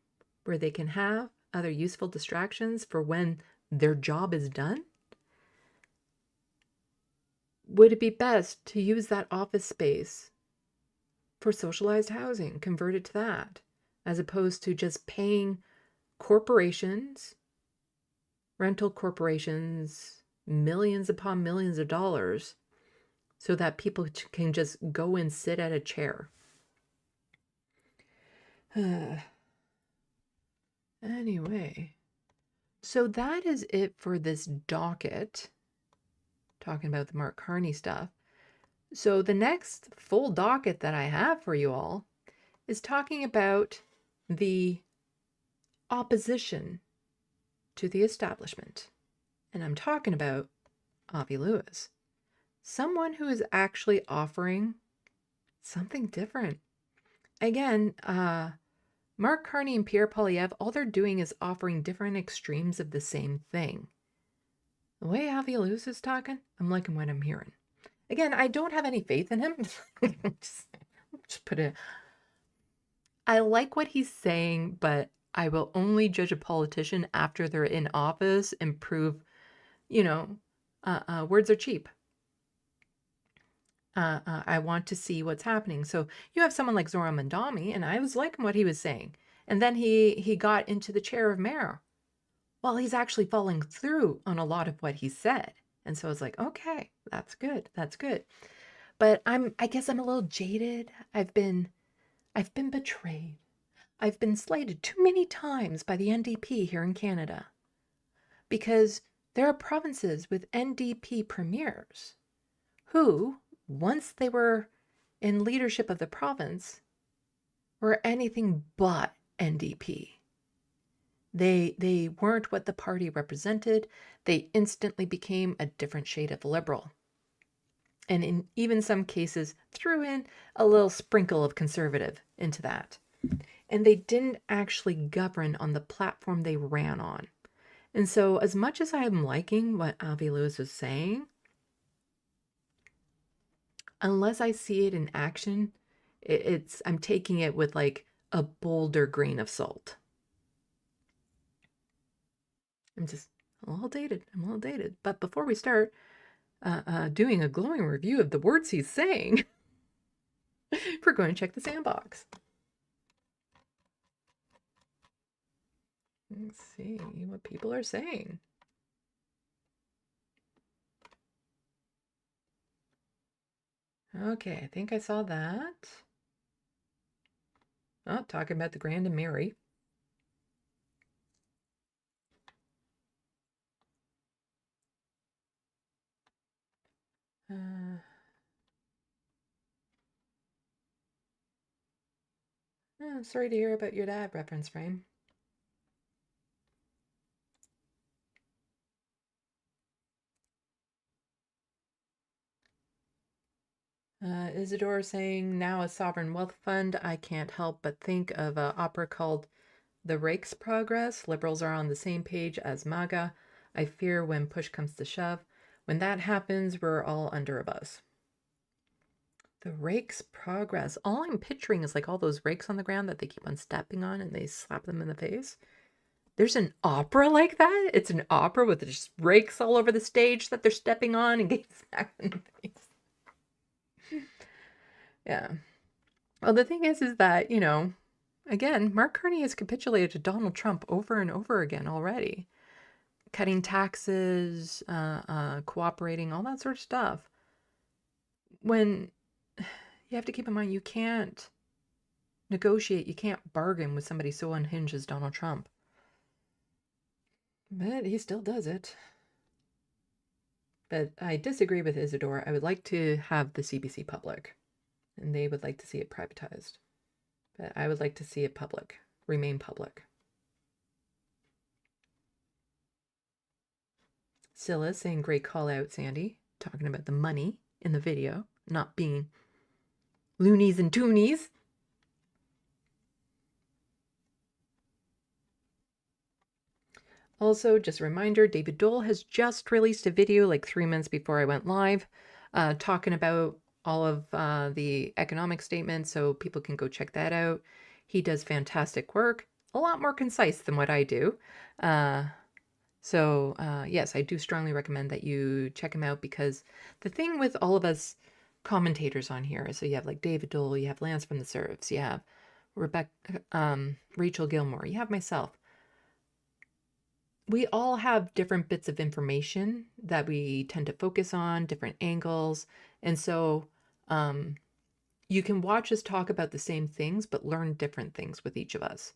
Speaker 1: where they can have other useful distractions for when their job is done. Would it be best to use that office space for socialized housing, convert it to that, as opposed to just paying corporations, rental corporations, millions upon millions of dollars so that people can just go and sit at a chair? Anyway, so that is it for this docket. Talking about the Mark Carney stuff. So the next full docket that I have for you all is talking about the opposition to the establishment. And I'm talking about Avi Lewis. Someone who is actually offering something different. Again, Mark Carney and Pierre Poilievre, all they're doing is offering different extremes of the same thing. The way Avi Lewis is talking, I'm liking what I'm hearing. Again, I don't have any faith in him. just put it. I like what he's saying, but I will only judge a politician after they're in office and prove, words are cheap. I want to see what's happening. So you have someone like Zoran Mandami, and I was liking what he was saying. And then he got into the chair of mayor. Well, he's actually following through on a lot of what he said. And so I was like, okay, that's good. That's good. But I guess I'm a little jaded. I've been betrayed. I've been slighted too many times by the NDP here in Canada. Because there are provinces with NDP premiers who, once they were in leadership of the province, were anything but NDP. They weren't what the party represented. They instantly became a different shade of liberal. And in even some cases, threw in a little sprinkle of conservative into that. And they didn't actually govern on the platform they ran on. And so as much as I am liking what Avi Lewis was saying, unless I see it in action, I'm taking it with like a bolder grain of salt. I'm a little dated. But before we start doing a glowing review of the words he's saying, we're going to check the SandBox. Let's see what people are saying. Okay, I think I saw that. Oh, talking about the Grand and Mary. Oh, sorry to hear about your dad, reference frame. Isidore saying, now a sovereign wealth fund. I can't help but think of an opera called The Rake's Progress. Liberals are on the same page as MAGA. I fear when push comes to shove. When that happens, we're all under a bus. The Rake's Progress. All I'm picturing is like all those rakes on the ground that they keep on stepping on and they slap them in the face. There's an opera like that? It's an opera with just rakes all over the stage that they're stepping on and getting smacked in the face. Yeah. Well, the thing is that, again, Mark Carney has capitulated to Donald Trump over and over again already. Cutting taxes, cooperating, all that sort of stuff. When you have to keep in mind, you can't negotiate, you can't bargain with somebody so unhinged as Donald Trump. But he still does it. But I disagree with Isidore. I would like to have the CBC public. And they would like to see it privatized. But I would like to see it public, remain public. Scylla saying, great call out, Sandy. Talking about the money in the video, not being loonies and toonies. Also, just a reminder, David Dole has just released a video like 3 minutes before I went live, talking about all of the economic statements, so people can go check that out. He does fantastic work, a lot more concise than what I do. Yes, I do strongly recommend that you check him out, because the thing with all of us commentators on here is, so you have like David Dole, you have Lance from the Serfs, you have Rachel Gilmore, you have myself. We all have different bits of information that we tend to focus on, different angles. And so you can watch us talk about the same things, but learn different things with each of us.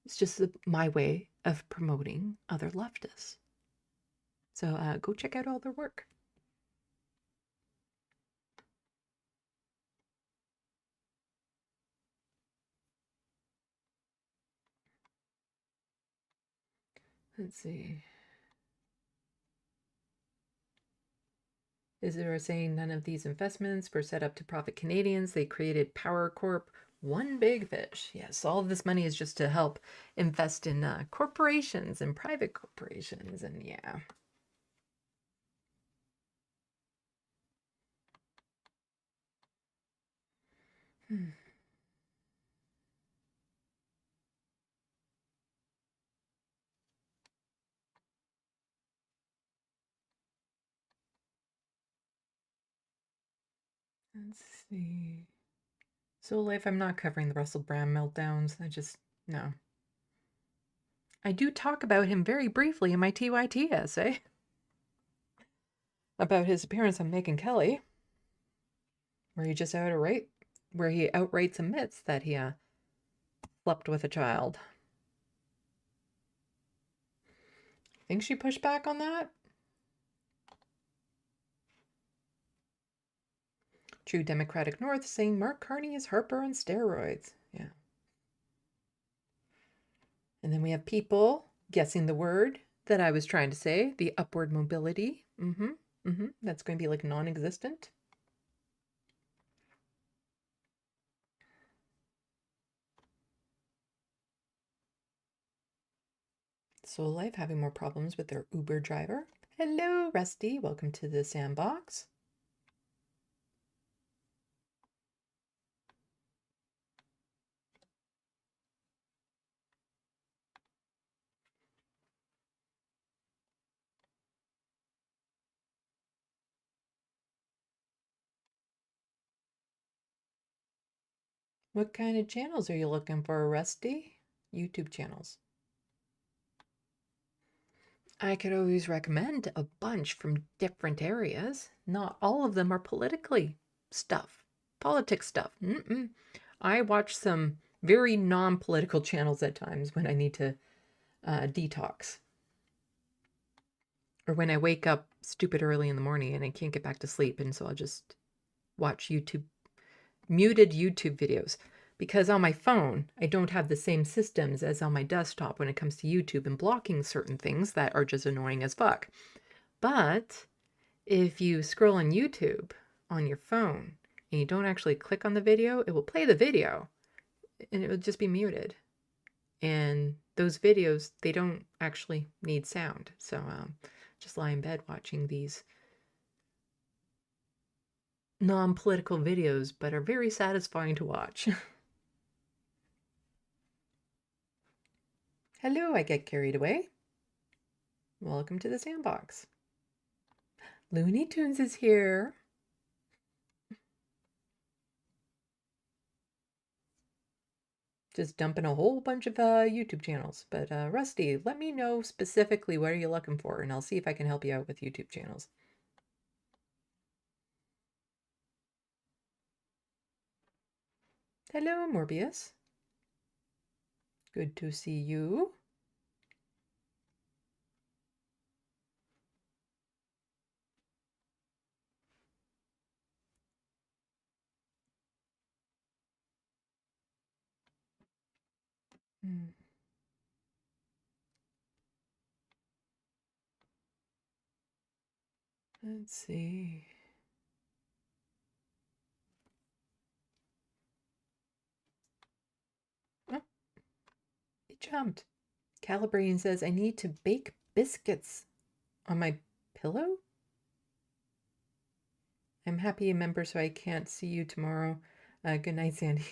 Speaker 1: It's just my way of promoting other leftists. So go check out all their work. Let's see. Is there saying none of these investments were set up to profit Canadians? They created Power Corp, one big fish. Yes, all of this money is just to help invest in corporations and private corporations, and yeah. Let's see. So Life, I'm not covering the Russell Brand meltdowns. No. I do talk about him very briefly in my TYT essay about his appearance on Megyn Kelly, where he outright admits that he slept with a child. Think she pushed back on that? True Democratic North saying Mark Carney is Harper on steroids. Yeah. And then we have people guessing the word that I was trying to say, the upward mobility. That's going to be like non-existent. Soul Life having more problems with their Uber driver. Hello, Rusty. Welcome to the SandBox. What kind of channels are you looking for, Rusty? YouTube channels. I could always recommend a bunch from different areas. Not all of them are politics stuff. I watch some very non-political channels at times when I need to detox. Or when I wake up stupid early in the morning and I can't get back to sleep, and so I'll just watch muted YouTube videos. Because on my phone, I don't have the same systems as on my desktop when it comes to YouTube and blocking certain things that are just annoying as fuck. But if you scroll on YouTube on your phone and you don't actually click on the video, it will play the video and it will just be muted. And those videos, they don't actually need sound. So just lie in bed watching these non-political videos, but are very satisfying to watch. Hello, I get carried away. Welcome to the SandBox. Looney Tunes is here. Just dumping a whole bunch of YouTube channels. But Rusty, let me know specifically what are you looking for, and I'll see if I can help you out with YouTube channels. Hello, Morbius. Good to see you. Let's see. Oh, it jumped. Calibrating says, I need to bake biscuits on my pillow? I'm happy a member, so I can't see you tomorrow. Good night, Sandy.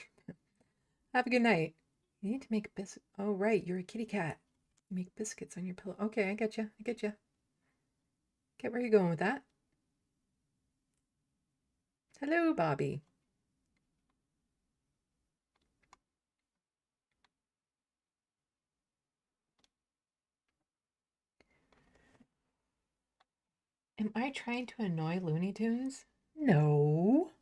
Speaker 1: Have a good night. You need to make biscuits. Oh, right. You're a kitty cat. You make biscuits on your pillow. Okay, I get you. I get you. Get where you're going with that. Hello, Bobby. Am I trying to annoy Looney Tunes? No.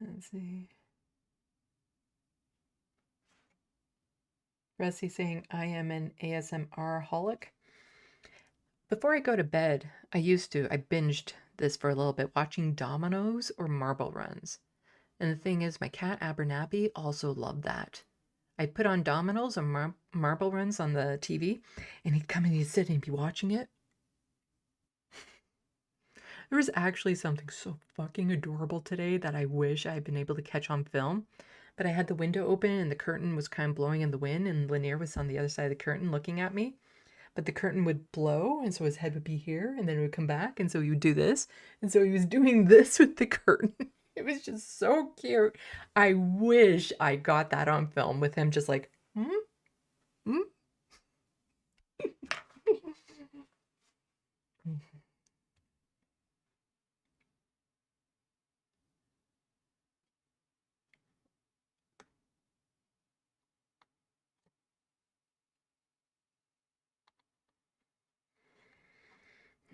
Speaker 1: Let's see. Rusty saying, I am an ASMR holic. Before I go to bed, I binged this for a little bit, watching dominoes or marble runs. And the thing is, my cat Abernathy also loved that. I'd put on dominoes or marble runs on the TV, and he'd come and he'd sit and be watching it. There was actually something so fucking adorable today that I wish I had been able to catch on film. But I had the window open and the curtain was kind of blowing in the wind, and Lanier was on the other side of the curtain looking at me. But the curtain would blow, and so his head would be here, and then it would come back, and so he would do this. And so he was doing this with the curtain. It was just so cute. I wish I got that on film with him just like,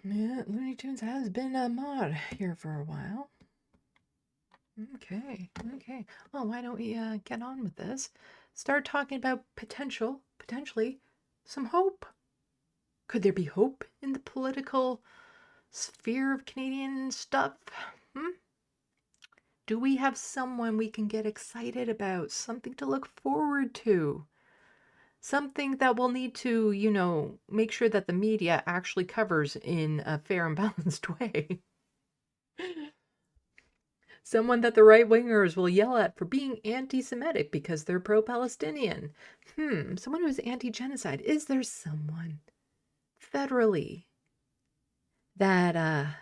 Speaker 1: Yeah, Looney Tunes has been a mod here for a while. Okay. Well, why don't we get on with this? Start talking about potentially, some hope. Could there be hope in the political sphere of Canadian stuff? Do we have someone we can get excited about? Something to look forward to? Something that we'll need to, make sure that the media actually covers in a fair and balanced way. Someone that the right-wingers will yell at for being anti-Semitic because they're pro-Palestinian. Someone who's anti-genocide. Is there someone federally that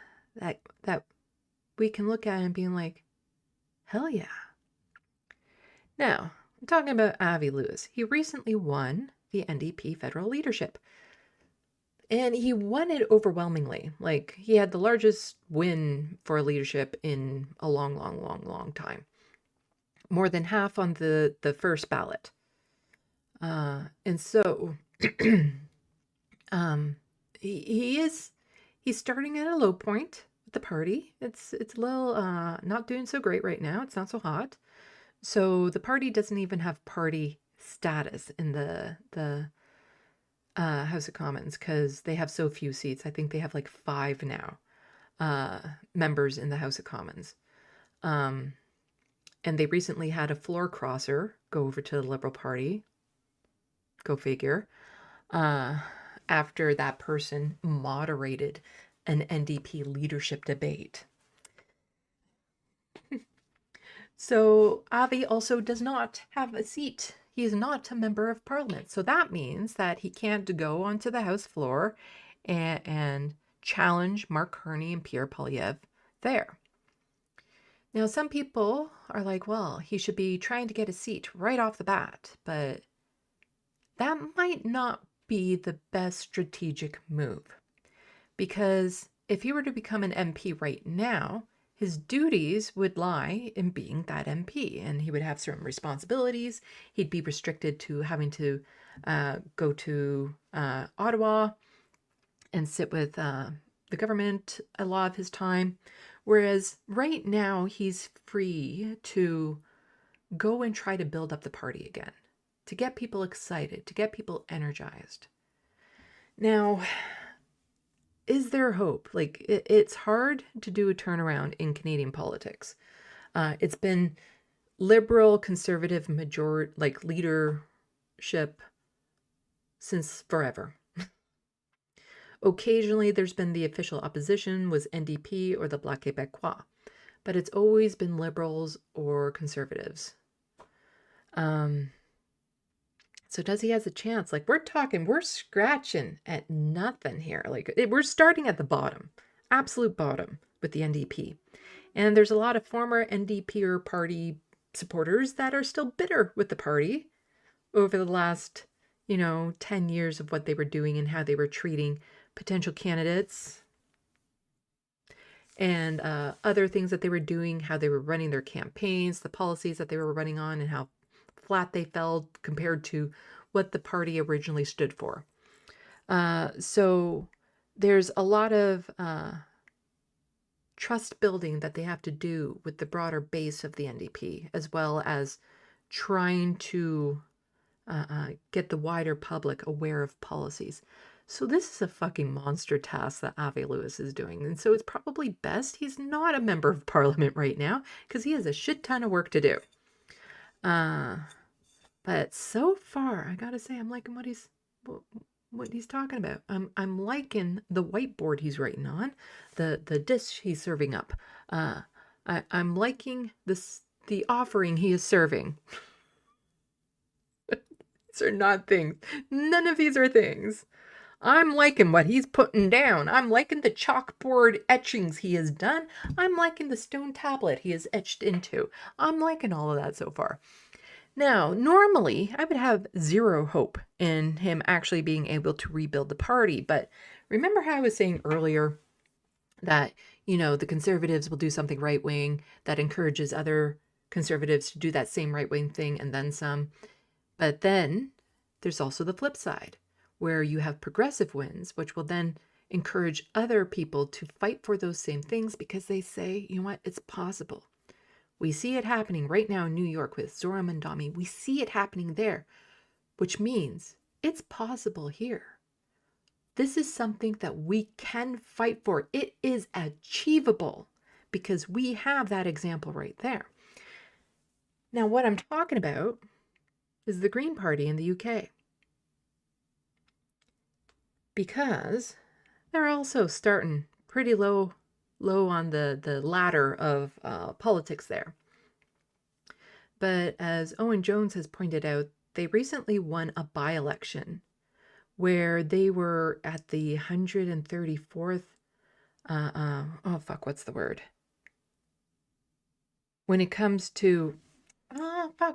Speaker 1: we can look at and being like, hell yeah. Now, I'm talking about Avi Lewis. He recently won the NDP federal leadership. And he won it overwhelmingly. Like, he had the largest win for leadership in a long time. More than half on the first ballot. And so, he's starting at a low point with the party. It's a little not doing so great right now. It's not so hot. So the party doesn't even have party status in the House of Commons because they have so few seats. I think they have like 5 now members in the House of Commons. And they recently had a floor crosser go over to the Liberal Party. Go figure. After that person moderated an NDP leadership debate. So Avi also does not have a seat. He is not a member of parliament. So that means that he can't go onto the House floor and challenge Mark Carney and Pierre Poilievre there. Now, some people are like, well, he should be trying to get a seat right off the bat. But that might not be the best strategic move. Because if he were to become an MP right now, his duties would lie in being that MP, and he would have certain responsibilities. He'd be restricted to having to go to Ottawa and sit with the government a lot of his time. Whereas right now, he's free to go and try to build up the party again, to get people excited, to get people energized. Now, is there hope? Like, it's hard to do a turnaround in Canadian politics. It's been liberal, conservative, leadership since forever. Occasionally, there's been the official opposition was NDP or the Bloc Québécois, but it's always been liberals or conservatives. So does he has a chance? Like, we're scratching at nothing here. Like, we're starting at the bottom, absolute bottom with the NDP. And there's a lot of former NDP or party supporters that are still bitter with the party over the last, 10 years of what they were doing and how they were treating potential candidates and other things that they were doing, how they were running their campaigns, the policies that they were running on, and how flat they fell compared to what the party originally stood for. So there's a lot of trust building that they have to do with the broader base of the NDP, as well as trying to get the wider public aware of policies. So this is a fucking monster task that Avi Lewis is doing. And so it's probably best he's not a member of parliament right now because he has a shit ton of work to do. But so far, I gotta say, I'm liking what he's talking about. I'm liking the whiteboard he's writing on, the dish he's serving up. I'm liking the offering he is serving. These are not things. None of these are things. I'm liking what he's putting down. I'm liking the chalkboard etchings he has done. I'm liking the stone tablet he has etched into. I'm liking all of that so far. Now, normally, I would have zero hope in him actually being able to rebuild the party. But remember how I was saying earlier that, you know, the conservatives will do something right-wing that encourages other conservatives to do that same right-wing thing and then some. But then there's also the flip side, where you have progressive wins, which will then encourage other people to fight for those same things because they say, you know what, it's possible. We see it happening right now in New York with Zora Mandami. We see it happening there, which means it's possible here. This is something that we can fight for. It is achievable because we have that example right there. Now, what I'm talking about is the Green Party in the UK. Because they're also starting pretty low on the ladder of politics there. But as Owen Jones has pointed out, they recently won a by-election where they were at the 134th, what's the word? When it comes to,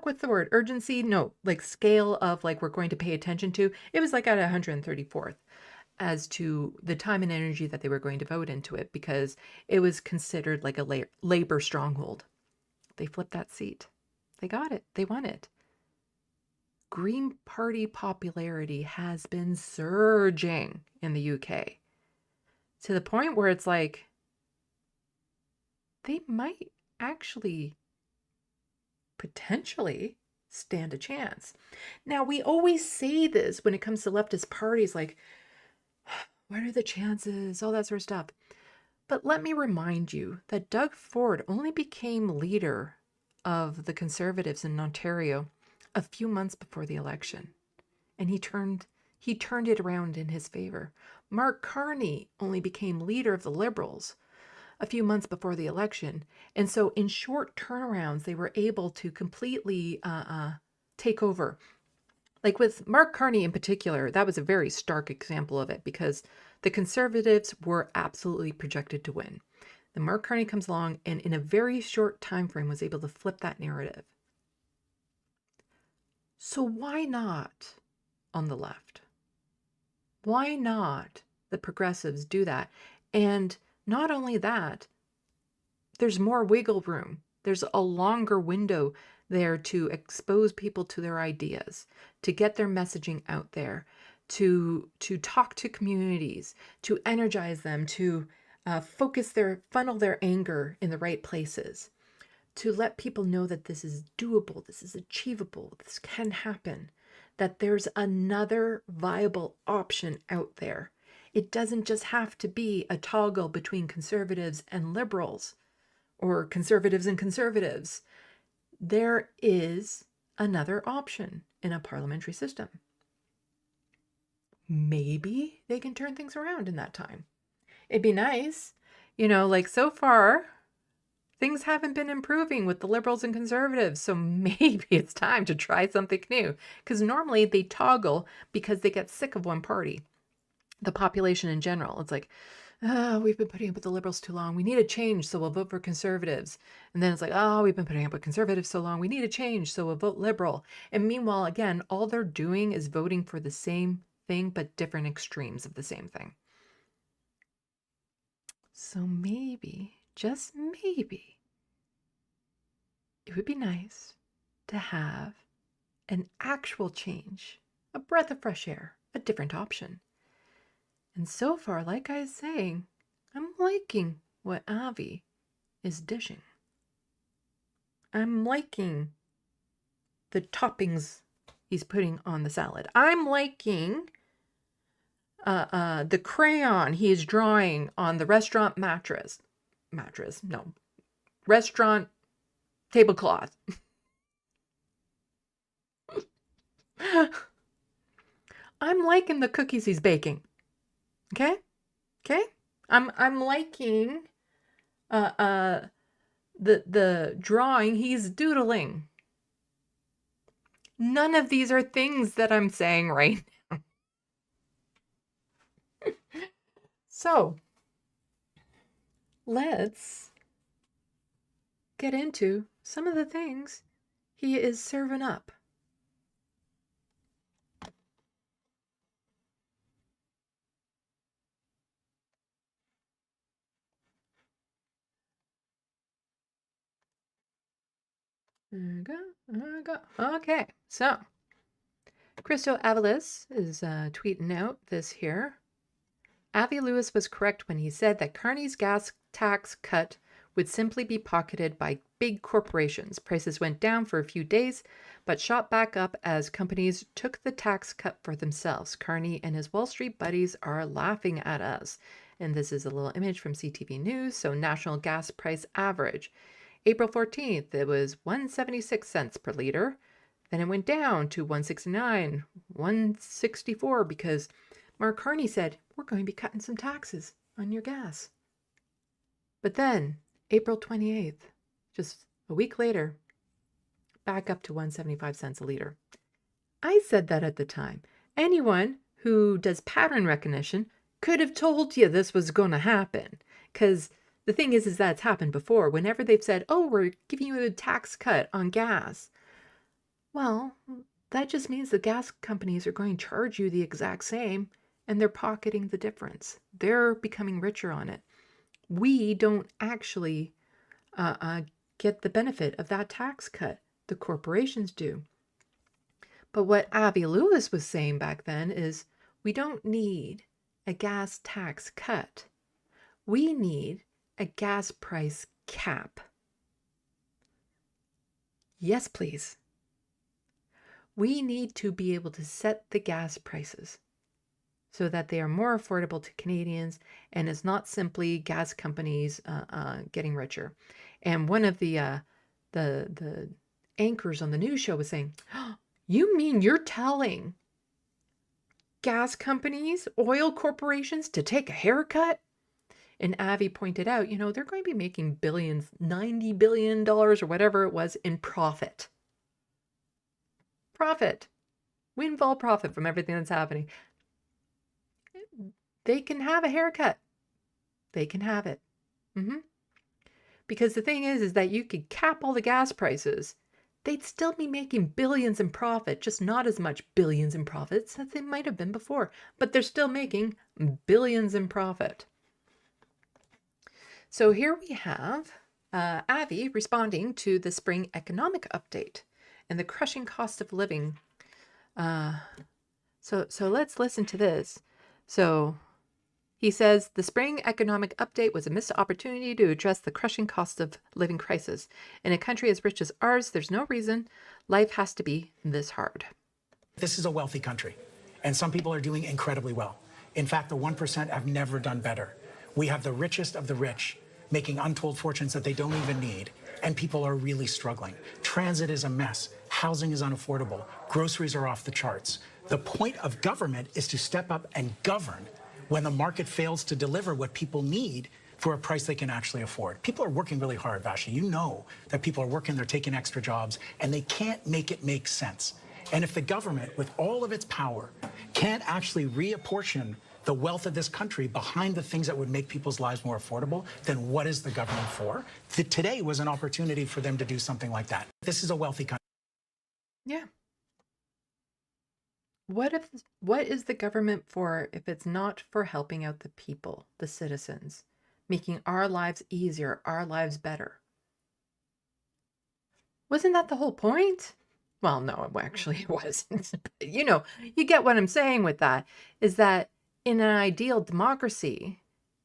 Speaker 1: what's the word? Urgency? No, like scale of like we're going to pay attention to. It was like at 134th. As to the time and energy that they were going to vote into it because it was considered like a labor stronghold. They flipped that seat. They got it. They won it. Green Party popularity has been surging in the UK to the point where it's like they might actually potentially stand a chance. Now, we always say this when it comes to leftist parties, like, what are the chances? All that sort of stuff. But let me remind you that Doug Ford only became leader of the Conservatives in Ontario a few months before the election. And he turned it around in his favor. Mark Carney only became leader of the Liberals a few months before the election. And so in short turnarounds, they were able to completely take over. Like with Mark Carney in particular, that was a very stark example of it because the Conservatives were absolutely projected to win. Then Mark Carney comes along and in a very short time frame was able to flip that narrative. So why not on the left? Why not the progressives do that? And not only that, there's more wiggle room. There's a longer window there to expose people to their ideas, to get their messaging out there, to talk to communities, to energize them, to funnel their anger in the right places, to let people know that this is doable, this is achievable, this can happen, that there's another viable option out there. It doesn't just have to be a toggle between conservatives and liberals or conservatives and conservatives. There is another option in a parliamentary system. Maybe they can turn things around in that time. It'd be nice. You know, like so far, things haven't been improving with the liberals and conservatives. So maybe it's time to try something new. Because normally they toggle because they get sick of one party. The population in general. It's like, we've been putting up with the liberals too long. We need a change, so we'll vote for conservatives. And then it's like, we've been putting up with conservatives so long. We need a change, so we'll vote liberal. And meanwhile, again, all they're doing is voting for the same thing, but different extremes of the same thing. So maybe, just maybe, it would be nice to have an actual change, a breath of fresh air, a different option. And so far, like I was saying, I'm liking what Avi is dishing. I'm liking the toppings he's putting on the salad. I'm liking the crayon he is drawing on the restaurant restaurant tablecloth. I'm liking the cookies he's baking. Okay? Okay? I'm liking the drawing he's doodling. None of these are things that I'm saying right now. So, let's get into some of the things he is serving up. There we go. Okay, so Christo Avalis is tweeting out this here. Avi Lewis was correct when he said that Carney's gas tax cut would simply be pocketed by big corporations. Prices went down for a few days, but shot back up as companies took the tax cut for themselves. Carney and his Wall Street buddies are laughing at us. And this is a little image from CTV News. So national gas price average. April 14th, it was 176 cents per liter. Then it went down to 169, 164 because Mark Carney said, we're going to be cutting some taxes on your gas. But then, April 28th, just a week later, back up to 175 cents a liter. I said that at the time. Anyone who does pattern recognition could have told you this was going to happen. Because the thing is that it's happened before. Whenever they've said, oh, we're giving you a tax cut on gas. Well, that just means the gas companies are going to charge you the exact same, and they're pocketing the difference. They're becoming richer on it. We don't actually get the benefit of that tax cut. The corporations do. But what Avi Lewis was saying back then is we don't need a gas tax cut. We need a gas price cap. Yes, please. We need to be able to set the gas prices so that they are more affordable to Canadians and it's not simply gas companies getting richer. And one of the anchors on the news show was saying, oh, you mean you're telling gas companies, oil corporations to take a haircut? And Avi pointed out, they're going to be making billions, $90 billion or whatever it was in profit. Profit. Windfall profit from everything that's happening. They can have a haircut. They can have it. Because the thing is that you could cap all the gas prices. They'd still be making billions in profit, just not as much billions in profits as they might have been before. But they're still making billions in profit. So here we have Avi responding to the spring economic update and the crushing cost of living. So let's listen to this. So he says the spring economic update was a missed opportunity to address the crushing cost of living crisis. In a country as rich as ours, there's no reason life has to be this hard.
Speaker 21: This is a wealthy country, and some people are doing incredibly well. In fact, the 1% have never done better. We have the richest of the rich making untold fortunes that they don't even need, and people are really struggling. Transit is a mess. Housing is unaffordable. Groceries are off the charts. The point of government is to step up and govern when the market fails to deliver what people need for a price they can actually afford. People are working really hard, Vashi. You know that people are working, they're taking extra jobs, and they can't make it make sense. And if the government, with all of its power, can't actually reapportion the wealth of this country behind the things that would make people's lives more affordable, then what is the government for? Today was an opportunity for them to do something like that. This is a wealthy country.
Speaker 1: Yeah. What is the government for if it's not for helping out the people, the citizens, making our lives easier, our lives better? Wasn't that the whole point? Well, no, actually it wasn't. You get what I'm saying with that, is that in an ideal democracy,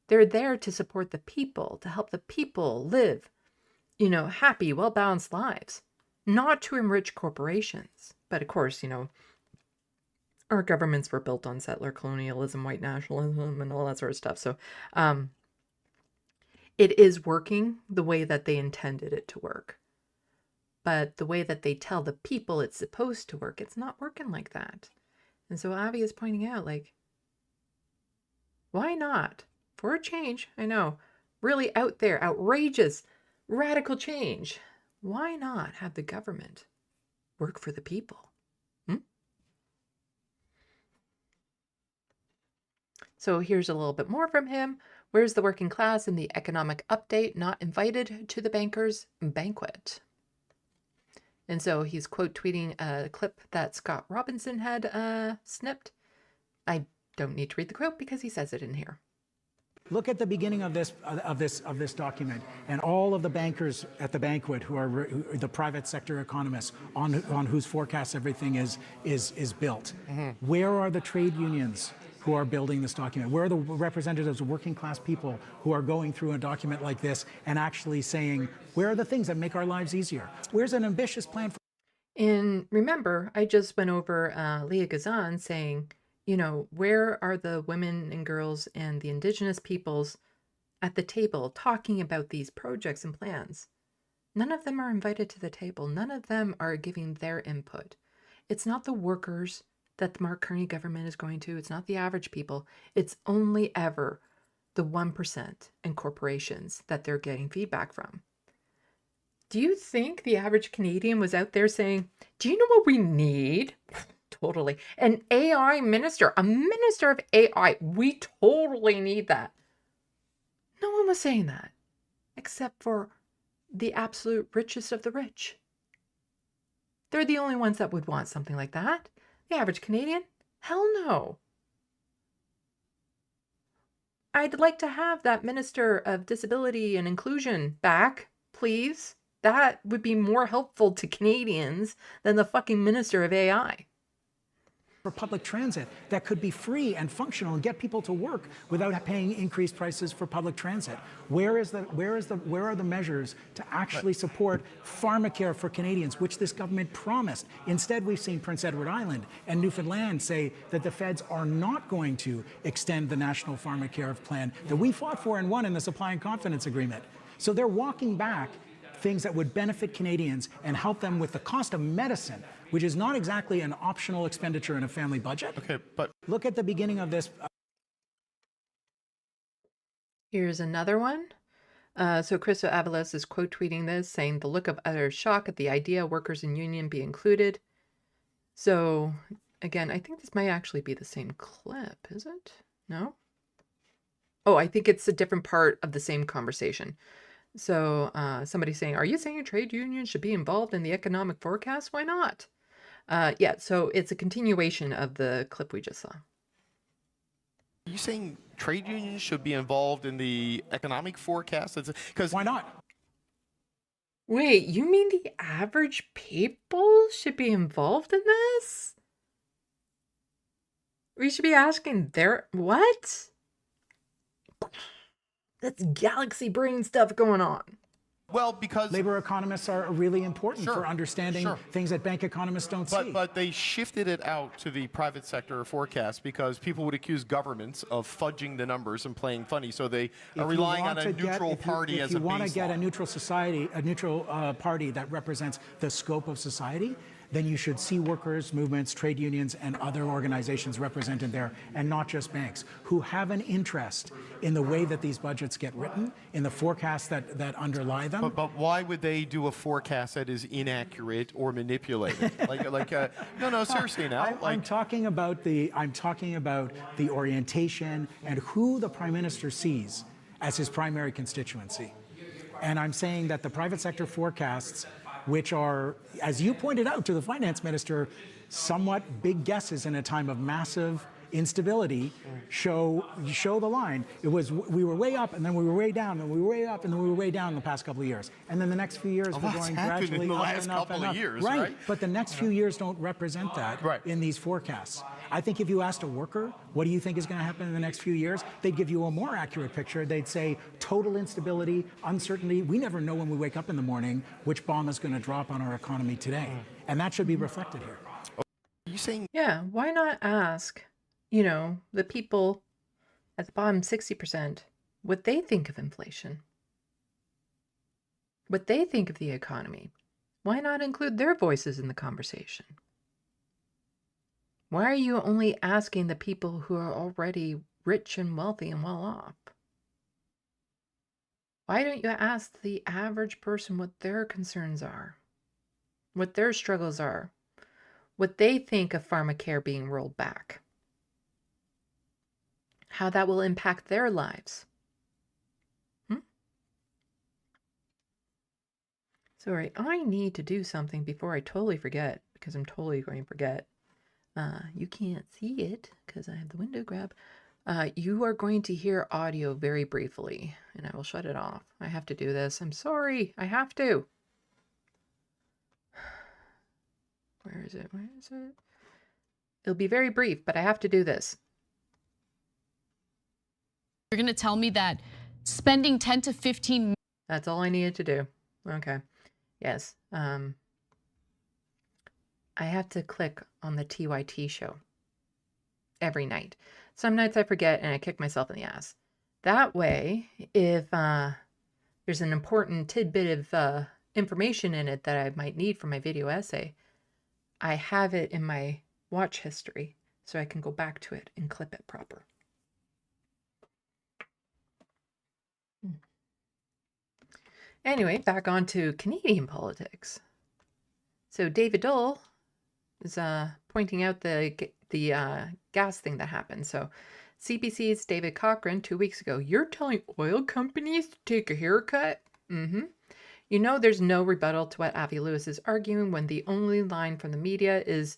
Speaker 1: they're there to support the people, to help the people live, happy, well-balanced lives, not to enrich corporations. But of course, Our governments were built on settler colonialism, white nationalism, and all that sort of stuff. So it is working the way that they intended it to work. But the way that they tell the people it's supposed to work, it's not working like that. And so Avi is pointing out, like, why not? For a change, I know, really out there, outrageous, radical change. Why not have the government work for the people? So here's a little bit more from him. Where's the working class in the economic update not invited to the bankers' banquet? And so he's quote tweeting a clip that Scott Robinson had snipped. I don't need to read the quote because he says it in here.
Speaker 21: Look at the beginning of this document, and all of the bankers at the banquet who are the private sector economists on whose forecasts everything is built. Mm-hmm. Where are the trade unions who are building this document? Where are the representatives of working class people who are going through a document like this and actually saying, where are the things that make our lives easier? Where's an ambitious plan for?
Speaker 1: And remember, I just went over Leah Gazan saying, you know, where are the women and girls and the indigenous peoples at the table talking about these projects and plans? None of them are invited to the table. None of them are giving their input. It's not the workers that the Mark Carney government is going to. It's not the average people. It's only ever the 1% and corporations that they're getting feedback from. Do you think the average Canadian was out there saying, do you know what we need? Totally. An AI minister, a minister of AI. We totally need that. No one was saying that, except for the absolute richest of the rich. They're the only ones that would want something like that. The average Canadian? Hell no. I'd like to have that Minister of Disability and Inclusion back, please. That would be more helpful to Canadians than the fucking Minister of AI.
Speaker 21: For public transit that could be free and functional and get people to work without paying increased prices for public transit. Where are the measures to actually support pharmacare for Canadians, which this government promised? Instead, we've seen Prince Edward Island and Newfoundland say that the feds are not going to extend the national pharmacare plan that we fought for and won in the Supply and Confidence Agreement. So they're walking back things that would benefit Canadians and help them with the cost of medicine, which is not exactly an optional expenditure in a family budget.
Speaker 16: Okay, but
Speaker 21: look at the beginning of this.
Speaker 1: Here's another one. So Christo Avalos is quote tweeting this, saying the look of utter shock at the idea workers in union be included. So again, I think this might actually be the same clip, is it? No? Oh, I think it's a different part of the same conversation. So somebody's saying, are you saying trade unions should be involved in the economic forecast? Why not? Yeah, so it's a continuation of the clip we just saw.
Speaker 16: Are you saying trade unions should be involved in the economic forecast? Because
Speaker 21: why not?
Speaker 1: Wait, you mean the average people should be involved in this? We should be asking their what? That's galaxy brain stuff going on.
Speaker 16: Well, because
Speaker 21: labor economists are really important for understanding things that bank economists don't see.
Speaker 16: But they shifted it out to the private sector forecast because people would accuse governments of fudging the numbers and playing funny. So they are relying on a neutral party as a baseline. If you want to get a neutral society, a neutral party that represents the scope of society, then you should see workers, movements, trade unions, and other organizations represented there, and not just banks, who have an interest in the way that these budgets get written, in the forecasts that underlie them. But why would they do a forecast that is inaccurate or manipulated? No, seriously now.
Speaker 21: I'm talking about the orientation and who the Prime Minister sees as his primary constituency. And I'm saying that the private sector forecasts, which are, as you pointed out to the finance minister, somewhat big guesses in a time of massive instability, show the line. It was, we were way up and then we were way down and we were way up and then we were way down in the past couple of years. And then the next few years we're going gradually
Speaker 16: in the
Speaker 21: up
Speaker 16: last
Speaker 21: and up
Speaker 16: couple
Speaker 21: and
Speaker 16: of
Speaker 21: up.
Speaker 16: years,
Speaker 21: right. But the next few years don't represent that in these forecasts. I think if you asked a worker, what do you think is going to happen in the next few years? They'd give you a more accurate picture. They'd say total instability, uncertainty. We never know when we wake up in the morning which bomb is going to drop on our economy today. And that should be reflected here.
Speaker 16: saying...
Speaker 1: Yeah, why not ask, you know, the people at the bottom 60% what they think of inflation? What they think of the economy? Why not include their voices in the conversation? Why are you only asking the people who are already rich and wealthy and well off? Why don't you ask the average person what their concerns are, what their struggles are, what they think of pharmacare being rolled back, how that will impact their lives? Sorry, I need to do something before I totally forget, because I'm totally going to forget. You can't see it because I have the window grab. You are going to hear audio very briefly, and I will shut it off. I have to do this. I'm sorry. I have to. Where is it? Where is it? It'll be very brief, but I have to do this.
Speaker 3: You're going to tell me that spending 10 to 15...
Speaker 1: That's all I needed to do. Okay. Yes. I have to click on the TYT show every night. Some nights I forget and I kick myself in the ass. That way, if there's an important tidbit of information in it that I might need for my video essay, I have it in my watch history so I can go back to it and clip it proper. Anyway, back on to Canadian politics. So David Dole is pointing out the gas thing that happened. So CBC's David Cochrane 2 weeks ago, you're telling oil companies to take a haircut? You know there's no rebuttal to what Avi Lewis is arguing when the only line from the media is,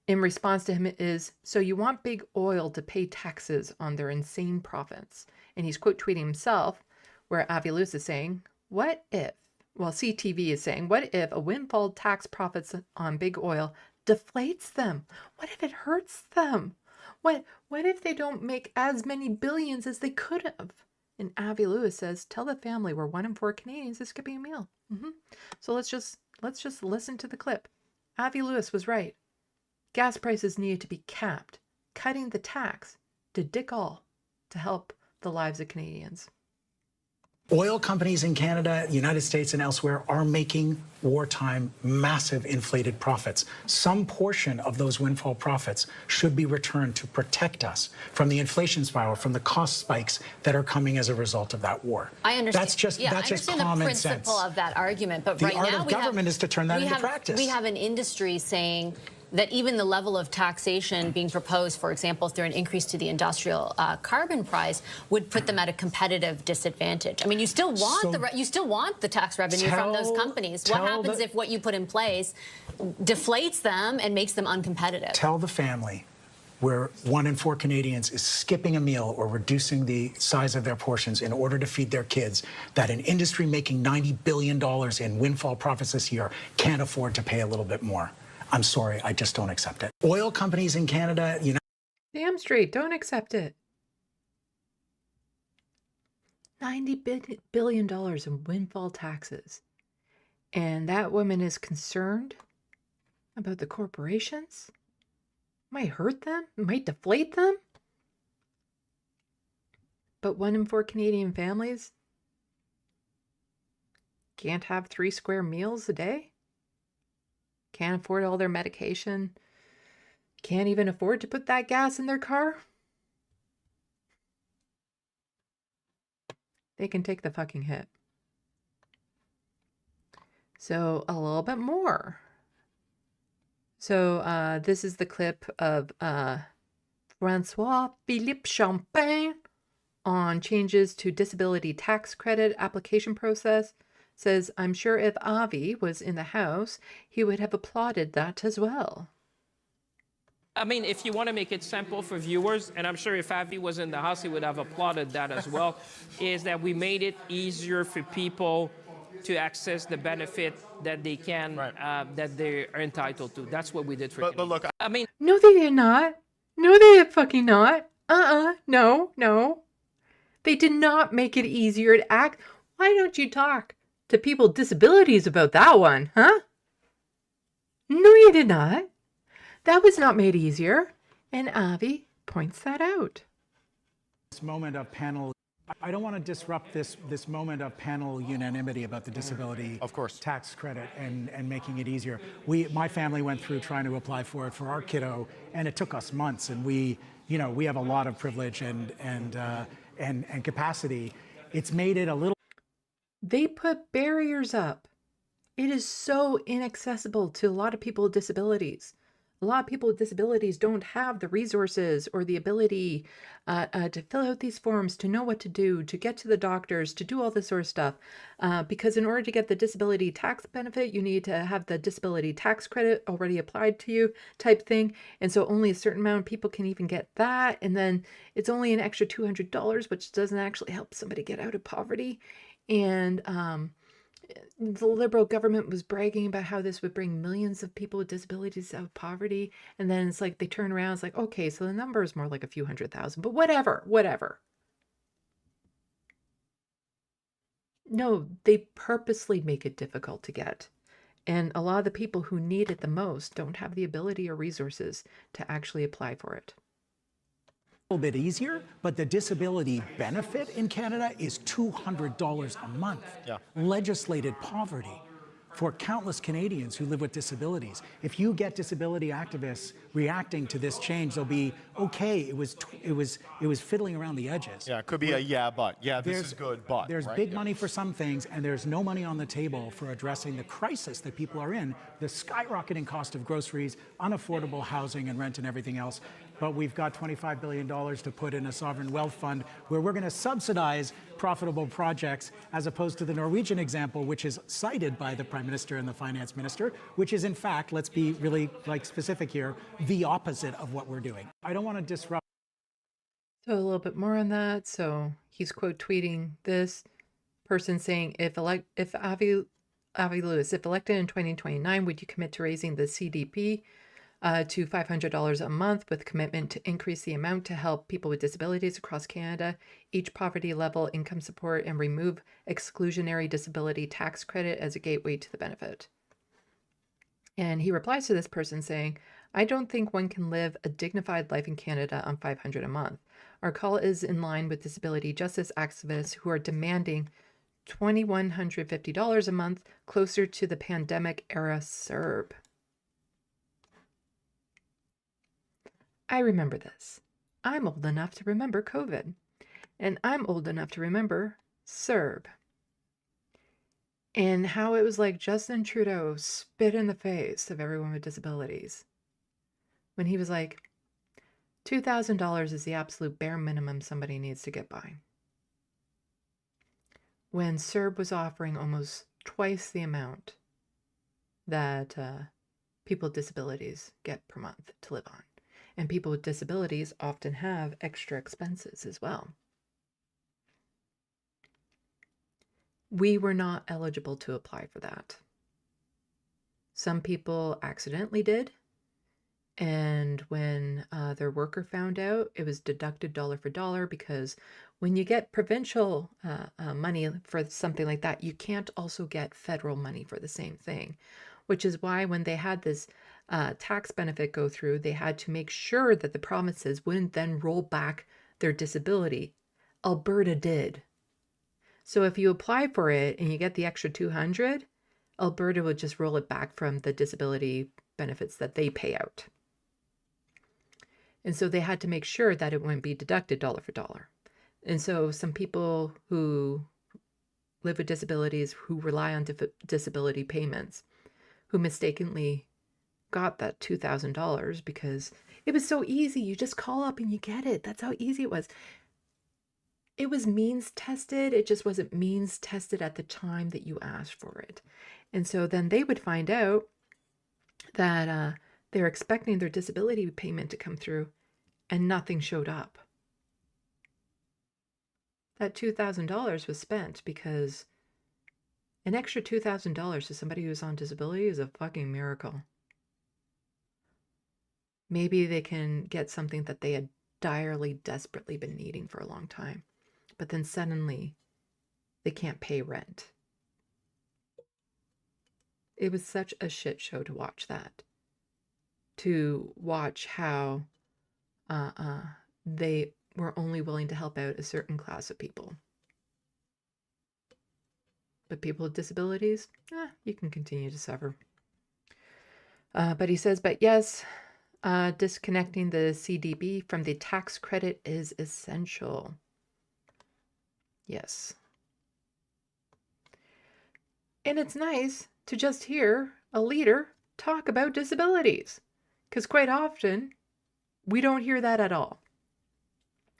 Speaker 1: in response to him, is, so you want big oil to pay taxes on their insane profits. And he's quote tweeting himself, where Avi Lewis is saying, what if, well, CTV is saying, what if a windfall tax profits on big oil deflates them? What if it hurts them? What if they don't make as many billions as they could have? And Avi Lewis says, tell the family where 1 in 4 Canadians is skipping a meal. So let's just listen to the clip. Avi Lewis was right. Gas prices needed to be capped. Cutting the tax did dick all to help the lives of Canadians.
Speaker 21: Oil companies in Canada, United States, and elsewhere are making wartime massive inflated profits. Some portion of those windfall profits should be returned to protect us from the inflation spiral, from the cost spikes that are coming as a result of that war.
Speaker 22: I understand.
Speaker 21: That's just,
Speaker 22: yeah,
Speaker 21: that's
Speaker 22: I
Speaker 21: just
Speaker 22: understand
Speaker 21: common
Speaker 22: the principle
Speaker 21: sense.
Speaker 22: of that argument, but
Speaker 21: The
Speaker 22: right
Speaker 21: art
Speaker 22: now
Speaker 21: of government is to turn that into practice.
Speaker 22: We have an industry saying that even the level of taxation being proposed, for example, through an increase to the industrial carbon price, would put them at a competitive disadvantage. I mean, you still want the tax revenue from those companies. What happens if what you put in place deflates them and makes them uncompetitive?
Speaker 21: Tell the family where 1 in 4 Canadians is skipping a meal or reducing the size of their portions in order to feed their kids, that an industry making $90 billion in windfall profits this year can't afford to pay a little bit more. I'm sorry, I just don't accept it. Oil companies in Canada,
Speaker 1: Damn straight, don't accept it. $90 billion in windfall taxes. And that woman is concerned about the corporations? Might hurt them? Might deflate them? But 1 in 4 Canadian families can't have 3 square meals a day? Can't afford all their medication? Can't even afford to put that gas in their car? They can take the fucking hit. So a little bit more. So this is the clip of Francois-Philippe Champagne on changes to disability tax credit application process. Says, I'm sure if Avi was in the House, he would have applauded that as well.
Speaker 17: I mean, if you want to make it simple for viewers, and I'm sure if Avi was in the House, he would have applauded that as well, is that we made it easier for people to access the benefit that they can, that they are entitled to. That's what we did for
Speaker 16: But look,
Speaker 17: I mean...
Speaker 1: No, they did not. No, they did fucking not. No. They did not make it easier to act. Why don't you talk to people with disabilities about that one, huh? No, you did not. That was not made easier. And Avi points that out.
Speaker 21: This moment of panel, I don't want to disrupt this moment of panel unanimity about the disability tax credit and making it easier. My family went through trying to apply for it for our kiddo, and it took us months. And we have a lot of privilege and capacity. It's made it a little.
Speaker 1: They put barriers up. It is so inaccessible to a lot of people with disabilities. A lot of people with disabilities don't have the resources or the ability to fill out these forms, to know what to do, to get to the doctors, to do all this sort of stuff. Because in order to get the disability tax benefit, you need to have the disability tax credit already applied to you type thing. And so only a certain amount of people can even get that. And then it's only an extra $200, which doesn't actually help somebody get out of poverty. And the Liberal government was bragging about how this would bring millions of people with disabilities out of poverty. And then it's like they turn around, it's like, okay, so the number is more like a few 100,000, but whatever. No, they purposely make it difficult to get. And a lot of the people who need it the most don't have the ability or resources to actually apply for it.
Speaker 21: A little bit easier, but the disability benefit in Canada is $200 a month.
Speaker 16: Yeah.
Speaker 21: Legislated poverty for countless Canadians who live with disabilities. If you get disability activists reacting to this change, they'll be okay. It was fiddling around the edges.
Speaker 16: Yeah, it could be this is good, but.
Speaker 21: There's big money for some things, and there's no money on the table for addressing the crisis that people are in, the skyrocketing cost of groceries, unaffordable housing and rent and everything else. But we've got $25 billion to put in a sovereign wealth fund where we're going to subsidize profitable projects, as opposed to the Norwegian example, which is cited by the Prime Minister and the Finance Minister, which is in fact, let's be really specific here, the opposite of what we're doing. I don't want to disrupt.
Speaker 1: So a little bit more on that. So he's quote tweeting this person saying, if Avi Lewis, if elected in 2029, would you commit to raising the CDP to $500 a month with commitment to increase the amount to help people with disabilities across Canada, each poverty level income support, and remove exclusionary disability tax credit as a gateway to the benefit? And he replies to this person saying, I don't think one can live a dignified life in Canada on $500 a month. Our call is in line with disability justice activists who are demanding $2,150 a month, closer to the pandemic era CERB. I remember this. I'm old enough to remember COVID, and I'm old enough to remember CERB. And how it was like Justin Trudeau spit in the face of everyone with disabilities when he was like, $2,000 is the absolute bare minimum somebody needs to get by. When CERB was offering almost twice the amount that people with disabilities get per month to live on. And people with disabilities often have extra expenses as well. We were not eligible to apply for that. Some people accidentally did. And when their worker found out, it was deducted dollar for dollar, because when you get provincial money for something like that, you can't also get federal money for the same thing, which is why when they had this tax benefit go through, they had to make sure that the provinces wouldn't then roll back their disability. Alberta did. So if you apply for it and you get the extra $200, Alberta would just roll it back from the disability benefits that they pay out. And so they had to make sure that it wouldn't be deducted dollar for dollar. And so some people who live with disabilities, who rely on disability payments, who mistakenly got that $2,000 because it was so easy. You just call up and you get it. That's how easy it was. It was means tested. It just wasn't means tested at the time that you asked for it. And so then they would find out that they're expecting their disability payment to come through and nothing showed up. That $2,000 was spent because an extra $2,000 to somebody who's on disability is a fucking miracle. Maybe they can get something that they had direly, desperately been needing for a long time, but then suddenly they can't pay rent. It was such a shit show to watch that. to watch how they were only willing to help out a certain class of people. But people with disabilities, you can continue to suffer. But he says, but yes, disconnecting the CDB from the tax credit is essential. Yes. And it's nice to just hear a leader talk about disabilities, because quite often we don't hear that at all.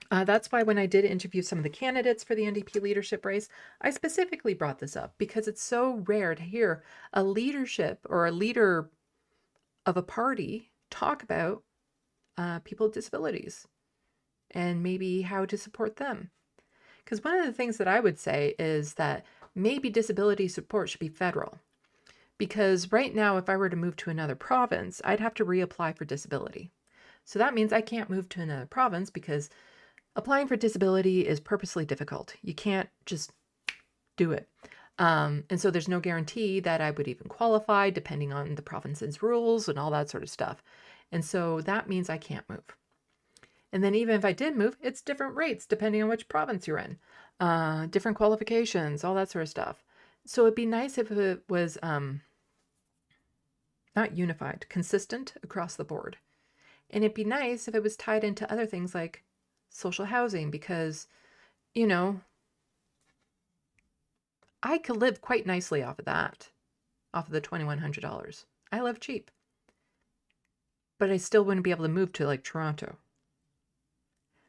Speaker 1: That's why when I did interview some of the candidates for the NDP leadership race, I specifically brought this up, because it's so rare to hear a leadership or a leader of a party talk about people with disabilities and maybe how to support them. Because one of the things that I would say is that maybe disability support should be federal. Because right now, if I were to move to another province, I'd have to reapply for disability. So that means I can't move to another province because applying for disability is purposely difficult. You can't just do it. And so there's no guarantee that I would even qualify depending on the province's rules and all that sort of stuff. And so that means I can't move. And then even if I did move, it's different rates depending on which province you're in, different qualifications, all that sort of stuff. So it'd be nice if it was not unified, consistent across the board. And it'd be nice if it was tied into other things like social housing, because, you know, I could live quite nicely off of that, off of the $2,100. I live cheap. But I still wouldn't be able to move to like Toronto.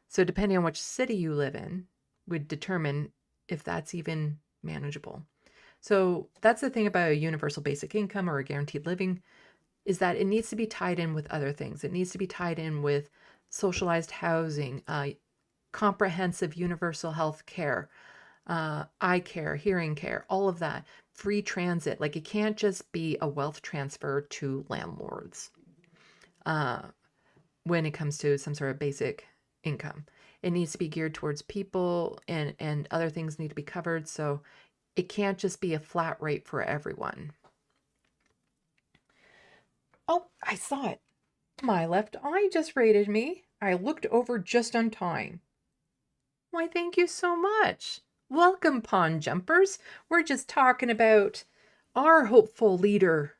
Speaker 1: So depending on which city you live in would determine if that's even manageable. So that's the thing about a universal basic income or a guaranteed living, is that it needs to be tied in with other things. It needs to be tied in with socialized housing, comprehensive universal health care, eye care, hearing care, all of that, free transit. Like, it can't just be a wealth transfer to landlords when it comes to some sort of basic income. It needs to be geared towards people, and other things need to be covered. So it can't just be a flat rate for everyone. Oh, I saw it. My left eye just rated me. I looked over just on time. Why, thank you so much. Welcome, Pond Jumpers. We're just talking about our hopeful leader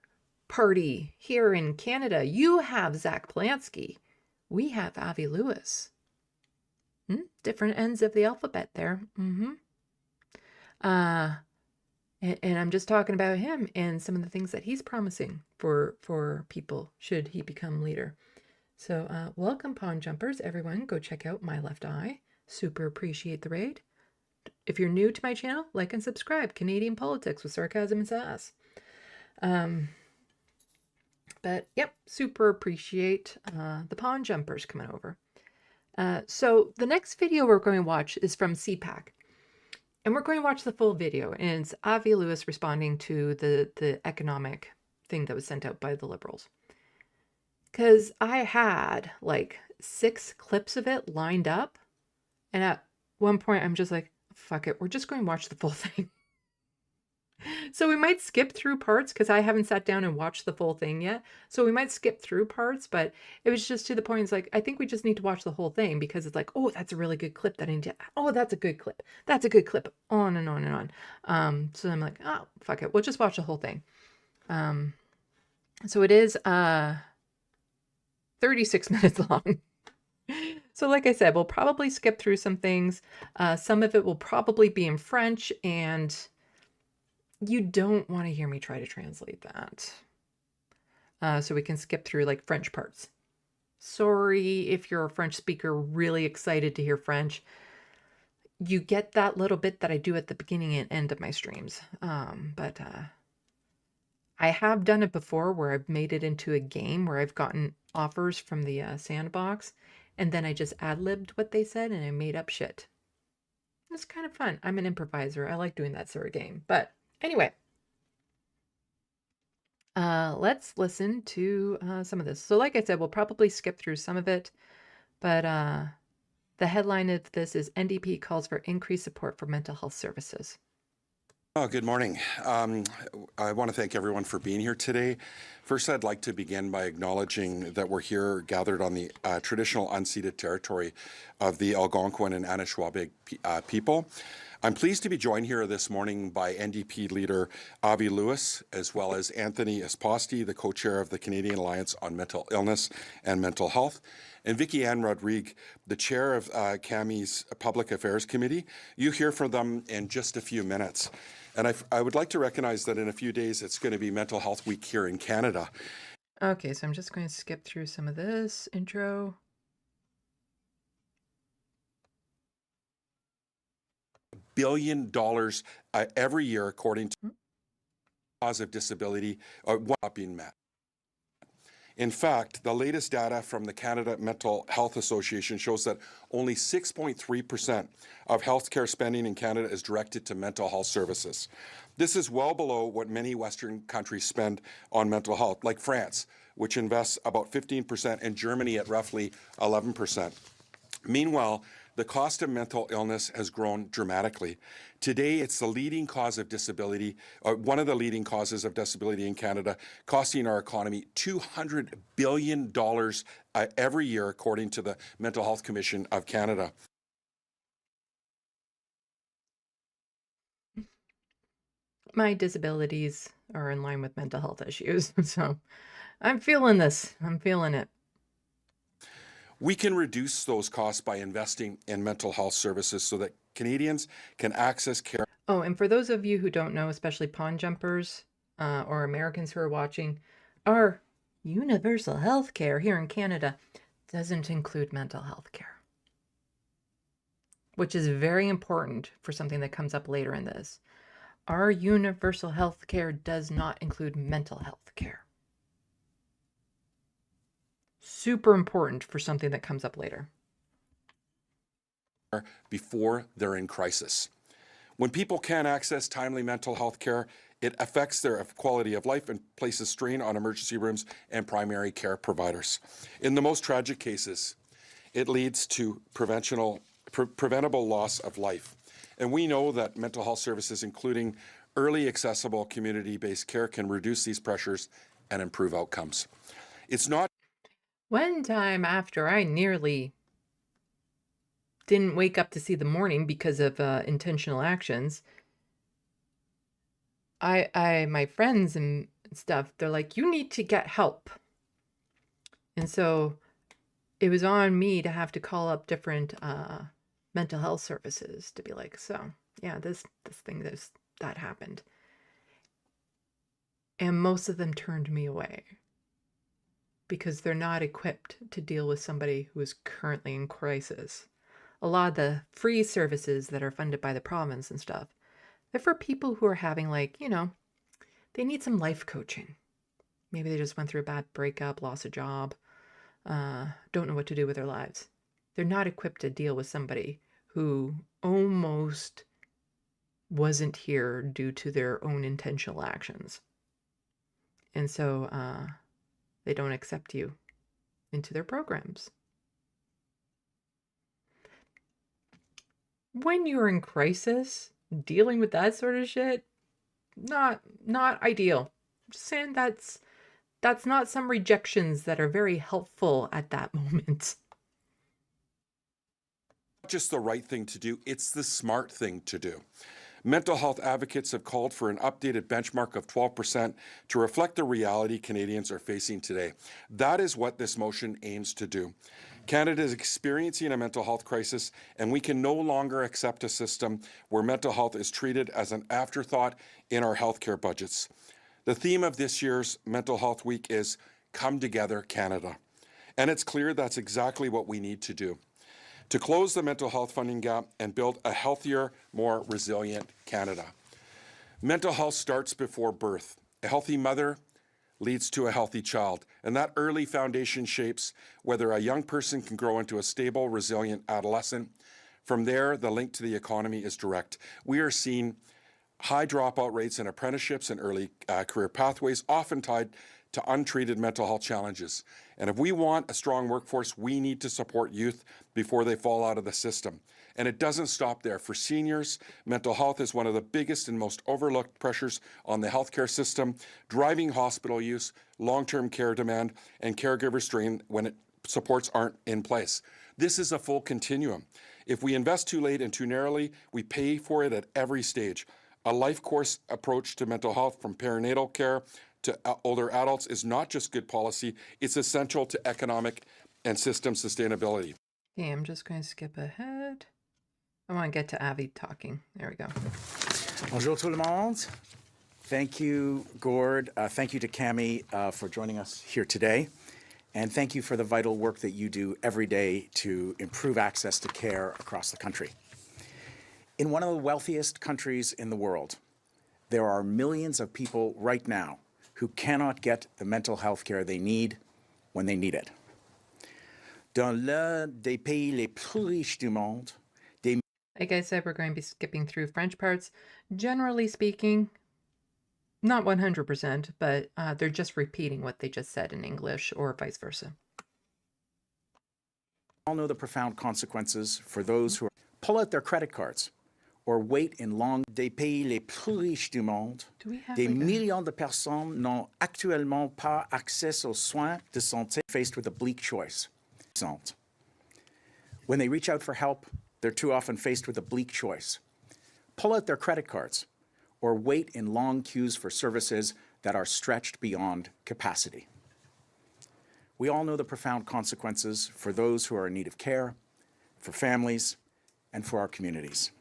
Speaker 1: party here in Canada. You have Zach Polanski. We have Avi Lewis. Different ends of the alphabet there. And I'm just talking about him and some of the things that he's promising for people should he become leader. So welcome, Pond Jumpers. Everyone, go check out My Left Eye. Super appreciate the raid. If you're new to my channel, like and subscribe. Canadian politics with sarcasm and sass. But yep, super appreciate the Pond Jumpers coming over. So the next video we're going to watch is from CPAC. And we're going to watch the full video. And it's Avi Lewis responding to the economic thing that was sent out by the Liberals. Because I had like 6 clips of it lined up. And at one point, I'm just like, fuck it. We're just going to watch the full thing. So we might skip through parts because I haven't sat down and watched the full thing yet. So we might skip through parts, but it was just to the point. It's like, I think we just need to watch the whole thing because it's like, oh, that's a really good clip that I need to, oh, that's a good clip. That's a good clip. On and on and on. So I'm like, oh, fuck it. We'll just watch the whole thing. So it is 36 minutes long. So like I said, we'll probably skip through some things. Some of it will probably be in French, and you don't want to hear me try to translate that. So we can skip through like French parts. Sorry if you're a French speaker, really excited to hear French. You get that little bit that I do at the beginning and end of my streams. But I have done it before where I've made it into a game where I've gotten offers from the SandBox, and then I just ad-libbed what they said and I made up shit. It's kind of fun. I'm an improviser. I like doing that sort of game. But anyway, let's listen to some of this. So like I said, we'll probably skip through some of it, but the headline of this is NDP calls for increased support for mental health services.
Speaker 8: Oh, good morning. I want to thank everyone for being here today. First, I'd like to begin by acknowledging that we're here gathered on the traditional unceded territory of the Algonquin and Anishinaabe people. I'm pleased to be joined here this morning by NDP leader Avi Lewis, as well as Anthony Esposti, the co-chair of the Canadian Alliance on Mental Illness and Mental Health, and Vicky Ann Rodrigue, the chair of CAMI's Public Affairs Committee. You hear from them in just a few minutes. And I would like to recognize that in a few days, it's going to be Mental Health Week here in Canada.
Speaker 1: Okay, so I'm just going to skip through some of this intro.
Speaker 8: $1 billion every year, according to cause of disability, not being met. In fact, the latest data from the Canada Mental Health Association shows that only 6.3% of healthcare spending in Canada is directed to mental health services. This is well below what many Western countries spend on mental health, like France, which invests about 15%, and Germany at roughly 11%. Meanwhile, the cost of mental illness has grown dramatically. Today, it's the leading cause of disability, one of the leading causes of disability in Canada, costing our economy $200 billion every year, according to the Mental Health Commission of Canada.
Speaker 1: My disabilities are in line with mental health issues, so I'm feeling this. I'm feeling it.
Speaker 8: We can reduce those costs by investing in mental health services so that Canadians can access care.
Speaker 1: Oh, and for those of you who don't know, especially pond jumpers or Americans who are watching, our universal health care here in Canada doesn't include mental health care, which is very important for something that comes up later in this. Our universal health care does not include mental health care. Super important for something that comes up later.
Speaker 8: Before they're in crisis. When people can't access timely mental health care, it affects their quality of life and places strain on emergency rooms and primary care providers. In the most tragic cases, it leads to preventable loss of life. And we know that mental health services, including early accessible community-based care, can reduce these pressures and improve outcomes. It's not
Speaker 1: One time after I nearly didn't wake up to see the morning because of intentional actions, my friends and stuff, they're like, you need to get help. And so it was on me to have to call up different mental health services to be like, so yeah, this thing, that happened. And most of them turned me away because they're not equipped to deal with somebody who is currently in crisis. A lot of the free services that are funded by the province and stuff, they're for people who are having, like, you know, they need some life coaching. Maybe they just went through a bad breakup, lost a job, don't know what to do with their lives. They're not equipped to deal with somebody who almost wasn't here due to their own intentional actions. And so they don't accept you into their programs. When you're in crisis, dealing with that sort of shit, not ideal. Just saying that's not some rejections that are very helpful at that moment.
Speaker 8: Not just the right thing to do, it's the smart thing to do. Mental health advocates have called for an updated benchmark of 12% to reflect the reality Canadians are facing today. That is what this motion aims to do. Canada is experiencing a mental health crisis, and we can no longer accept a system where mental health is treated as an afterthought in our healthcare budgets. The theme of this year's Mental Health Week is Come Together, Canada. And it's clear that's exactly what we need to do to close the mental health funding gap and build a healthier, more resilient Canada. Mental health starts before birth. A healthy mother leads to a healthy child, and that early foundation shapes whether a young person can grow into a stable, resilient adolescent. From there, the link to the economy is direct. We are seeing high dropout rates in apprenticeships and early career pathways, often tied to untreated mental health challenges. And if we want a strong workforce, we need to support youth before they fall out of the system. And it doesn't stop there. For seniors, mental health is one of the biggest and most overlooked pressures on the healthcare system, driving hospital use, long-term care demand, and caregiver strain when supports aren't in place. This is a full continuum. If we invest too late and too narrowly, we pay for it at every stage. A life course approach to mental health, from perinatal care to older adults, is not just good policy, it's essential to economic and system sustainability.
Speaker 1: Okay, I'm just going to skip ahead. I want to get to Avi talking. There we go.
Speaker 9: Bonjour tout le monde. Thank you, Gord. Thank you to Cami for joining us here today. And thank you for the vital work that you do every day to improve access to care across the country. In one of the wealthiest countries in the world, there are millions of people right now who cannot get the mental health care they need when they need it. Dans l'un des pays les plus riches du monde,
Speaker 1: like I said, we're going to be skipping through French parts. Generally speaking, not 100%, but they're just repeating what they just said in English or vice versa.
Speaker 9: All know the profound consequences for those who pull out their credit cards or wait in long des pays les plus riches du monde. Des millions de personnes n'ont actuellement pas accès aux soins de santé, faced with a bleak choice. When they reach out for help, they're too often faced with a bleak choice. Pull out their credit cards or wait in long queues for services that are stretched beyond capacity. We all know the profound consequences for those who are in need of care, for families, and for our communities.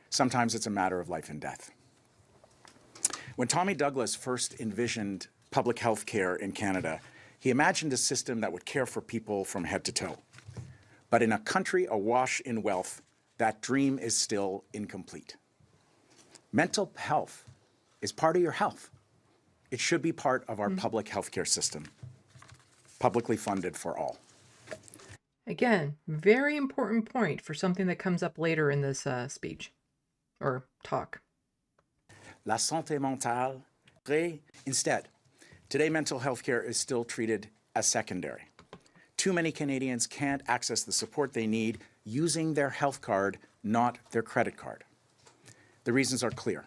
Speaker 9: Sometimes it's a matter of life and death. When Tommy Douglas first envisioned public health care in Canada, he imagined a system that would care for people from head to toe. But in a country awash in wealth, that dream is still incomplete. Mental health is part of your health. It should be part of our public healthcare system, publicly funded for all.
Speaker 1: Again, very important point for something that comes up later in this speech or talk.
Speaker 9: La santé mentale. Instead, today mental health care is still treated as secondary. Too many Canadians can't access the support they need using their health card, not their credit card. The reasons are clear.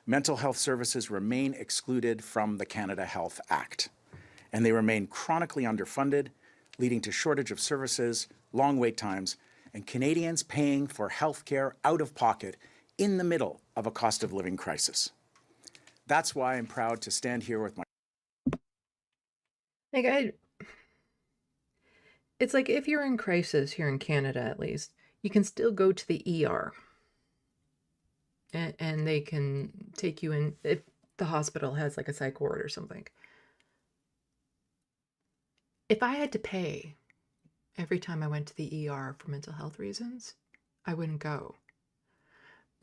Speaker 9: Mental health services remain excluded from the Canada Health Act, and they remain chronically underfunded, leading to shortage of services, long wait times, and Canadians paying for health care out of pocket in the middle of a cost of living crisis. That's why I'm proud to stand here with my...
Speaker 1: It's like if you're in crisis here in Canada, at least, you can still go to the ER. And they can take you in if the hospital has like a psych ward or something. If I had to pay every time I went to the ER for mental health reasons, I wouldn't go.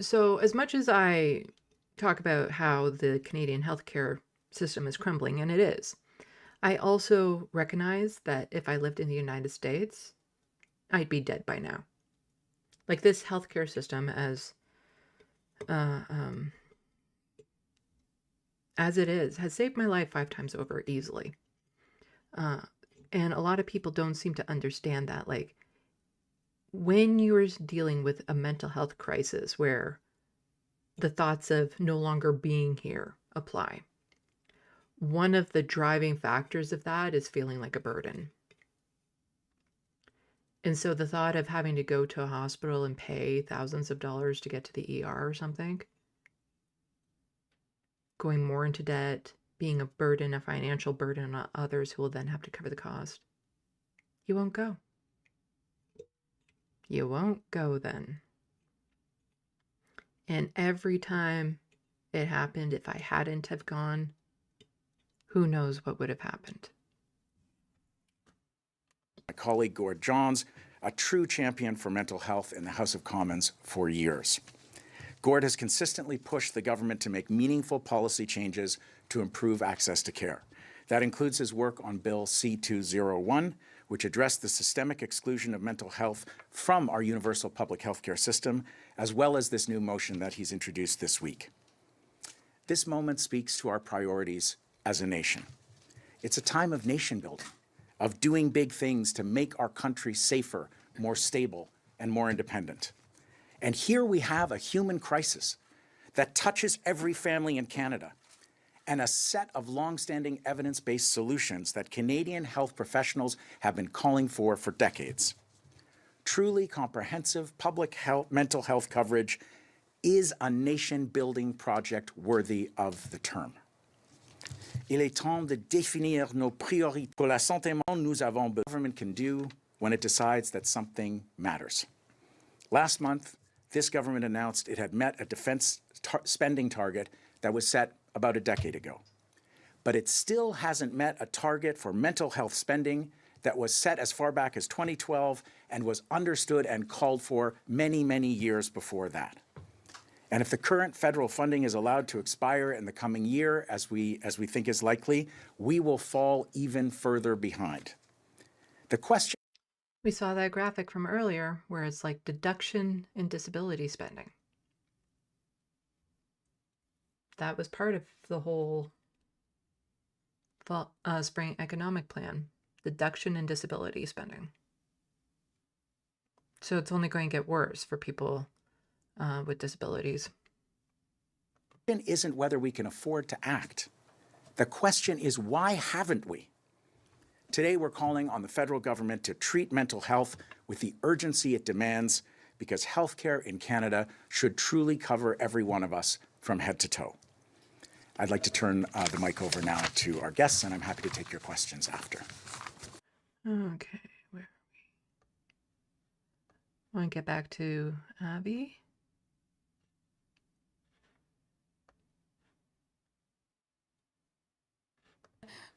Speaker 1: So as much as I talk about how the Canadian healthcare system is crumbling, and it is, I also recognize that if I lived in the United States, I'd be dead by now. Like this healthcare system as it is, has saved my life 5 times over easily. And a lot of people don't seem to understand that. Like, when you're dealing with a mental health crisis where the thoughts of no longer being here apply, one of the driving factors of that is feeling like a burden. And so the thought of having to go to a hospital and pay thousands of dollars to get to the ER or something, going more into debt, being a burden, a financial burden on others who will then have to cover the cost, you won't go. You won't go then. And every time it happened, if I hadn't have gone, who knows what would have happened.
Speaker 9: My colleague Gord Johns, a true champion for mental health in the House of Commons for years. Gord has consistently pushed the government to make meaningful policy changes to improve access to care. That includes his work on Bill C-201, which addressed the systemic exclusion of mental health from our universal public health care system, as well as this new motion that he's introduced this week. This moment speaks to our priorities as a nation. It's a time of nation building, of doing big things to make our country safer, more stable, and more independent. And here we have a human crisis that touches every family in Canada, and a set of long-standing evidence-based solutions that Canadian health professionals have been calling for decades. Truly comprehensive public health, mental health coverage is a nation-building project worthy of the term. Il est temps de définir nos priorités. Pour la santé mentale, nous avons besoin. The government can do when it decides that something matters. Last month, this government announced it had met a defense spending target that was set about a decade ago. But it still hasn't met a target for mental health spending that was set as far back as 2012 and was understood and called for many, many years before that. And if the current federal funding is allowed to expire in the coming year, as we think is likely, we will fall even further behind. The question...
Speaker 1: We saw that graphic from earlier where it's like deduction in disability spending. That was part of the whole spring economic plan, deduction in disability spending. So it's only going to get worse for people with disabilities.
Speaker 9: The question isn't whether we can afford to act. The question is, why haven't we? Today, we're calling on the federal government to treat mental health with the urgency it demands, because healthcare in Canada should truly cover every one of us from head to toe. I'd like to turn the mic over now to our guests, and I'm happy to take your questions after.
Speaker 1: Okay, where are we? I want to get back to Abby.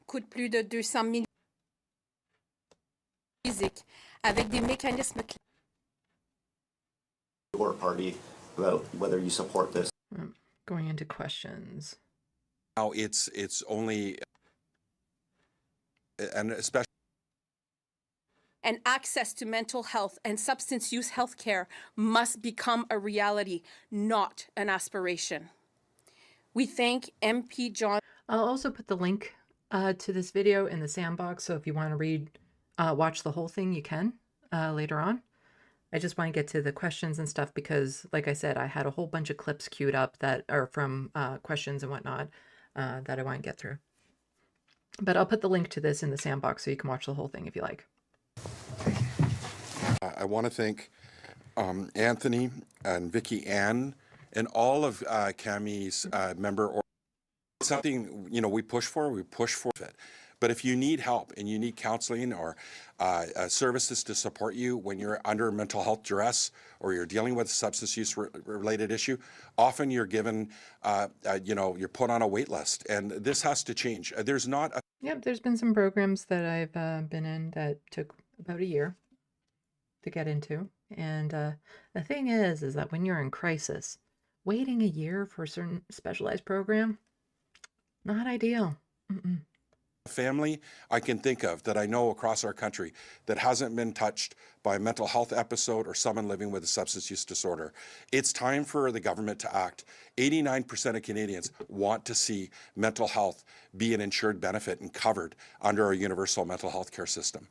Speaker 6: Coûte plus de 200 millions physiques avec des mécanismes.
Speaker 10: Your party about whether you support this.
Speaker 1: Going into questions.
Speaker 8: Now it's only, and especially.
Speaker 6: And access to mental health and substance use health care must become a reality, not an aspiration. We thank MP John.
Speaker 1: I'll also put the link to this video in the SandBox, so if you want to watch the whole thing, you can later on. I just want to get to the questions and stuff because, like I said, I had a whole bunch of clips queued up that are from questions and whatnot that I want to get through. But I'll put the link to this in the SandBox so you can watch the whole thing if you like.
Speaker 8: I want to thank Anthony and Vicky Ann and all of CAMI's member. Something, we push for it. But if you need help and you need counseling or services to support you when you're under mental health duress or you're dealing with a substance use related issue, often you're given, you're put on a wait list. And this has to change. There's not a...
Speaker 1: Yep, there's been some programs that I've been in that took about a year to get into. And the thing is that when you're in crisis, waiting a year for a certain specialized program, not ideal.
Speaker 8: Family I can think of that I know across our country that hasn't been touched by a mental health episode or someone living with a substance use disorder. It's time for the government to act. 89% of Canadians want to see mental health be an insured benefit and covered under our universal mental health care system.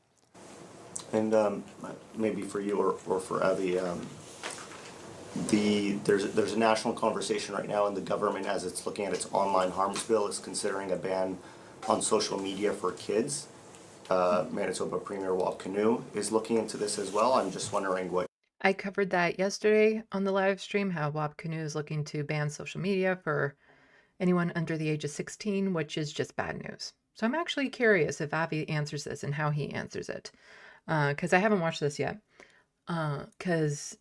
Speaker 10: And maybe for you or for Abby, there's a national conversation right now in the government as it's looking at its online harms bill. It's considering a ban on social media for kids. Manitoba Premier Wap Kinew is looking into this as well. I'm just wondering what...
Speaker 1: I covered that yesterday on the live stream, how Wap Kinew is looking to ban social media for anyone under the age of 16, which is just bad news. So I'm actually curious if Avi answers this and how he answers it. Because I haven't watched this yet. Because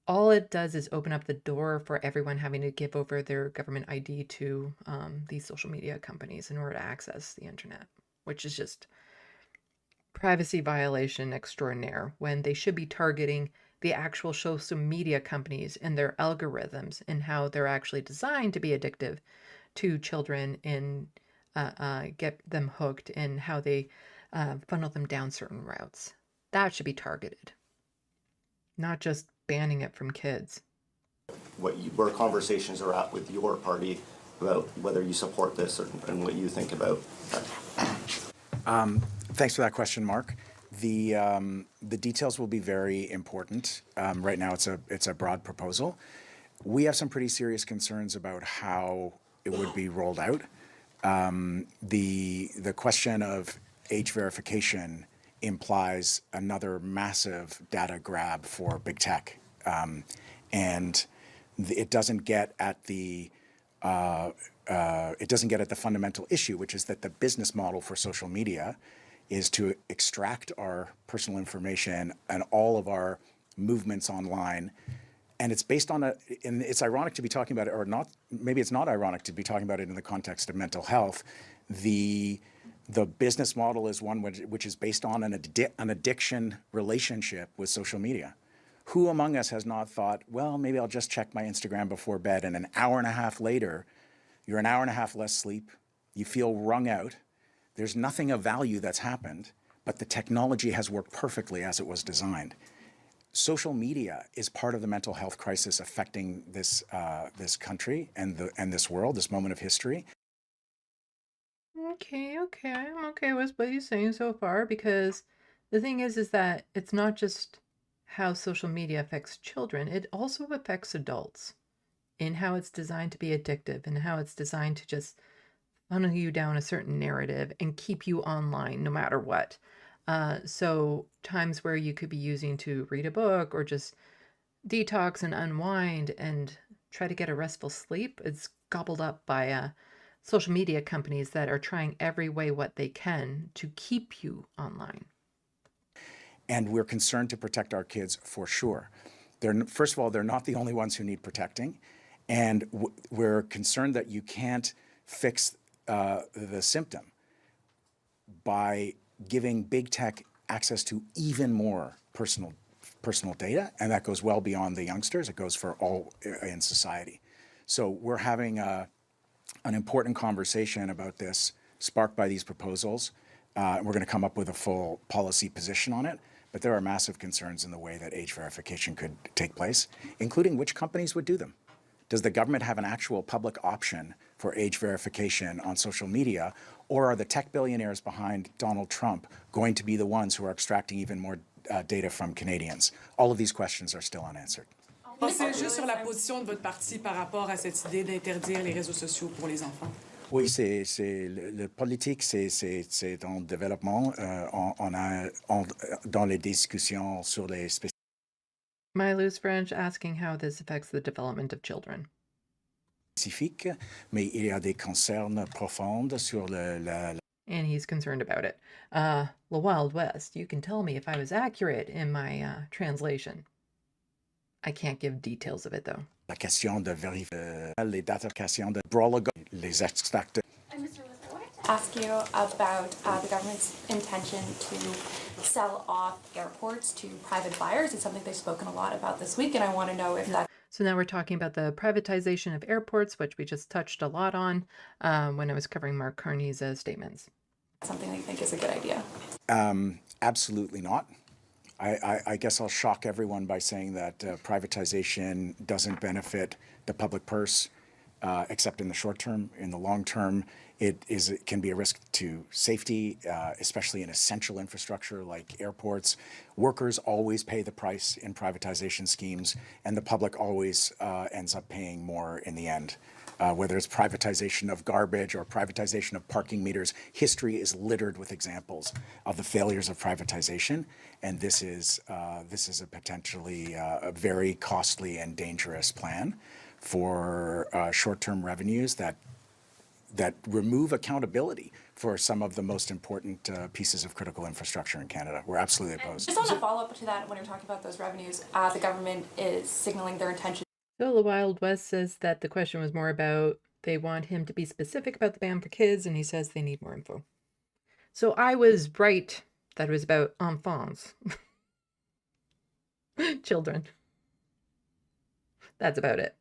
Speaker 1: all it does is open up the door for everyone having to give over their government ID to these social media companies in order to access the internet, which is just privacy violation extraordinaire when they should be targeting the actual social media companies and their algorithms and how they're actually designed to be addictive to children and get them hooked and how they funnel them down certain routes. That should be targeted, not just banning it from kids.
Speaker 10: Where conversations are at with your party about whether you support this and what you think about that.
Speaker 9: Thanks for that question, Mark. The details will be very important. Right now, it's a broad proposal. We have some pretty serious concerns about how it would be rolled out. The question of age verification implies another massive data grab for big tech, and it doesn't get at the fundamental issue, which is that the business model for social media is to extract our personal information and all of our movements online. And it's based on and it's ironic to be talking about it, or not, maybe it's not ironic to be talking about it in the context of mental health. The business model is one which is based on an addiction relationship with social media. Who among us has not thought, well, maybe I'll just check my Instagram before bed, and an hour and a half later, you're an hour and a half less sleep, you feel wrung out, there's nothing of value that's happened, but the technology has worked perfectly as it was designed. Social media is part of the mental health crisis affecting this country and this world, this moment of history.
Speaker 1: Okay, I'm okay with what he's saying so far, because the thing is that it's not just how social media affects children, it also affects adults in how it's designed to be addictive and how it's designed to just funnel you down a certain narrative and keep you online no matter what. So times where you could be using to read a book or just detox and unwind and try to get a restful sleep, it's gobbled up by social media companies that are trying every way what they can to keep you online.
Speaker 9: And we're concerned to protect our kids for sure. First of all, they're not the only ones who need protecting. And we're concerned that you can't fix the symptom by giving big tech access to even more personal data. And that goes well beyond the youngsters. It goes for all in society. So we're having an important conversation about this, sparked by these proposals. We're going to come up with a full policy position on it. But there are massive concerns in the way that age verification could take place, including which companies would do them. Does the government have an actual public option for age verification on social media, or are the tech billionaires behind Donald Trump going to be the ones who are extracting even more data from Canadians? All of these questions are still unanswered.
Speaker 7: C'est juste sur la position de votre parti par rapport à cette idée d'interdire les réseaux sociaux pour les enfants.
Speaker 9: Oui, le politique, c'est en développement. Dans les discussions sur les
Speaker 1: My loose French asking how this affects the development of children.
Speaker 9: Spécifiques, mais il y a des concerns profonds sur
Speaker 1: And he's concerned about it. The Wild West, you can tell me if I was accurate in my translation. I can't give details of it, though.
Speaker 9: La question de vérifier les data, question de drool, les extracts.
Speaker 12: And Mr. Liz, I wanted to ask you about the government's intention to sell off airports to private buyers. It's something they've spoken a lot about this week, and I want to know if that.
Speaker 1: So now we're talking about the privatization of airports, which we just touched a lot on when I was covering Mark Carney's statements.
Speaker 12: Something that you think is a good idea?
Speaker 9: Absolutely not. I guess I'll shock everyone by saying that privatization doesn't benefit the public purse, except in the short term. In the long term, it can be a risk to safety, especially in essential infrastructure like airports. Workers always pay the price in privatization schemes, and the public always ends up paying more in the end. Whether it's privatization of garbage or privatization of parking meters, history is littered with examples of the failures of privatization, and this is a potentially a very costly and dangerous plan for short-term revenues that remove accountability for some of the most important pieces of critical infrastructure in Canada. We're absolutely opposed.
Speaker 12: Just on a follow-up to that, when you're talking about those revenues, the government is signaling their intention.
Speaker 1: So the Wild West says that the question was more about they want him to be specific about the ban for kids, and he says they need more info. So I was right that it was about enfants. Children. That's about it.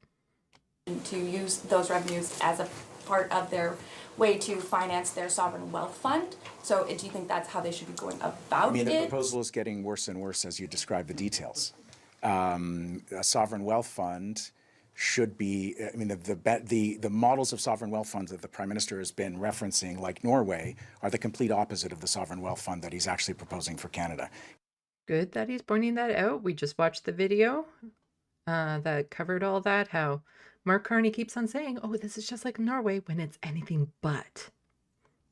Speaker 12: To use those revenues as a part of their way to finance their sovereign wealth fund. So do you think that's how they should be going about it?
Speaker 9: The proposal is getting worse and worse as you describe the details. A sovereign wealth fund should be, I mean, the models of sovereign wealth funds that the Prime Minister has been referencing, like Norway, are the complete opposite of the sovereign wealth fund that he's actually proposing for Canada.
Speaker 1: Good that he's pointing that out. We just watched the video that covered all that, how Mark Carney keeps on saying, oh, this is just like Norway, when it's anything but.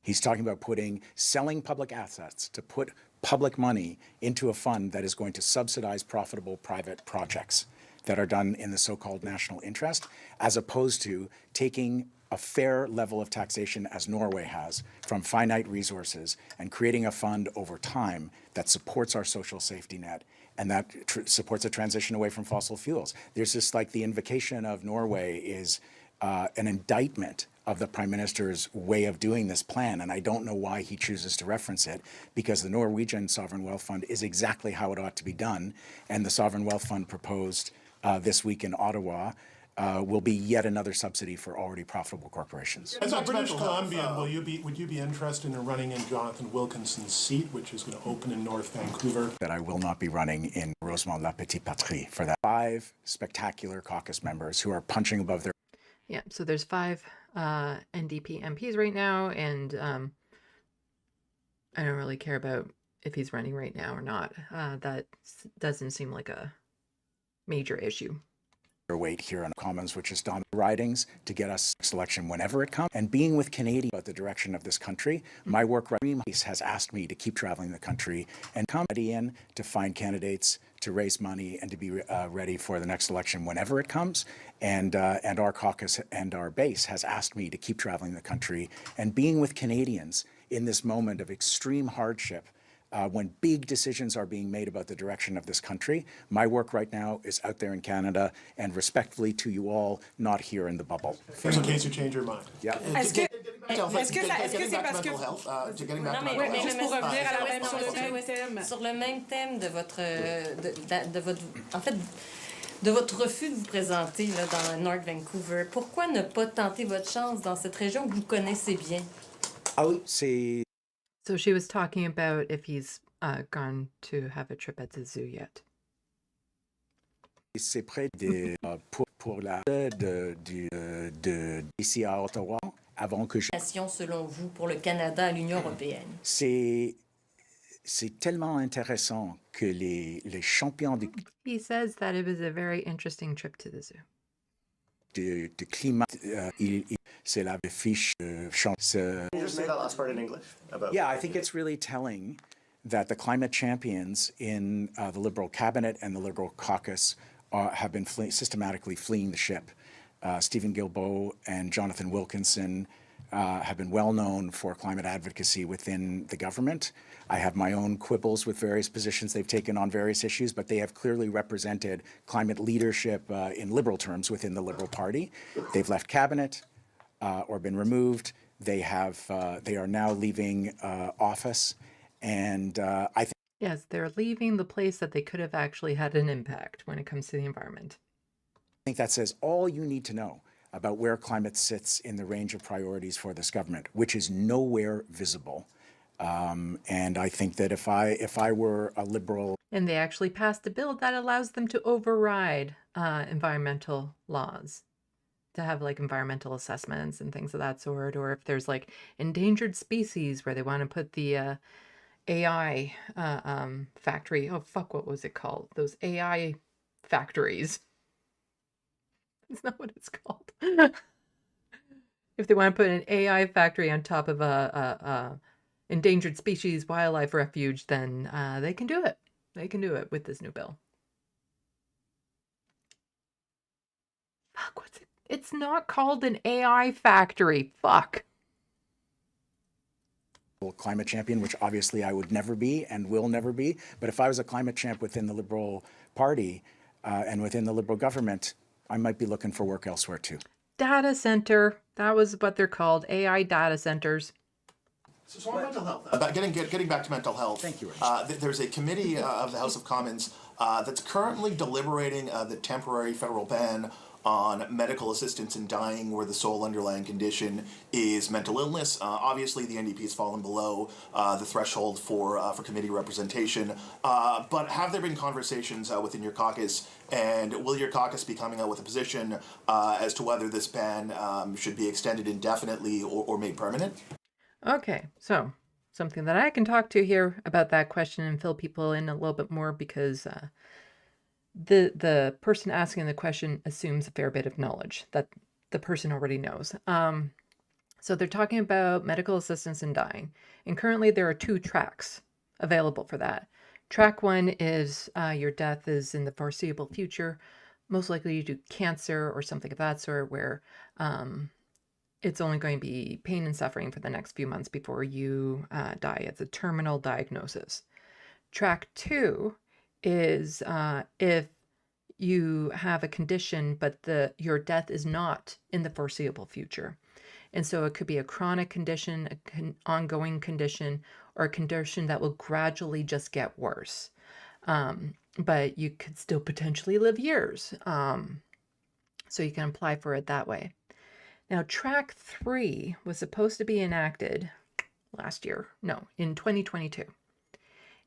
Speaker 9: He's talking about selling public assets to put public money into a fund that is going to subsidize profitable private projects that are done in the so-called national interest, as opposed to taking a fair level of taxation, as Norway has, from finite resources and creating a fund over time that supports our social safety net and that supports a transition away from fossil fuels. There's just like the invocation of Norway is an indictment of the Prime Minister's way of doing this plan, and I don't know why he chooses to reference it, because the Norwegian Sovereign Wealth Fund is exactly how it ought to be done, and the Sovereign Wealth Fund proposed this week in Ottawa will be yet another subsidy for already profitable corporations.
Speaker 13: As a British Columbian, would you be interested in running in Jonathan Wilkinson's seat, which is going to open in North Vancouver?
Speaker 9: That I will not be running in Rosemont La Petite Patrie for that. 5 spectacular caucus members who are punching above their...
Speaker 1: Yeah, so there's 5 NDP MPs right now, and I don't really care about if he's running right now or not. That doesn't seem like a major issue.
Speaker 9: Weight here on Commons, which is dominant ridings to get us next election whenever it comes. And being with Canadians about the direction of this country, my work has asked me to keep traveling the country and come in to find candidates, to raise money, and to be ready for the next election whenever it comes. And our caucus and our base has asked me to keep traveling the country and being with Canadians in this moment of extreme hardship. When big decisions are being made about the direction of this country, my work right now is out there in Canada, and respectfully to you all, not here in the bubble.
Speaker 13: In case you change your mind.
Speaker 9: Yeah.
Speaker 14: Est-ce que c'est parce que... Non, mais juste pour revenir à la même sur le même thème de votre... En fait, de votre refus de vous présenter là, dans North Vancouver, pourquoi ne pas tenter votre chance dans cette région que vous connaissez bien?
Speaker 9: Ah oui, c'est...
Speaker 1: So she was talking about if he's gone to have a trip at the zoo yet.
Speaker 9: C'est près de pour la ici à Ottawa avant que je...
Speaker 14: Selon vous pour le Canada à l'Union européenne.
Speaker 9: C'est tellement intéressant que les champions du...
Speaker 1: He says that it was a very interesting trip to the zoo.
Speaker 9: De climat, c'est la fiche chance.
Speaker 10: Can you just say that last part in English?
Speaker 9: Yeah, I think it's really telling that the climate champions in the Liberal cabinet and the Liberal caucus have been systematically fleeing the ship. Stephen Guilbeault and Jonathan Wilkinson have been well known for climate advocacy within the government. I have my own quibbles with various positions they've taken on various issues, but they have clearly represented climate leadership in Liberal terms within the Liberal Party. They've left cabinet or been removed. They are now leaving office, and I think...
Speaker 1: Yes, they're leaving the place that they could have actually had an impact when it comes to the environment.
Speaker 9: I think that says all you need to know about where climate sits in the range of priorities for this government, which is nowhere visible. And I think that if I were a Liberal...
Speaker 1: And they actually passed a bill that allows them to override environmental laws, to have like environmental assessments and things of that sort, or if there's like endangered species where they want to put the AI factory. Oh, fuck, what was it called? Those AI factories. That's not what it's called. If they want to put an AI factory on top of a endangered species wildlife refuge, then they can do it. They can do it with this new bill. Fuck, what's it? It's not called an AI factory. Fuck.
Speaker 9: Climate champion, which obviously I would never be and will never be. But if I was a climate champ within the Liberal Party and within the Liberal government, I might be looking for work elsewhere too.
Speaker 1: Data center. That was what they're called. AI data centers.
Speaker 23: So on mental health, getting back to mental health.
Speaker 9: Thank you,
Speaker 23: there's a committee of the House of Commons that's currently deliberating the temporary federal ban on medical assistance in dying where the sole underlying condition is mental illness. Obviously, the NDP has fallen below the threshold for committee representation. But have there been conversations within your caucus, and will your caucus be coming out with a position as to whether this ban should be extended indefinitely or made permanent?
Speaker 1: Okay, so something that I can talk to here about that question and fill people in a little bit more, because the person asking the question assumes a fair bit of knowledge that the person already knows. So they're talking about medical assistance in dying, and currently there are 2 tracks available for that. Track 1 is your death is in the foreseeable future, most likely due to cancer or something of that sort, where it's only going to be pain and suffering for the next few months before you die. It's a terminal diagnosis. Track 2 is if you have a condition, but your death is not in the foreseeable future. And so it could be a chronic condition, an ongoing condition, or a condition that will gradually just get worse. But you could still potentially live years. So you can apply for it that way. Now, track 3 was supposed to be enacted in 2022.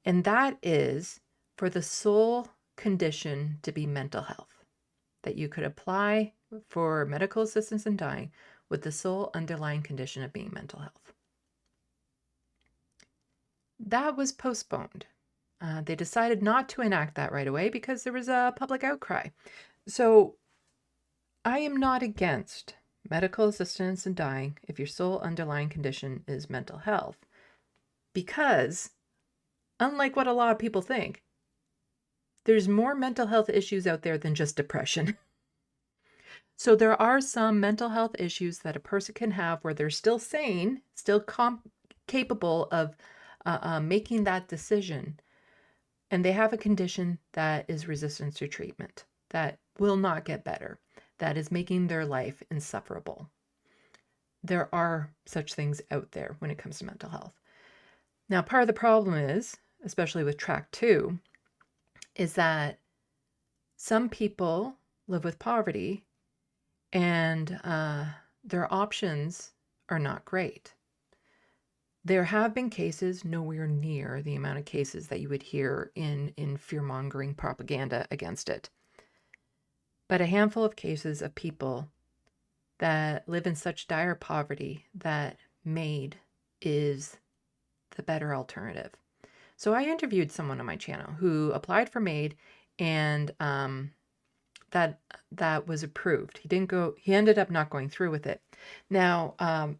Speaker 1: And that is for the sole condition to be mental health, that you could apply for medical assistance in dying with the sole underlying condition of being mental health. That was postponed. They decided not to enact that right away because there was a public outcry. So I am not against medical assistance in dying if your sole underlying condition is mental health, because unlike what a lot of people think, there's more mental health issues out there than just depression. So there are some mental health issues that a person can have where they're still sane, still capable of making that decision, and they have a condition that is resistant to treatment, that will not get better, that is making their life insufferable. There are such things out there when it comes to mental health. Now, part of the problem is, especially with track 2, is that some people live with poverty and their options are not great. There have been cases, nowhere near the amount of cases that you would hear in fear-mongering propaganda against it, but a handful of cases of people that live in such dire poverty that MAID is the better alternative. So I interviewed someone on my channel who applied for MAID, and that was approved. He ended up not going through with it. Now,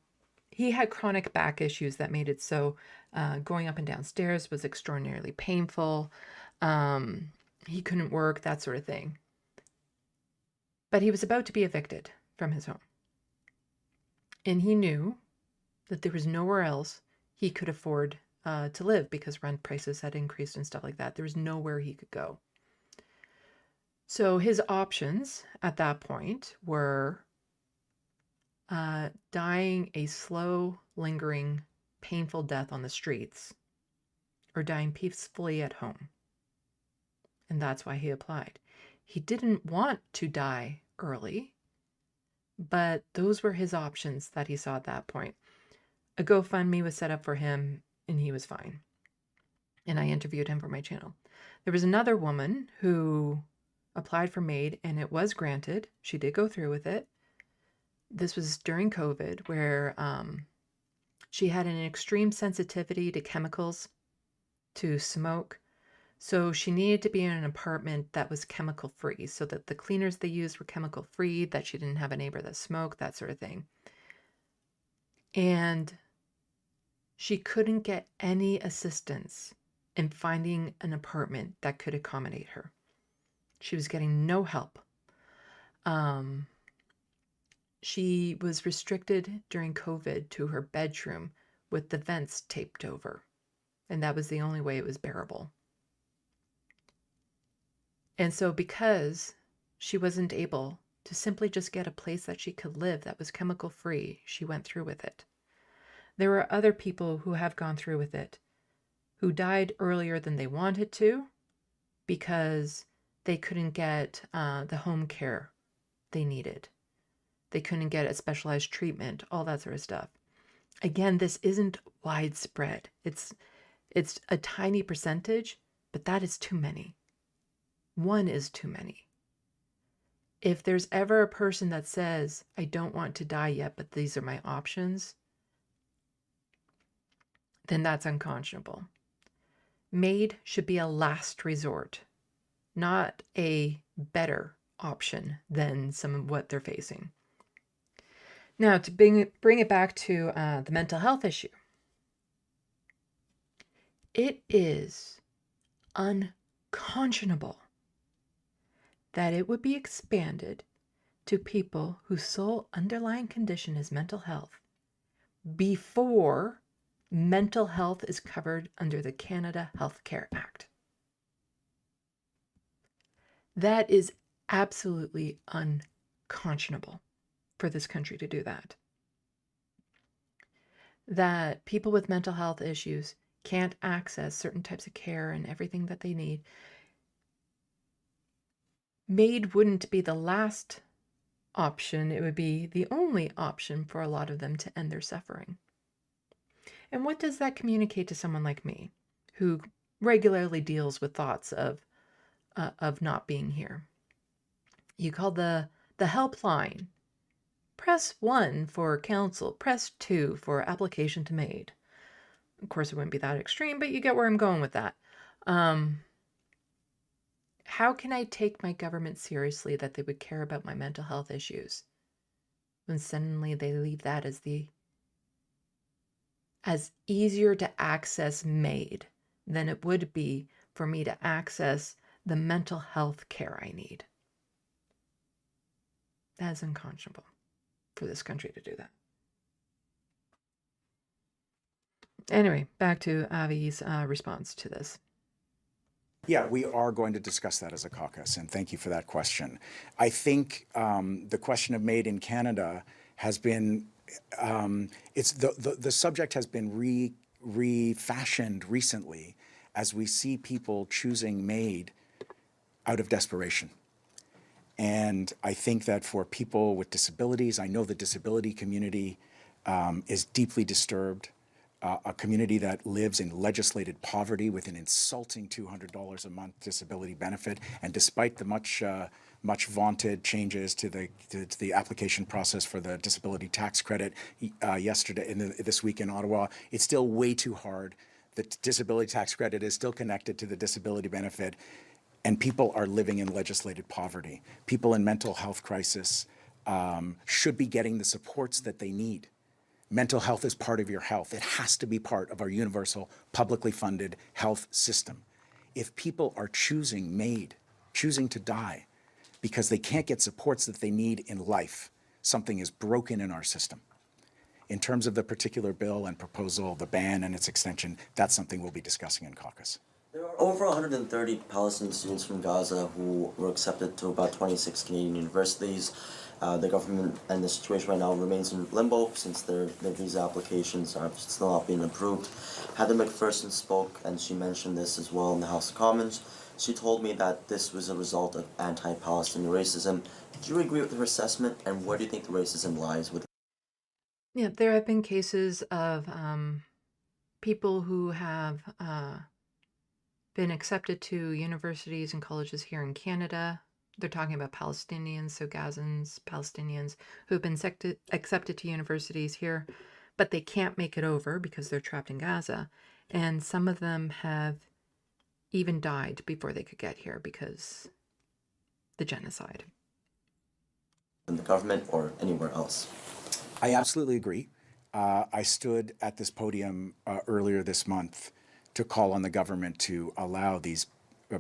Speaker 1: he had chronic back issues that made it so going up and down stairs was extraordinarily painful. He couldn't work, that sort of thing. But he was about to be evicted from his home. And he knew that there was nowhere else he could afford to live because rent prices had increased and stuff like that. There was nowhere he could go. So his options at that point were dying a slow, lingering, painful death on the streets, or dying peacefully at home. And that's why he applied. He didn't want to die early, but those were his options that he saw at that point. A GoFundMe was set up for him, and he was fine. And I interviewed him for my channel. There was another woman who applied for MAID, and it was granted. She did go through with it. This was during COVID, where she had an extreme sensitivity to chemicals, to smoke. So she needed to be in an apartment that was chemical free, so that the cleaners they used were chemical free, that she didn't have a neighbor that smoked, that sort of thing. And she couldn't get any assistance in finding an apartment that could accommodate her. She was getting no help. She was restricted during COVID to her bedroom with the vents taped over, and that was the only way it was bearable. And so because she wasn't able to simply just get a place that she could live that was chemical free, she went through with it. There were other people who have gone through with it who died earlier than they wanted to because they couldn't get the home care they needed. They couldn't get a specialized treatment, all that sort of stuff. Again, this isn't widespread. It's a tiny percentage, but that is too many. One is too many. If there's ever a person that says, I don't want to die yet, but these are my options, then that's unconscionable. MAID should be a last resort, not a better option than some of what they're facing. Now, to bring it back to the mental health issue, it is unconscionable that it would be expanded to people whose sole underlying condition is mental health before mental health is covered under the Canada Healthcare Act. That is absolutely unconscionable for this country to do that. That people with mental health issues can't access certain types of care and everything that they need. MAID wouldn't be the last option, it would be the only option for a lot of them to end their suffering. And what does that communicate to someone like me, who regularly deals with thoughts of not being here? You call the helpline. Press 1 for counsel. Press 2 for application to MAID. Of course, it wouldn't be that extreme, but you get where I'm going with that. How can I take my government seriously that they would care about my mental health issues when suddenly they leave that as easier to access MAID than it would be for me to access the mental health care I need? That is unconscionable for this country to do that. Anyway, back to Avi's response to this.
Speaker 9: Yeah, we are going to discuss that as a caucus, and thank you for that question. I think the question of MAID in Canada has been, the subject has been refashioned recently as we see people choosing MAID out of desperation. And I think that for people with disabilities, I know the disability community is deeply disturbed. A community that lives in legislated poverty with an insulting $200 a month disability benefit, and despite the much vaunted changes to the application process for the disability tax credit this week in Ottawa, it's still way too hard. The disability tax credit is still connected to the disability benefit, and people are living in legislated poverty. People in mental health crisis should be getting the supports that they need. Mental health is part of your health. It has to be part of our universal, publicly funded health system. If people are choosing MAID, choosing to die, because they can't get supports that they need in life, something is broken in our system. In terms of the particular bill and proposal, the ban and its extension, that's something we'll be discussing in caucus.
Speaker 2: There are over 130 Palestinian students from Gaza who were accepted to about 26 Canadian universities. The government and the situation right now remains in limbo since their visa applications are still not being approved. Heather McPherson spoke, and she mentioned this as well in the House of Commons. She told me that this was a result of anti-Palestinian racism. Do you agree with her assessment, and where do you think the racism lies with?
Speaker 1: Yeah, there have been cases of people who have been accepted to universities and colleges here in Canada. They're talking about Palestinians, so Gazans, Palestinians who have been accepted to universities here, but they can't make it over because they're trapped in Gaza. And some of them have even died before they could get here because the genocide.
Speaker 2: In the government or anywhere else?
Speaker 9: I absolutely agree. I stood at this podium earlier this month to call on the government to allow these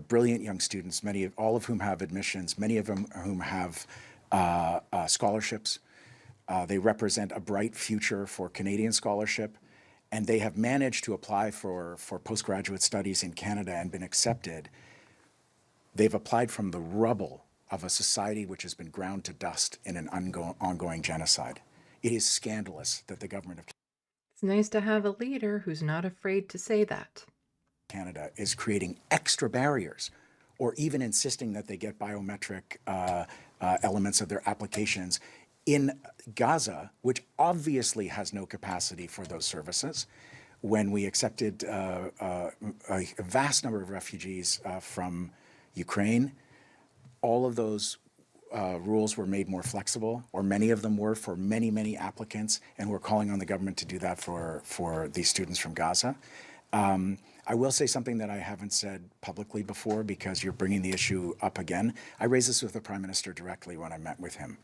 Speaker 9: brilliant young students, all of whom have admissions, many of whom have scholarships. They represent a bright future for Canadian scholarship, and they have managed to apply for postgraduate studies in Canada and been accepted. They've applied from the rubble of a society which has been ground to dust in an ongoing genocide. It is scandalous that the government of
Speaker 1: It's nice to have a leader who's not afraid to say that.
Speaker 9: Canada is creating extra barriers or even insisting that they get biometric elements of their applications in Gaza, which obviously has no capacity for those services. When we accepted a vast number of refugees from Ukraine, all of those rules were made more flexible, or many of them were for many, many applicants, and we're calling on the government to do that for these students from Gaza. I will say something that I haven't said publicly before because you're bringing the issue up again. I raised this with the Prime Minister directly when I met with him.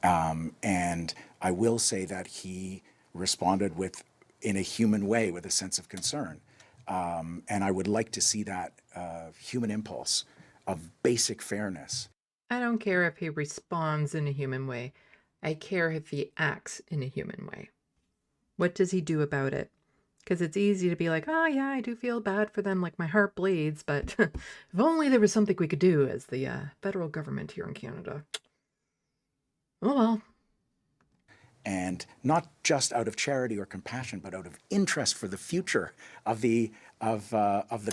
Speaker 9: And I will say that he responded in a human way with a sense of concern. And I would like to see that human impulse of basic fairness.
Speaker 1: I don't care if he responds in a human way. I care if he acts in a human way. What does he do about it? Because it's easy to be like, oh yeah, I do feel bad for them, like my heart bleeds, but if only there was something we could do as the federal government here in Canada. Oh well.
Speaker 9: And not just out of charity or compassion, but out of interest for the future of the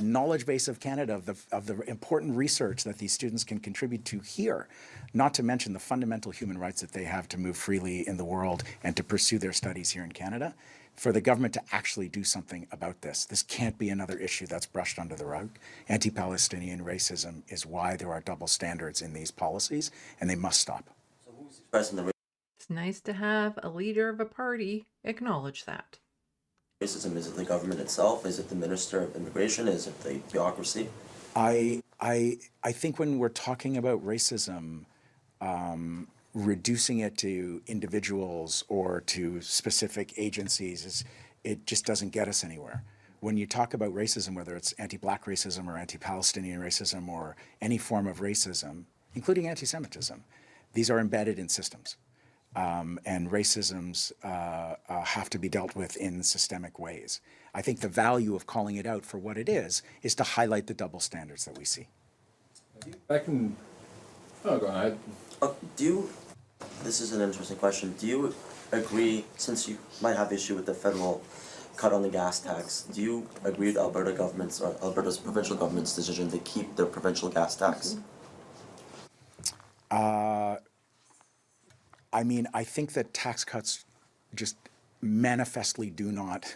Speaker 9: knowledge base of Canada, of the important research that these students can contribute to here, not to mention the fundamental human rights that they have to move freely in the world and to pursue their studies here in Canada, for the government to actually do something about this. This can't be another issue that's brushed under the rug. Anti-Palestinian racism is why there are double standards in these policies, and they must stop.
Speaker 2: So who's expressing the
Speaker 1: It's nice to have a leader of a party acknowledge that.
Speaker 2: racism? Is it the government itself? Is it the Minister of Immigration? Is it the bureaucracy?
Speaker 9: I think when we're talking about racism, reducing it to individuals or to specific agencies, it just doesn't get us anywhere. When you talk about racism, whether it's anti-Black racism or anti-Palestinian racism or any form of racism, including anti-Semitism, these are embedded in systems. And racisms have to be dealt with in systemic ways. I think the value of calling it out for what it is to highlight the double standards that we see.
Speaker 4: I can... Oh, go ahead.
Speaker 2: This is an interesting question. Do you agree, since you might have issue with the federal cut on the gas tax, do you agree with Alberta's provincial government's decision to keep their provincial gas tax?
Speaker 9: I mean, I think that tax cuts just manifestly do not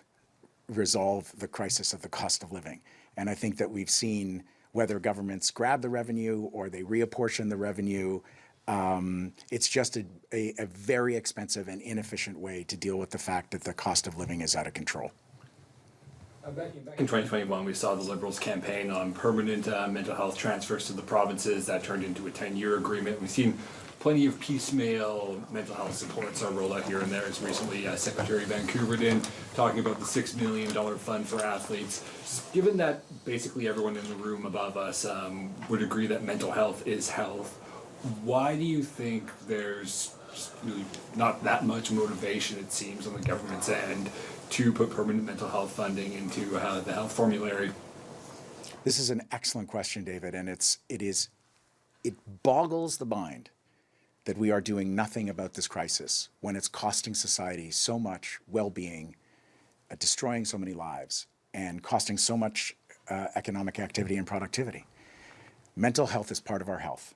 Speaker 9: resolve the crisis of the cost of living. And I think that we've seen whether governments grab the revenue or they reapportion the revenue, it's just a very expensive and inefficient way to deal with the fact that the cost of living is out of control.
Speaker 4: Back in 2021, we saw the Liberals campaign on permanent mental health transfers to the provinces. That turned into a 10-year agreement. We've seen plenty of piecemeal mental health supports are rolled out here and there. As recently, Secretary Vancouver did, talking about the $6 million fund for athletes. Given that basically everyone in the room above us would agree that mental health is health, why do you think there's really not that much motivation, it seems, on the government's end to put permanent mental health funding into the health formulary?
Speaker 9: This is an excellent question, David, and it boggles the mind that we are doing nothing about this crisis when it's costing society so much well-being, destroying so many lives, and costing so much economic activity and productivity. Mental health is part of our health.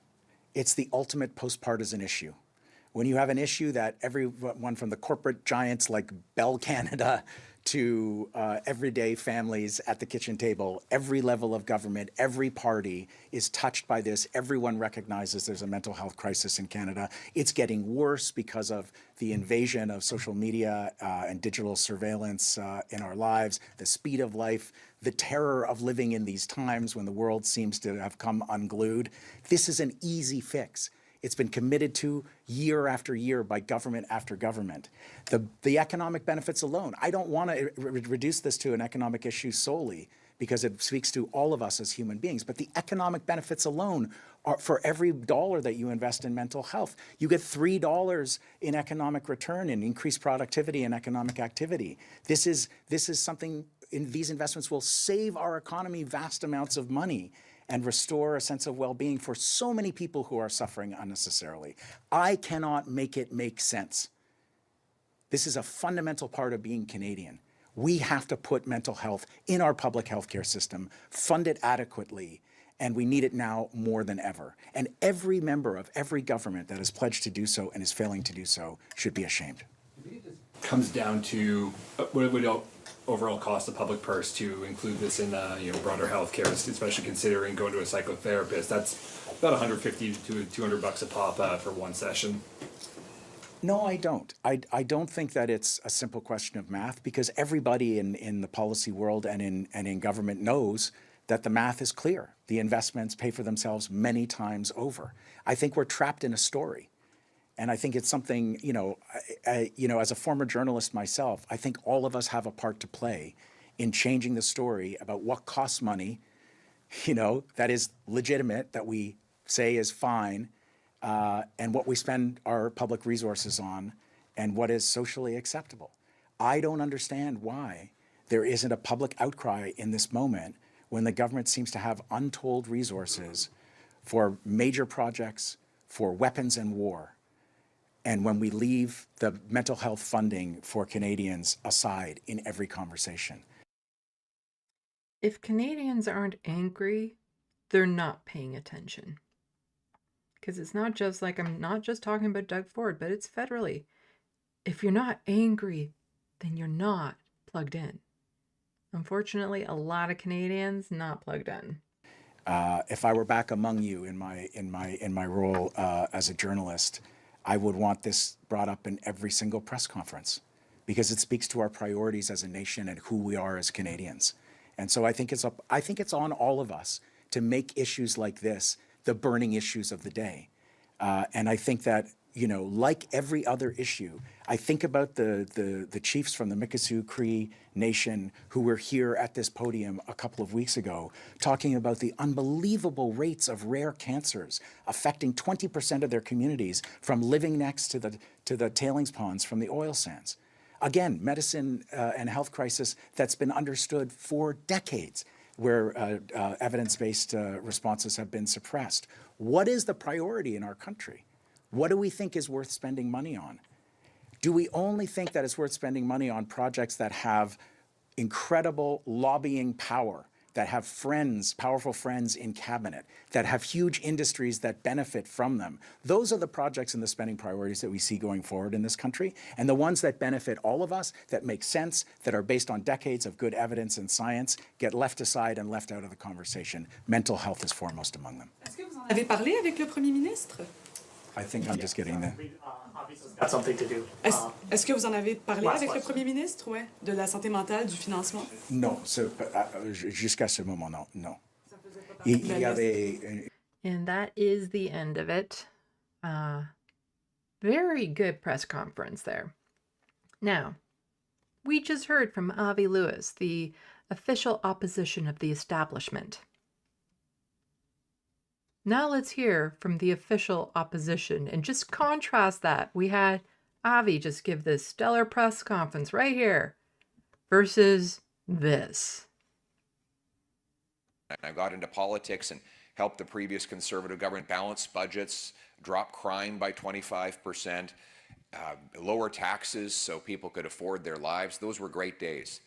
Speaker 9: It's the ultimate post-partisan issue. When you have an issue that everyone from the corporate giants like Bell Canada to everyday families at the kitchen table, every level of government, every party is touched by this. Everyone recognizes there's a mental health crisis in Canada. It's getting worse because of the invasion of social media and digital surveillance in our lives, the speed of life, the terror of living in these times when the world seems to have come unglued. This is an easy fix. It's been committed to year after year by government after government. The economic benefits alone, I don't want to reduce this to an economic issue solely because it speaks to all of us as human beings, but the economic benefits alone are for every dollar that you invest in mental health. You get $3 in economic return and increased productivity and economic activity. This is something, these investments will save our economy vast amounts of money and restore a sense of well-being for so many people who are suffering unnecessarily. I cannot make it make sense. This is a fundamental part of being Canadian. We have to put mental health in our public healthcare system, fund it adequately, And we need it now more than ever. And every member of every government that has pledged to do so and is failing to do so should be ashamed.
Speaker 4: Comes down to what would overall cost the public purse to include this in broader healthcare, especially considering going to a psychotherapist. That's about $150 to $200 a pop for one session.
Speaker 9: No, I don't. I don't think that it's a simple question of math, because everybody in the policy world and in government knows that the math is clear. The investments pay for themselves many times over. I think we're trapped in a story. And I think it's something, as a former journalist myself, I think all of us have a part to play in changing the story about what costs money, that is legitimate, that we say is fine, and what we spend our public resources on, and what is socially acceptable. I don't understand why there isn't a public outcry in this moment when the government seems to have untold resources for major projects, for weapons and war, and when we leave the mental health funding for Canadians aside in every conversation.
Speaker 1: If Canadians aren't angry, they're not paying attention. Because it's not just like, I'm not just talking about Doug Ford, but it's federally. If you're not angry, then you're not plugged in. Unfortunately, a lot of Canadians not plugged in.
Speaker 9: If I were back among you in my role as a journalist, I would want this brought up in every single press conference, because it speaks to our priorities as a nation and who we are as Canadians. And so I think it's on all of us to make issues like this the burning issues of the day. And I think that, like every other issue, I think about the chiefs from the Mikisew Cree Nation who were here at this podium a couple of weeks ago talking about the unbelievable rates of rare cancers affecting 20% of their communities from living next to the tailings ponds from the oil sands. Again, medicine and health crisis that's been understood for decades, where evidence-based responses have been suppressed. What is the priority in our country? What do we think is worth spending money on? Do we only think that it's worth spending money on projects that have incredible lobbying power, that have friends, powerful friends in cabinet, that have huge industries that benefit from them? Those are the projects and the spending priorities that we see going forward in this country. And the ones that benefit all of us, that make sense, that are based on decades of good evidence and science, get left aside and left out of the conversation. Mental health is foremost among them.
Speaker 7: Est-ce que vous en avez parlé avec le Premier ministre?
Speaker 9: I think I'm just getting there.
Speaker 5: That's something to do.
Speaker 7: Est-ce que vous en avez parlé avec le Premier ministre, de la santé mentale, du financement?
Speaker 9: Non, jusqu'à ce moment, non. Il y avait...
Speaker 1: And that is the end of it. Very good press conference there. Now, we just heard from Avi Lewis, the official opposition of the establishment. Now let's hear from the official opposition and just contrast that. We had Avi just give this stellar press conference right here versus this.
Speaker 11: I got into politics and helped the previous Conservative government balance budgets, drop crime by 25%, lower taxes so people could afford their lives. Those were great days.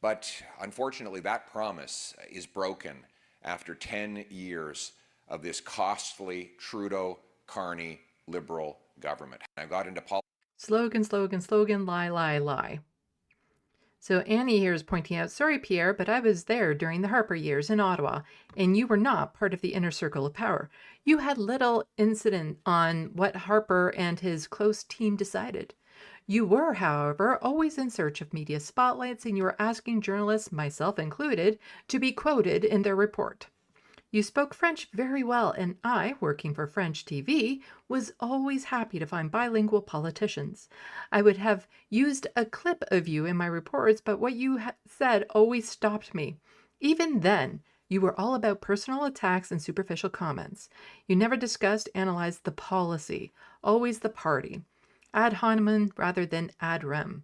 Speaker 11: But unfortunately, that promise is broken after 10 years of this costly Trudeau, Carney, Liberal government. I got into politics.
Speaker 1: Slogan, slogan, slogan, lie, lie, lie. So Annie here is pointing out, sorry, Pierre, but I was there during the Harper years in Ottawa, and you were not part of the inner circle of power. You had little incident on what Harper and his close team decided. You were, however, always in search of media spotlights, and you were asking journalists, myself included, to be quoted in their report. You spoke French very well, and I, working for French TV, was always happy to find bilingual politicians. I would have used a clip of you in my reports, but what you said always stopped me. Even then, you were all about personal attacks and superficial comments. You never discussed, analyzed the policy, always the party. Ad hominem rather than ad rem.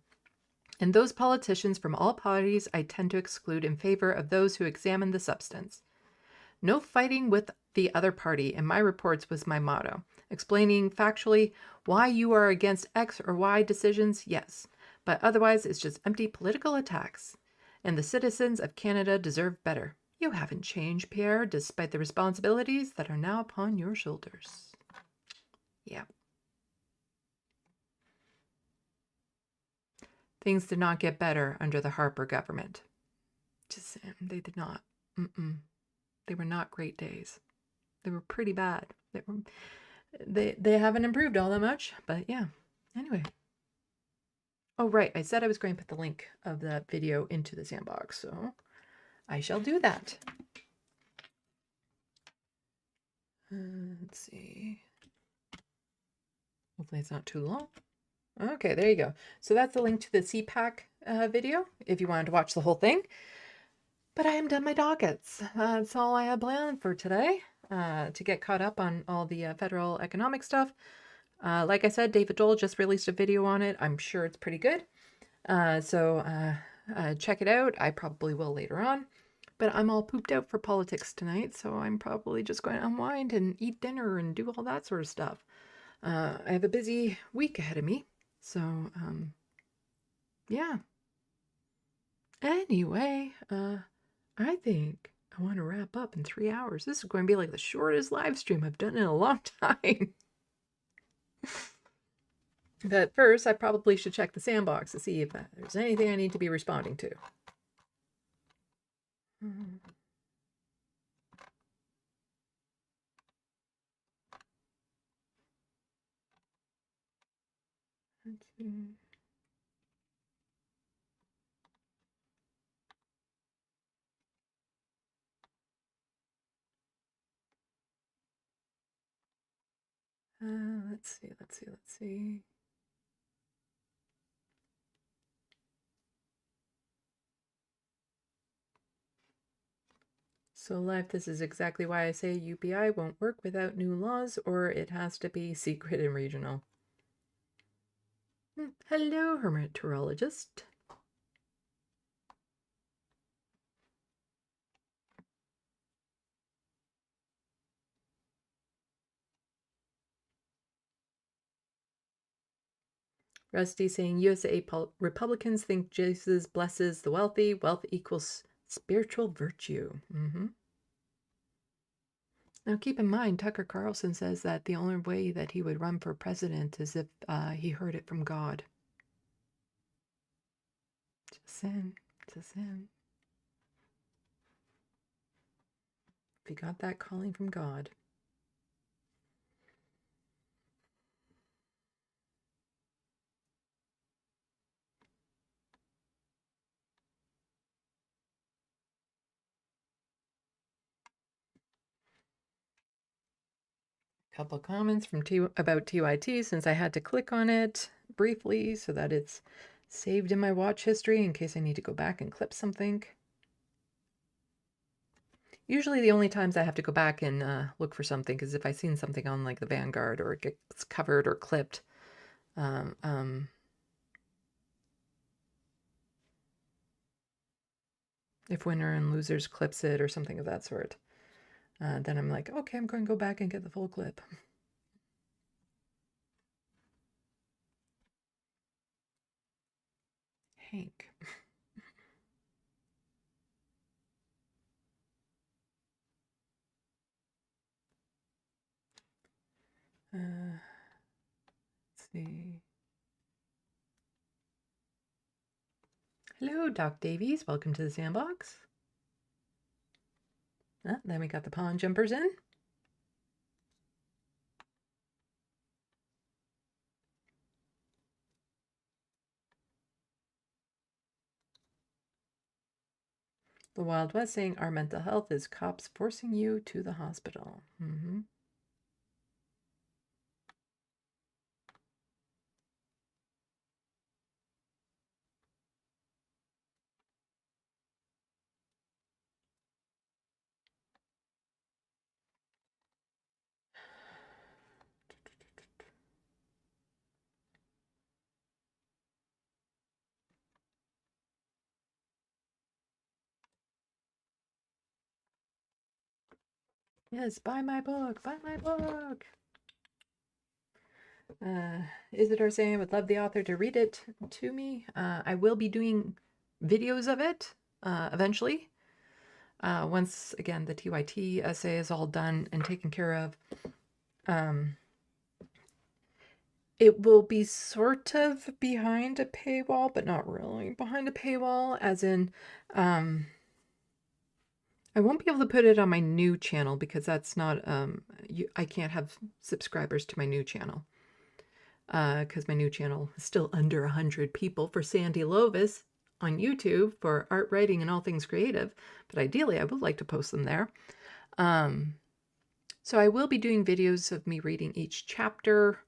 Speaker 1: And those politicians from all parties I tend to exclude in favor of those who examine the substance. No fighting with the other party in my reports was my motto. Explaining factually why you are against X or Y decisions, yes, but otherwise it's just empty political attacks. And the citizens of Canada deserve better. You haven't changed, Pierre, despite the responsibilities that are now upon your shoulders. Yeah. Things did not get better under the Harper government. Just saying, they did not. They were not great days. They were pretty bad. They haven't improved all that much, but yeah. Anyway. Oh, right. I said I was going to put the link of that video into the SandBox, so I shall do that. Let's see. Hopefully it's not too long. Okay, there you go. So that's the link to the CPAC video if you wanted to watch the whole thing. But I am done my dockets. That's all I had planned for today, to get caught up on all the federal economic stuff. Like I said, David Dole just released a video on it. I'm sure it's pretty good. So check it out. I probably will later on. But I'm all pooped out for politics tonight, so I'm probably just going to unwind and eat dinner and do all that sort of stuff. I have a busy week ahead of me, so yeah. Anyway, I think I want to wrap up in 3 hours. This is going to be like the shortest live stream I've done in a long time. But first, I probably should check the SandBox to see if there's anything I need to be responding to. Let's see. Let's see. So Lev, this is exactly why I say UPI won't work without new laws, or it has to be secret and regional. Hello, hermeteorologist. Rusty saying USA Republicans think Jesus blesses the wealthy. Wealth equals spiritual virtue. Now keep in mind, Tucker Carlson says that the only way that he would run for president is if he heard it from God. Just saying. Just saying. If he got that calling from God. Couple comments from about TYT since I had to click on it briefly so that it's saved in my watch history in case I need to go back and clip something. Usually the only times I have to go back and look for something is if I've seen something on like the Vanguard or it gets covered or clipped. If Winner and Losers clips it or something of that sort. Then I'm like, okay, I'm going to go back and get the full clip. Hank. Let's see. Hello, Doc Davies. Welcome to the SandBox. Then we got the pawn jumpers in. The Wild West saying our mental health is cops forcing you to the hospital. Yes, buy my book, buy my book. Isidore saying I would love the author to read it to me. I will be doing videos of it eventually. Once again, the TYT essay is all done and taken care of, it will be sort of behind a paywall, but not really behind a paywall, as in, I won't be able to put it on my new channel because that's not, I can't have subscribers to my new channel. Because my new channel is still under 100 people for Sandy Lovis on YouTube for art, writing, and all things creative. But ideally, I would like to post them there. So I will be doing videos of me reading each chapter,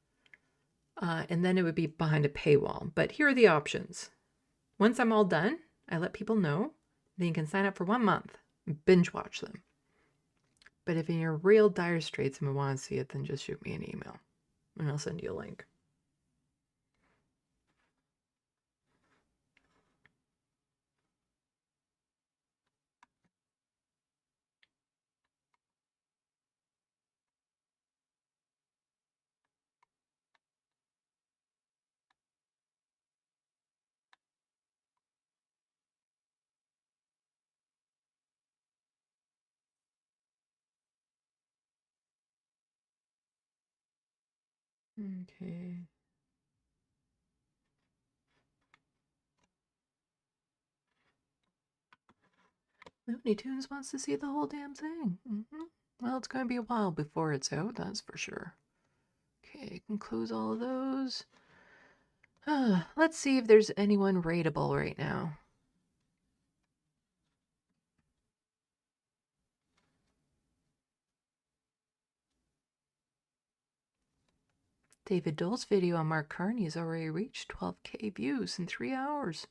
Speaker 1: and then it would be behind a paywall. But here are the options. Once I'm all done, I let people know. Then you can sign up for 1 month and binge watch them. But if you're in real dire straits and want to see it, then just shoot me an email, and I'll send you a link. Okay. Looney Tunes wants to see the whole damn thing. Well, it's going to be a while before it's out, that's for sure. Okay, I can close all of those. Let's see if there's anyone rateable right now. David Dole's video on Mark Carney has already reached 12K views in 3 hours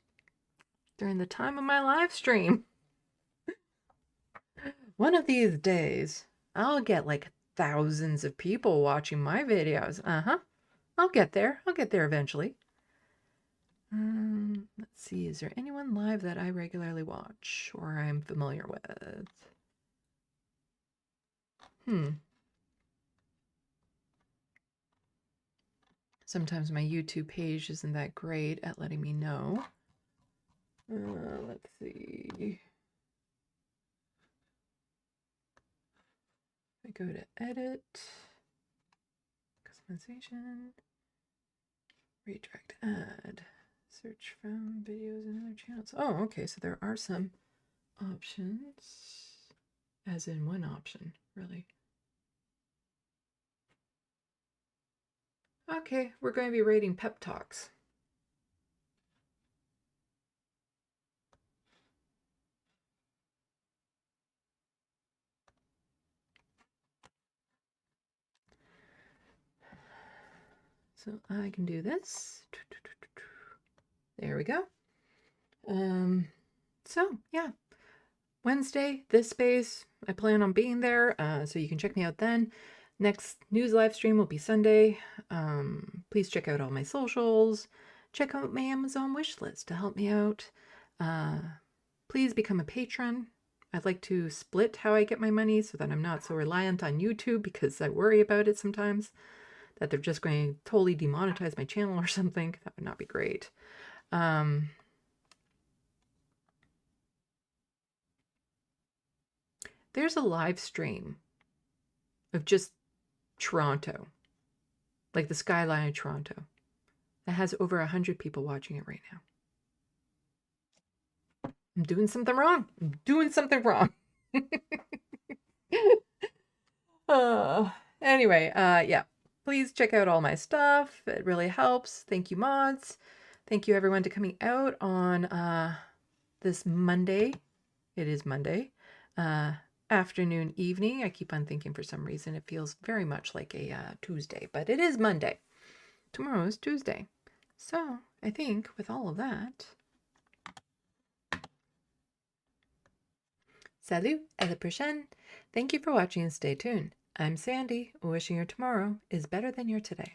Speaker 1: during the time of my live stream. One of these days, I'll get like thousands of people watching my videos. I'll get there. I'll get there eventually. Let's see. Is there anyone live that I regularly watch or I'm familiar with? Sometimes my YouTube page isn't that great at letting me know. Let's see. I go to edit, customization, redirect ad, search from videos and other channels. Oh, okay, so there are some options, as in one option, really. Okay, we're going to be rating pep talks. So I can do this. There we go. So yeah, Wednesday, this space, I plan on being there, so you can check me out then. Next news live stream will be Sunday. Please check out all my socials. Check out my Amazon wish list to help me out. Please become a patron. I'd like to split how I get my money so that I'm not so reliant on YouTube, because I worry about it sometimes, that they're just going to totally demonetize my channel or something. That would not be great. There's a live stream of just Toronto, like the skyline of Toronto, that has over 100 people watching it right now. I'm doing something wrong. I'm doing something wrong. Anyway, yeah. Please check out all my stuff. It really helps. Thank you, mods. Thank you, everyone, to coming out on this Monday. It is Monday. Afternoon, evening. I keep on thinking for some reason it feels very much like a Tuesday, but it is Monday. Tomorrow is Tuesday. So I think with all of that, salut, à la prochaine. Thank you for watching and stay tuned. I'm Sandy, wishing your tomorrow is better than your today.